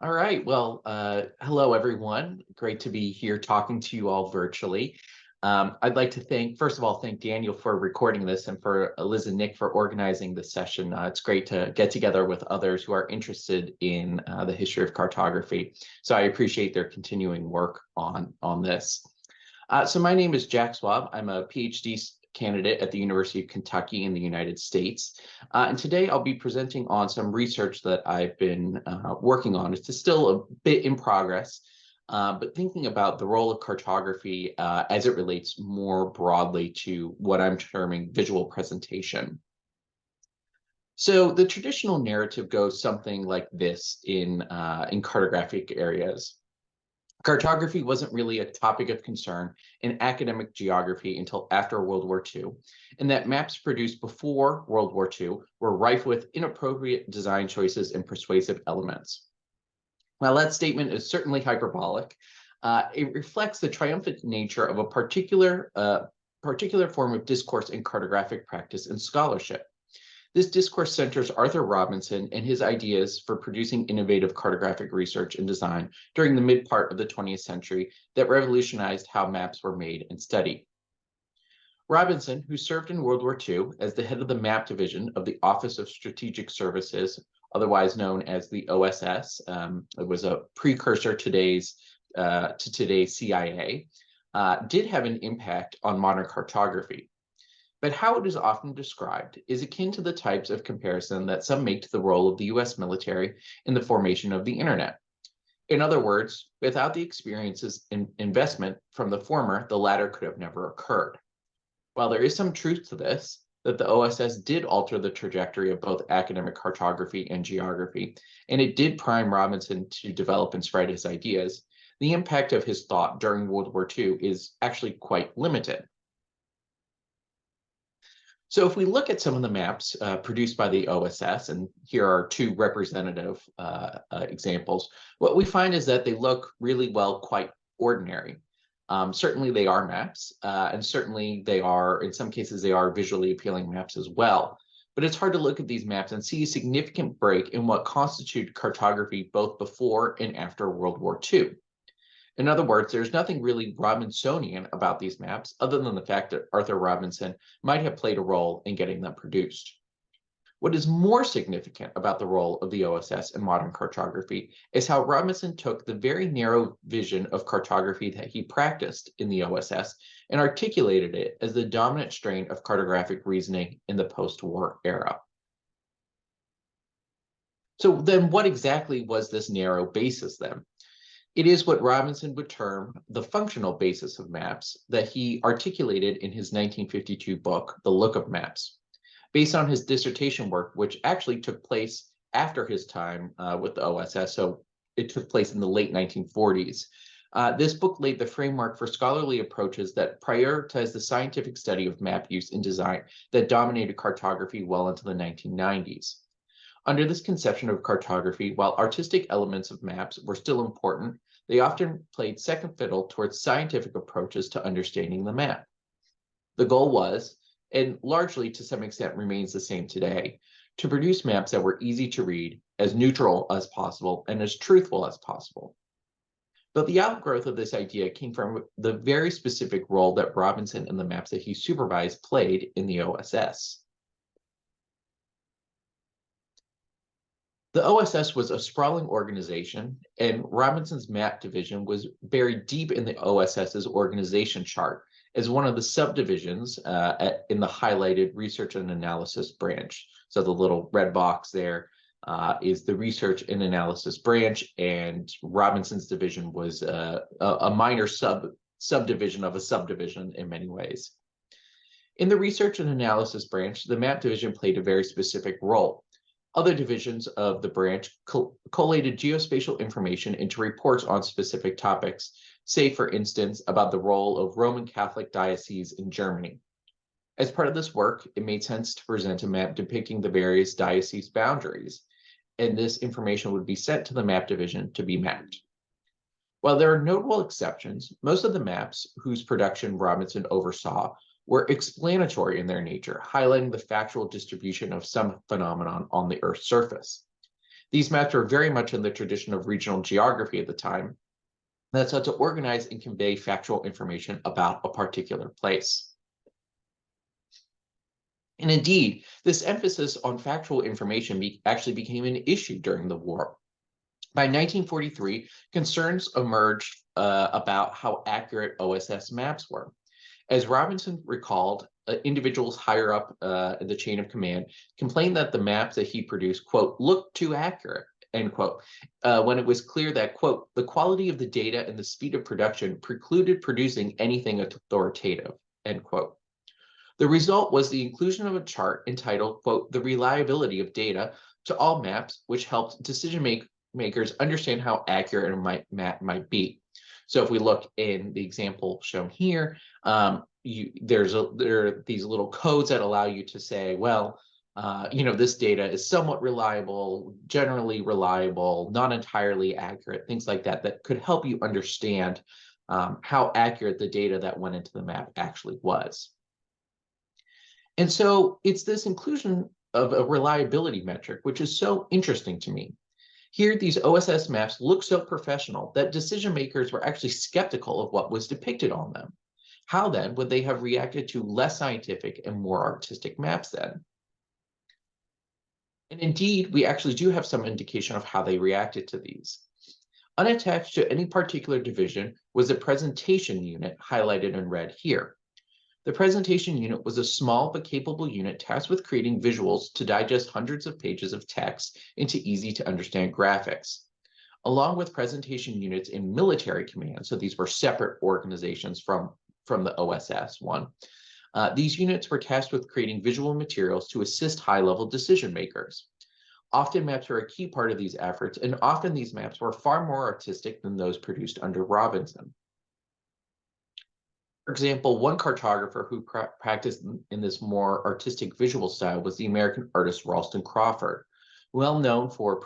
All right. Well, hello, everyone. Great to be here talking to you all virtually. I'd like to first of all, thank Daniel for recording this and for Liz and Nick for organizing this session. It's great to get together with others who are interested in the history of cartography. So I appreciate their continuing work on this. So my name is Jack Swab. I'm a PhD candidate at the University of Kentucky in the United States. And today I'll be presenting on some research that I've been working on. It's still a bit in progress, but thinking about the role of cartography as it relates more broadly to what I'm terming visual presentation. So the traditional narrative goes something like this in cartographic areas. Cartography wasn't really a topic of concern in academic geography until after World War II, and that maps produced before World War II were rife with inappropriate design choices and persuasive elements. While that statement is certainly hyperbolic, it reflects the triumphant nature of a particular form of discourse in cartographic practice and scholarship. This discourse centers Arthur Robinson and his ideas for producing innovative cartographic research and design during the mid part of the 20th century that revolutionized how maps were made and studied. Robinson, who served in World War II as the head of the map division of the Office of Strategic Services, otherwise known as the OSS, it was a precursor to today's CIA, did have an impact on modern cartography. But how it is often described is akin to the types of comparison that some make to the role of the US military in the formation of the internet. In other words, without the experiences and investment from the former, the latter could have never occurred. While there is some truth to this, that the OSS did alter the trajectory of both academic cartography and geography, and it did prime Robinson to develop and spread his ideas, the impact of his thought during World War II is actually quite limited. So if we look at some of the maps produced by the OSS, and here are two representative examples, what we find is that they look really well quite ordinary. Certainly they are maps, and certainly they are, in some cases, they are visually appealing maps as well. But it's hard to look at these maps and see a significant break in what constituted cartography both before and after World War II. In other words, there's nothing really Robinsonian about these maps other than the fact that Arthur Robinson might have played a role in getting them produced. What is more significant about the role of the OSS in modern cartography is how Robinson took the very narrow vision of cartography that he practiced in the OSS and articulated it as the dominant strain of cartographic reasoning in the post-war era. So then what exactly was this narrow basis then? It is what Robinson would term the functional basis of maps that he articulated in his 1952 book, The Look of Maps, based on his dissertation work, which actually took place after his time with the OSS. So it took place in the late 1940s. This book laid the framework for scholarly approaches that prioritized the scientific study of map use and design that dominated cartography well into the 1990s. Under this conception of cartography, while artistic elements of maps were still important, they often played second fiddle towards scientific approaches to understanding the map. The goal was, and largely to some extent remains the same today, to produce maps that were easy to read, as neutral as possible, and as truthful as possible. But the outgrowth of this idea came from the very specific role that Robinson and the maps that he supervised played in the OSS. The OSS was a sprawling organization, and Robinson's map division was buried deep in the OSS's organization chart as one of the subdivisions in the highlighted research and analysis branch. So the little red box there is the research and analysis branch, and Robinson's division was a minor subdivision of a subdivision in many ways. In the research and analysis branch, the map division played a very specific role. Other divisions of the branch collated geospatial information into reports on specific topics, say, for instance, about the role of Roman Catholic dioceses in Germany. As part of this work, it made sense to present a map depicting the various diocese boundaries, and this information would be sent to the map division to be mapped. While there are notable exceptions, most of the maps whose production Robinson oversaw were explanatory in their nature, highlighting the factual distribution of some phenomenon on the Earth's surface. These maps were very much in the tradition of regional geography at the time, that sought to organize and convey factual information about a particular place. And indeed, this emphasis on factual information actually became an issue during the war. By 1943, concerns emerged about how accurate OSS maps were. As Robinson recalled, individuals higher up the chain of command complained that the maps that he produced, quote, looked too accurate, end quote, when it was clear that, quote, the quality of the data and the speed of production precluded producing anything authoritative, end quote. The result was the inclusion of a chart entitled, quote, the reliability of data to all maps, which helped decision makers understand how accurate a map might be. So if we look in the example shown here, there are these little codes that allow you to say, well, this data is somewhat reliable, generally reliable, not entirely accurate, things like that, that could help you understand how accurate the data that went into the map actually was. And so it's this inclusion of a reliability metric, which is so interesting to me. Here, these OSS maps look so professional that decision makers were actually skeptical of what was depicted on them. How then would they have reacted to less scientific and more artistic maps then? And indeed, we actually do have some indication of how they reacted to these. Unattached to any particular division was a presentation unit highlighted in red here. The presentation unit was a small but capable unit tasked with creating visuals to digest hundreds of pages of text into easy to understand graphics. Along with presentation units in military command, so these were separate organizations from the OSS one, these units were tasked with creating visual materials to assist high-level decision makers. Often maps were a key part of these efforts, and often these maps were far more artistic than those produced under Robinson. For example, one cartographer who practiced in this more artistic visual style was the American artist Ralston Crawford. Well known for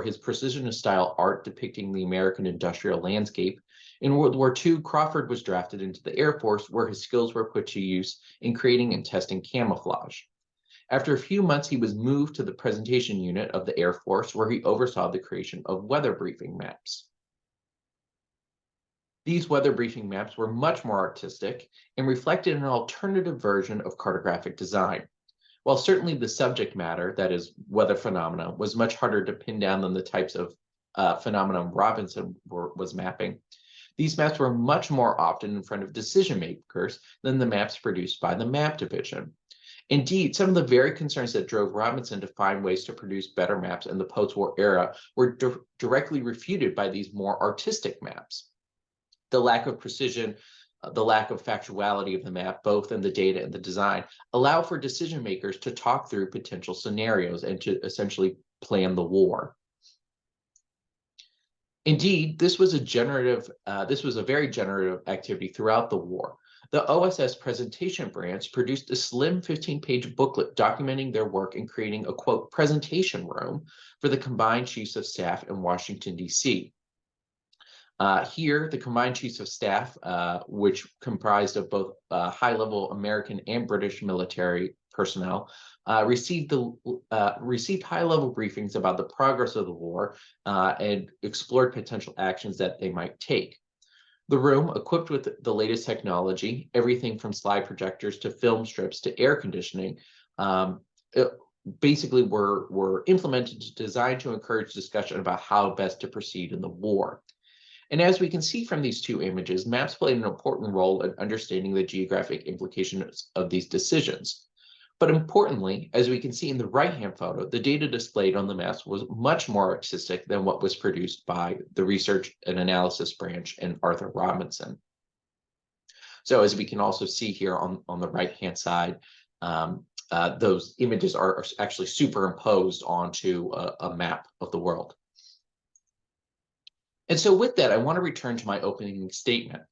his precision-style art depicting the American industrial landscape, in World War II, Crawford was drafted into the Air Force, where his skills were put to use in creating and testing camouflage. After a few months, he was moved to the presentation unit of the Air Force, where he oversaw the creation of weather briefing maps. These weather briefing maps were much more artistic and reflected an alternative version of cartographic design. While certainly the subject matter, that is, weather phenomena, was much harder to pin down than the types of phenomena Robinson was mapping, these maps were much more often in front of decision makers than the maps produced by the map division. Indeed, some of the very concerns that drove Robinson to find ways to produce better maps in the post-war era were directly refuted by these more artistic maps. The lack of precision, the lack of factuality of the map, both in the data and the design, allow for decision makers to talk through potential scenarios and to essentially plan the war. Indeed, this was a very generative activity throughout the war. The OSS presentation branch produced a slim 15-page booklet documenting their work in creating a, quote, presentation room for the Combined Chiefs of Staff in Washington, D.C. Here, the Combined Chiefs of Staff, which comprised of both high-level American and British military personnel, received high-level briefings about the progress of the war and explored potential actions that they might take. The room, equipped with the latest technology, everything from slide projectors to film strips to air conditioning, basically were implemented designed to encourage discussion about how best to proceed in the war. And as we can see from these two images, maps played an important role in understanding the geographic implications of these decisions. But importantly, as we can see in the right-hand photo, the data displayed on the maps was much more artistic than what was produced by the research and analysis branch and Arthur Robinson. So as we can also see here on the right-hand side, those images are actually superimposed onto a map of the world. And so with that, I want to return to my opening statement.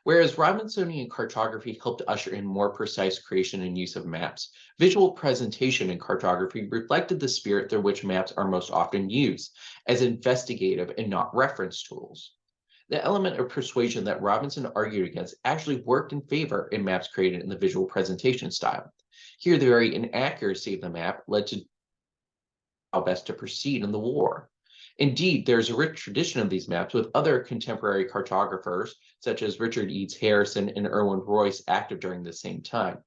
Whereas Robinsonian cartography helped usher in more precise creation and use of maps, visual presentation in cartography reflected the spirit through which maps are most often used, as investigative and not reference tools. The element of persuasion that Robinson argued against actually worked in favor in maps created in the visual presentation style. Here, the very inaccuracy of the map led to how best to proceed in the war. Indeed, there's a rich tradition of these maps with other contemporary cartographers, such as Richard Eads Harrison and Irwin Royce, active during the same time.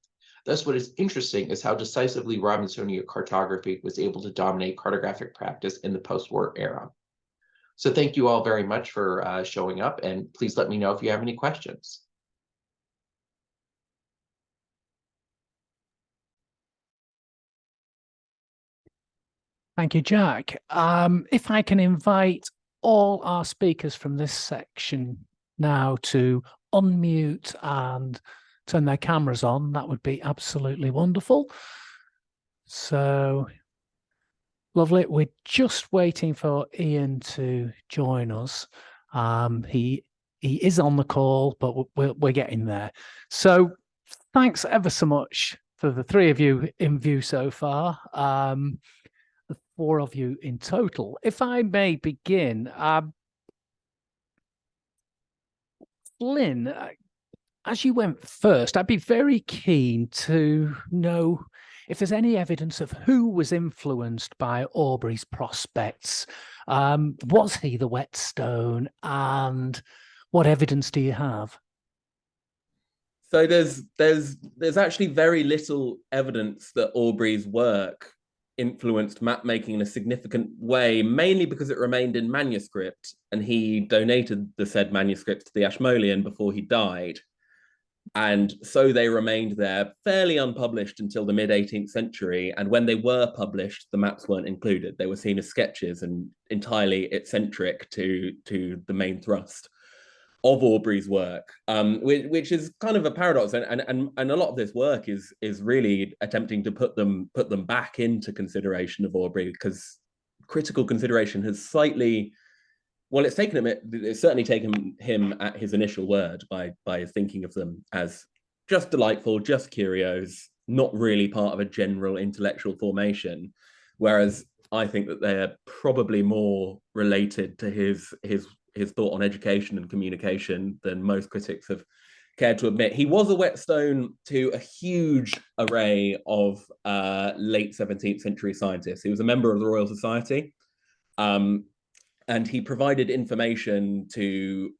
Thus, what is interesting is how decisively Robinsonian cartography was able to dominate cartographic practice in the post-war era. So thank you all very much for showing up, and please let me know if you have any questions. Thank you, Jack. If I can invite all our speakers from this section now to unmute and turn their cameras on, that would be absolutely wonderful. So lovely. We're just waiting for Ian to join us. He is on the call, but we're getting there. So thanks ever so much for the three of you in view so far. The four of you in total. If I may begin, Flynn, as you went first, I'd be very keen to know if there's any evidence of who was influenced by Aubrey's prospects. Was he the whetstone, and what evidence do you have? So there's actually very little evidence that Aubrey's work influenced map making in a significant way, mainly because it remained in manuscript, and he donated the said manuscripts to the Ashmolean before he died. And so they remained there fairly unpublished until the mid-18th century. And when they were published, the maps weren't included. They were seen as sketches and entirely eccentric to the main thrust of Aubrey's work, which is kind of a paradox. And a lot of this work is really attempting to put them back into consideration of Aubrey, because critical consideration has slightly, well, it's certainly taken him at his initial word by thinking of them as just delightful, just curios, not really part of a general intellectual formation. Whereas I think that they're probably more related to his thought on education and communication than most critics have cared to admit. He was a whetstone to a huge array of late 17th century scientists. He was a member of the Royal Society. And he provided information to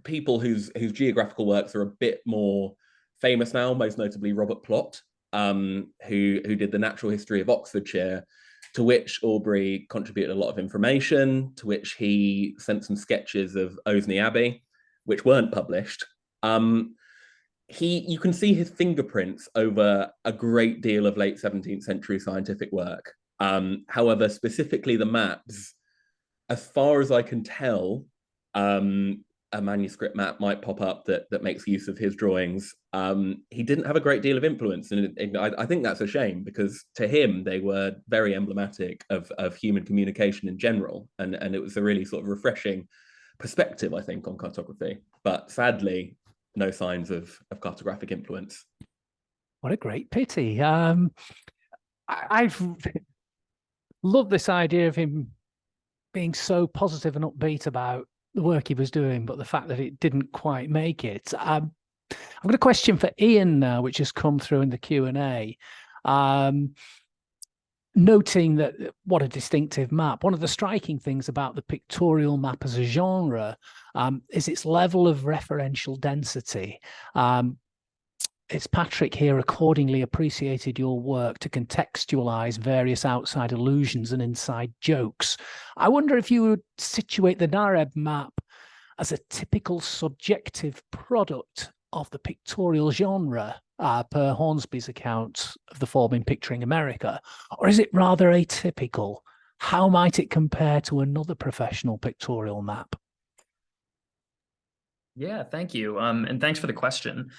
people whose geographical works are a bit more famous now, most notably Robert Plot, who did the natural history of Oxfordshire, to which Aubrey contributed a lot of information, to which he sent some sketches of Osney Abbey, which weren't published. You can see his fingerprints over a great deal of late 17th century scientific work. However, specifically the maps, as far as I can tell, a manuscript map might pop up that makes use of his drawings. He didn't have a great deal of influence, and I think that's a shame, because to him they were very emblematic of human communication in general, and it was a really sort of refreshing perspective, I think, on cartography. But sadly, no signs of cartographic influence. What a great pity. I've loved this idea of him being so positive and upbeat about the work he was doing, but the fact that it didn't quite make it. I've got a question for Ian now, which has come through in the Q&A. Noting that what a distinctive map. One of the striking things about the pictorial map as a genre is its level of referential density. It's Patrick here accordingly appreciated your work to contextualize various outside allusions and inside jokes. I wonder if you would situate the Nareb map as a typical subjective product of the pictorial genre, per Hornsby's account of the form in Picturing America, or is it rather atypical? How might it compare to another professional pictorial map? Yeah, thank you. And thanks for the question.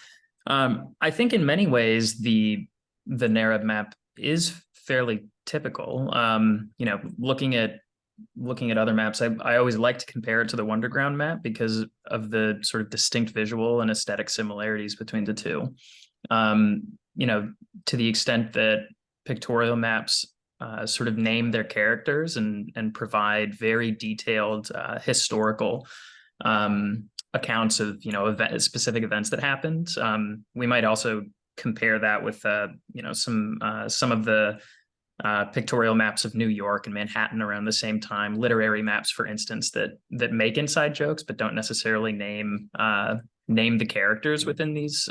I think in many ways, the Nareb map is fairly typical. You know, looking at other maps, I always like to compare it to the Wonderground map because of the sort of distinct visual and aesthetic similarities between the two. You know, to the extent that pictorial maps sort of name their characters and provide very detailed historical accounts of, you know, specific events that happened. We might also compare that with you know, some of the pictorial maps of New York and Manhattan around the same time, literary maps, for instance, that make inside jokes but don't necessarily name the characters within these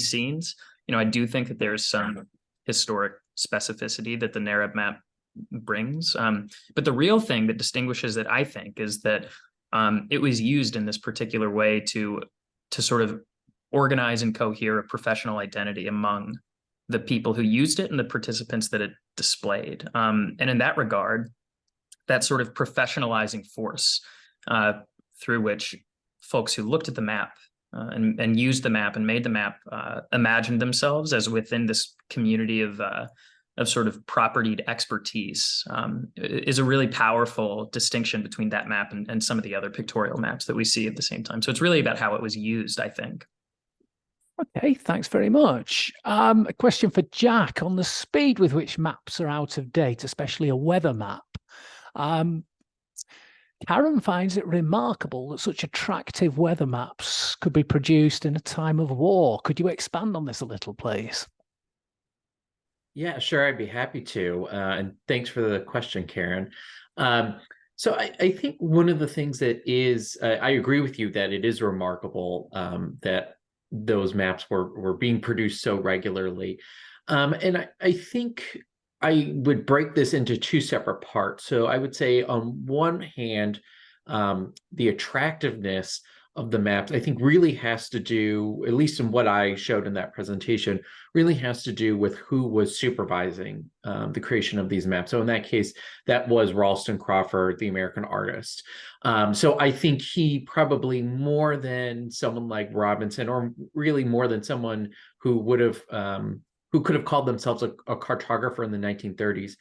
scenes. You know, I do think that there's some historic specificity that the Narab map brings, but the real thing that distinguishes it, I think, is that it was used in this particular way to sort of organize and cohere a professional identity among the people who used it and the participants that it displayed. And in that regard, that sort of professionalizing force through which folks who looked at the map and used the map and made the map imagined themselves as within this community of sort of propertied expertise is a really powerful distinction between that map and some of the other pictorial maps that we see at the same time. So it's really about how it was used, I think. Okay, thanks very much. A question for Jack on the speed with which maps are out of date, especially a weather map. Karen finds it remarkable that such attractive weather maps could be produced in a time of war. Could you expand on this a little, please? Yeah, sure, I'd be happy to. And thanks for the question, Karen. So I think one of the things that is, I agree with you that it is remarkable that those maps were being produced so regularly. And I think I would break this into two separate parts. So I would say on one hand, the attractiveness of the maps, I think really has to do, at least in what I showed in that presentation, really has to do with who was supervising the creation of these maps. So in that case, that was Ralston Crawford, the American artist. So I think he probably more than someone like Robinson, or really more than someone who would have, who could have called themselves a cartographer in the 1930s,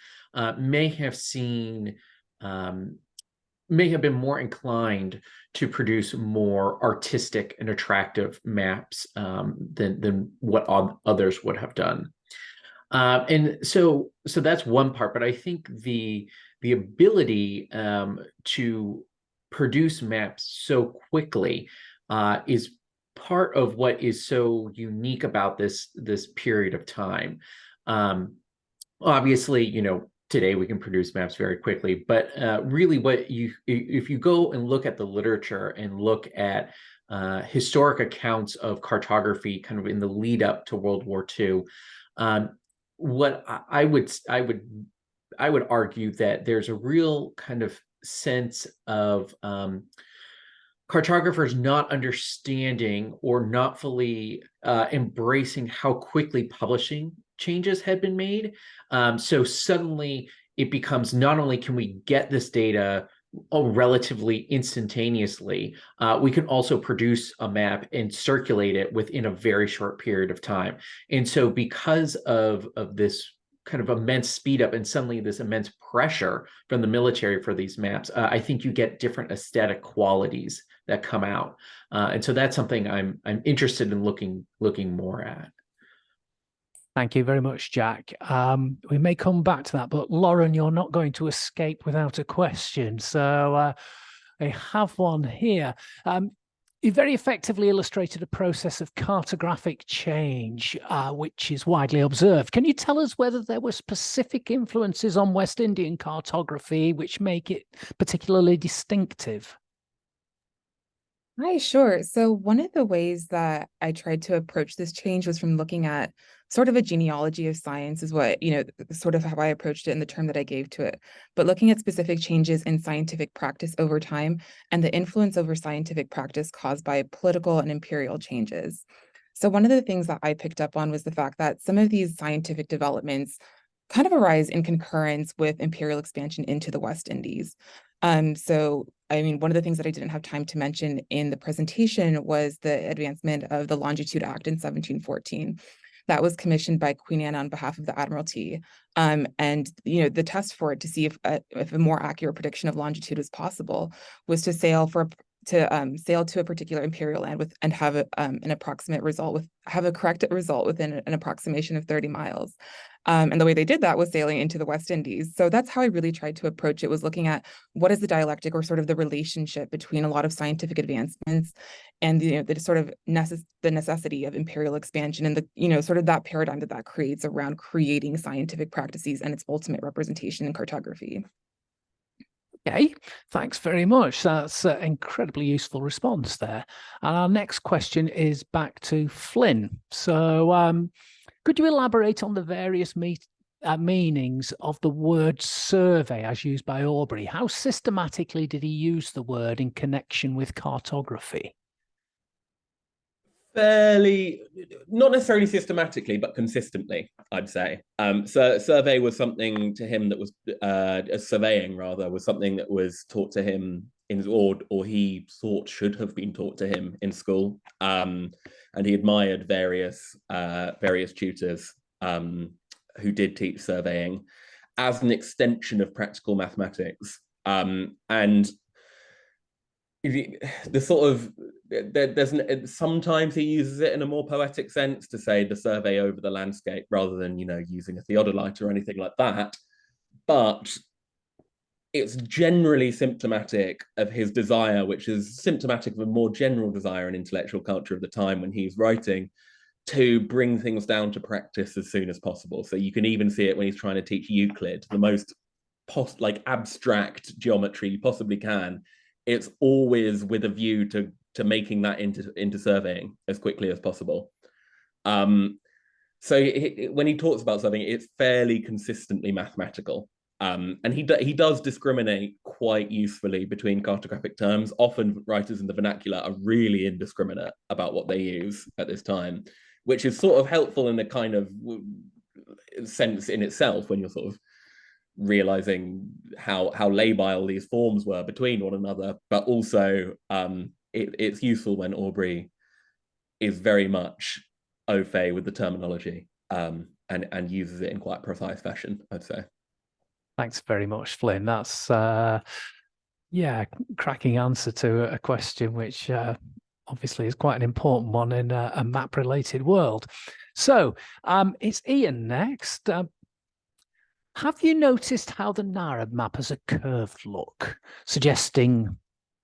may have been more inclined to produce more artistic and attractive maps than what others would have done. And so that's one part, but I think the ability to produce maps so quickly is part of what is so unique about this period of time. Obviously, you know, today we can produce maps very quickly, but really if you go and look at the literature and look at historic accounts of cartography kind of in the lead up to World War II, what I would argue that there's a real kind of sense of cartographers not understanding or not fully embracing how quickly publishing changes had been made. So suddenly it becomes, not only can we get this data relatively instantaneously, we can also produce a map and circulate it within a very short period of time. And so because of this kind of immense speed up and suddenly this immense pressure from the military for these maps, I think you get different aesthetic qualities that come out. And so that's something I'm interested in looking more at. Thank you very much, Jack. We may come back to that, but Lauren, you're not going to escape without a question. So I have one here. You very effectively illustrated a process of cartographic change, which is widely observed. Can you tell us whether there were specific influences on West Indian cartography which make it particularly distinctive? Hi, sure. So one of the ways that I tried to approach this change was from looking at sort of a genealogy of science, is what, sort of how I approached it in the term that I gave to it. But looking at specific changes in scientific practice over time and the influence over scientific practice caused by political and imperial changes. So one of the things that I picked up on was the fact that some of these scientific developments kind of arise in concurrence with imperial expansion into the West Indies. So, I mean, one of the things that I didn't have time to mention in the presentation was the advancement of the Longitude Act in 1714. that was commissioned by Queen Anne on behalf of the Admiralty. And the test for it to see if a more accurate prediction of longitude was possible was to sail to a particular imperial land and have an approximate result have a correct result within an approximation of 30 miles. And the way they did that was sailing into the West Indies. So that's how I really tried to approach it, was looking at what is the dialectic, or sort of the relationship between a lot of scientific advancements and the sort of the necessity of imperial expansion, and the sort of that paradigm that creates around creating scientific practices and its ultimate representation in cartography. Okay, thanks very much. That's an incredibly useful response there. And our next question is back to Flynn. So could you elaborate on the various meanings of the word survey as used by Aubrey? How systematically did he use the word in connection with cartography? Fairly, not necessarily systematically, but consistently, I'd say. So survey was something to him that was surveying rather was something that was taught to him or he thought should have been taught to him in school. And he admired various tutors who did teach surveying as an extension of practical mathematics. And the sort of sometimes he uses it in a more poetic sense to say the survey over the landscape rather than using a theodolite or anything like that, but it's generally symptomatic of his desire, which is symptomatic of a more general desire and intellectual culture of the time when he's writing, to bring things down to practice as soon as possible. So you can even see it when he's trying to teach Euclid, the most abstract geometry you possibly can. It's always with a view to making that into surveying as quickly as possible. So when he talks about something, it's fairly consistently mathematical. And he does discriminate quite usefully between cartographic terms. Often writers in the vernacular are really indiscriminate about what they use at this time, which is sort of helpful in a kind of sense in itself when you're sort of realizing how labile these forms were between one another, but also it's useful when Aubrey is very much au fait with the terminology and uses it in quite precise fashion, I'd say. Thanks very much, Flynn. That's cracking answer to a question which obviously is quite an important one in a map-related world. So it's Ian next. Have you noticed how the Narab map has a curved look, suggesting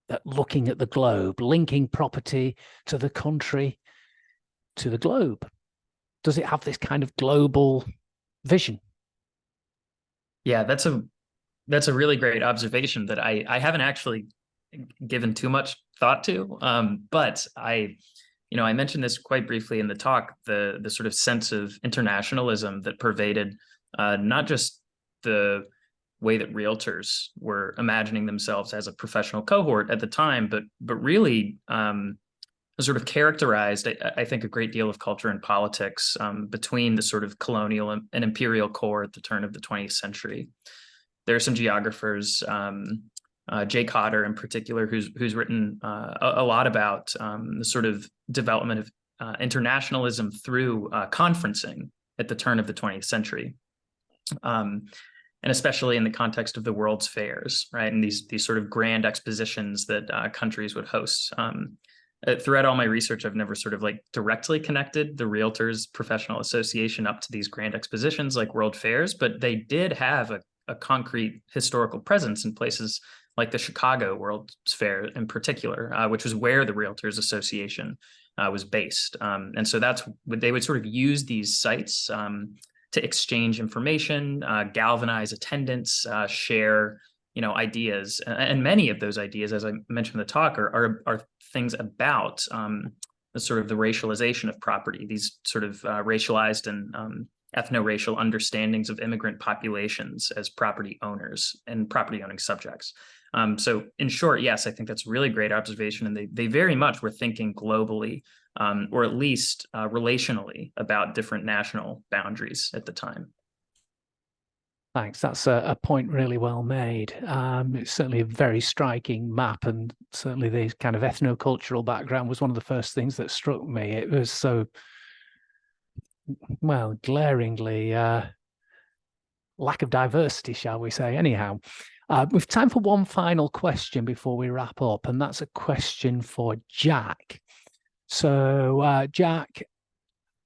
that looking at the globe, linking property to the country, to the globe? Does it have this kind of global vision? Yeah, that's a really great observation that I haven't actually given too much thought to. But I mentioned this quite briefly in the talk, the sort of sense of internationalism that pervaded not just the way that realtors were imagining themselves as a professional cohort at the time, but really sort of characterized, I think, a great deal of culture and politics between the sort of colonial and imperial core at the turn of the 20th century. There are some geographers, Jay Cotter in particular, who's written a lot about the sort of development of internationalism through conferencing at the turn of the 20th century. And especially in the context of the World's Fairs, right? And these sort of grand expositions that countries would host. Throughout all my research, I've never sort of directly connected the Realtors Professional Association up to these grand expositions like World Fairs, but they did have a concrete historical presence in places like the Chicago World's Fair in particular, which was where the Realtors Association was based. And so that's what they would sort of use these sites to exchange information, galvanize attendance, share, ideas. And many of those ideas, as I mentioned in the talk, are things about the sort of the racialization of property, these sort of racialized and ethno-racial understandings of immigrant populations as property owners and property owning subjects. So in short, yes, I think that's a really great observation. And they very much were thinking globally, or at least relationally, about different national boundaries at the time. Thanks. That's a point really well made. It's certainly a very striking map, and certainly the kind of ethno-cultural background was one of the first things that struck me. It was so well, glaringly lack of diversity, shall we say. Anyhow, we've time for one final question before we wrap up, and that's a question for Jack. So, Jack,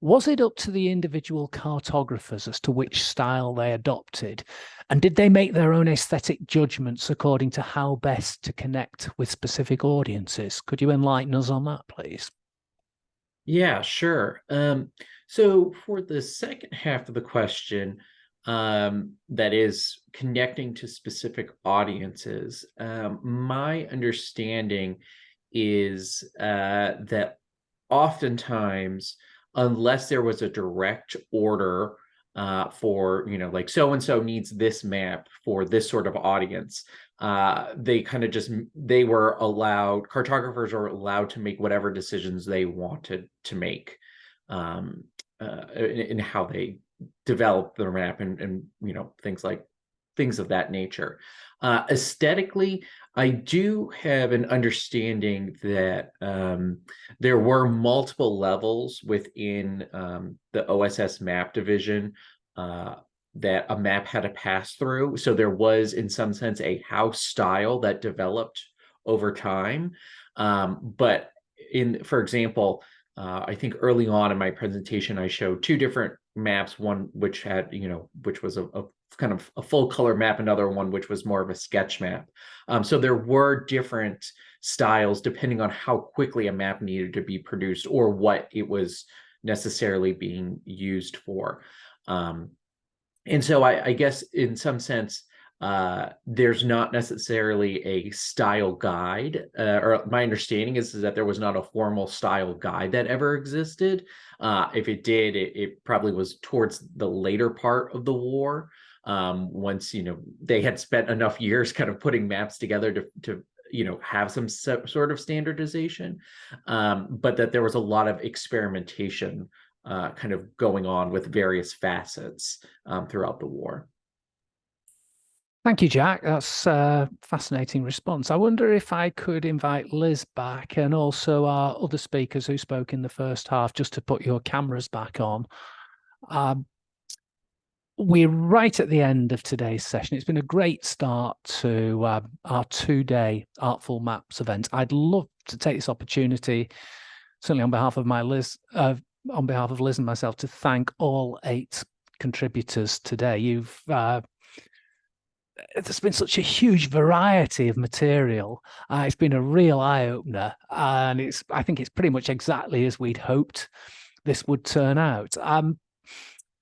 was it up to the individual cartographers as to which style they adopted? And did they make their own aesthetic judgments according to how best to connect with specific audiences? Could you enlighten us on that, please? Yeah, sure. So for the second half of the question, that is connecting to specific audiences, my understanding is that oftentimes, unless there was a direct order for, like so-and-so needs this map for this sort of audience, they kind of cartographers are allowed to make whatever decisions they wanted to make in how they develop their map and things of that nature. Aesthetically, I do have an understanding that there were multiple levels within the OSS map division that a map had to pass through. So there was, in some sense, a house style that developed over time. But for example, I think early on in my presentation, I showed two different maps, one which had, which was a kind of a full color map, another one which was more of a sketch map. So there were different styles depending on how quickly a map needed to be produced or what it was necessarily being used for. And so I guess in some sense, there's not necessarily a style guide, or my understanding is that there was not a formal style guide that ever existed. If it did, it probably was towards the later part of the war, once they had spent enough years kind of putting maps together to have some sort of standardization, but that there was a lot of experimentation kind of going on with various facets throughout the war. Thank you, Jack. That's a fascinating response. I wonder if I could invite Liz back and also our other speakers who spoke in the first half, just to put your cameras back on. We're right at the end of today's session. It's been a great start to our two-day Artful Maps event. I'd love to take this opportunity, certainly on behalf of Liz and myself, to thank all 8 contributors today. There's been such a huge variety of material. It's been a real eye-opener, and I think it's pretty much exactly as we'd hoped this would turn out.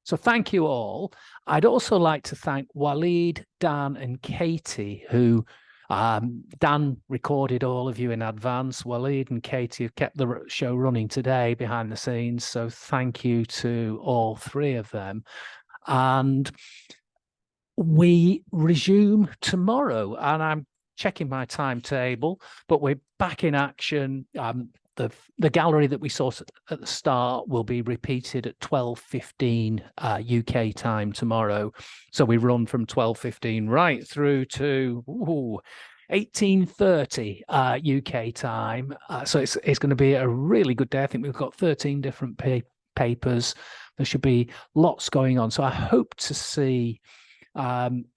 So thank you all. I'd also like to thank Waleed, Dan, and Katie, who Dan recorded all of you in advance. Waleed and Katie have kept the show running today behind the scenes, so thank you to all 3 of them. And we resume tomorrow, and I'm checking my timetable, but we're back in action. The gallery that we saw at the start will be repeated at 12:15 UK time tomorrow. So we run from 12:15 right through to 18:30 UK time. So it's going to be a really good day. I think we've got 13 different papers. There should be lots going on. So I hope to see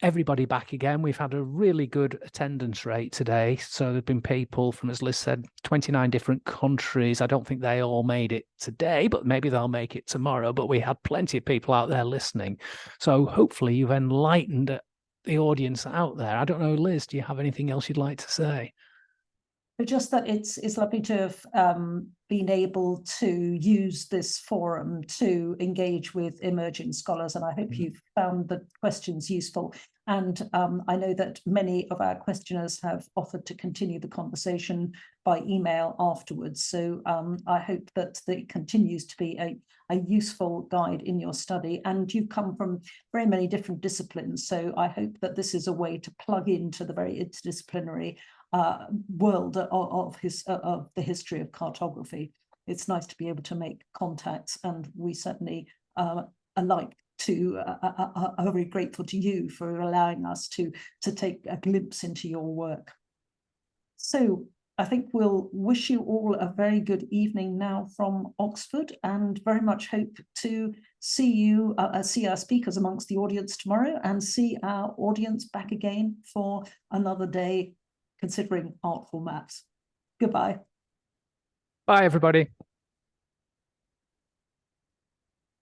everybody back again. We've had a really good attendance rate today. So there've been people from, as Liz said, 29 different countries. I don't think they all made it today, but maybe they'll make it tomorrow. But we had plenty of people out there listening. So hopefully you've enlightened the audience out there. I don't know, Liz, do you have anything else you'd like to say? Just that it's lovely to have been able to use this forum to engage with emerging scholars, and I hope you've found the questions useful. And I know that many of our questioners have offered to continue the conversation by email afterwards. So I hope that it continues to be a useful guide in your study. And you come from very many different disciplines, so I hope that this is a way to plug into the very interdisciplinary world of the history of cartography. It's nice to be able to make contacts, and we certainly are very grateful to you for allowing us to take a glimpse into your work. So I think we'll wish you all a very good evening now from Oxford, and very much hope to see you, see our speakers amongst the audience tomorrow, and see our audience back again for another day considering artful maps. Goodbye. Bye, everybody.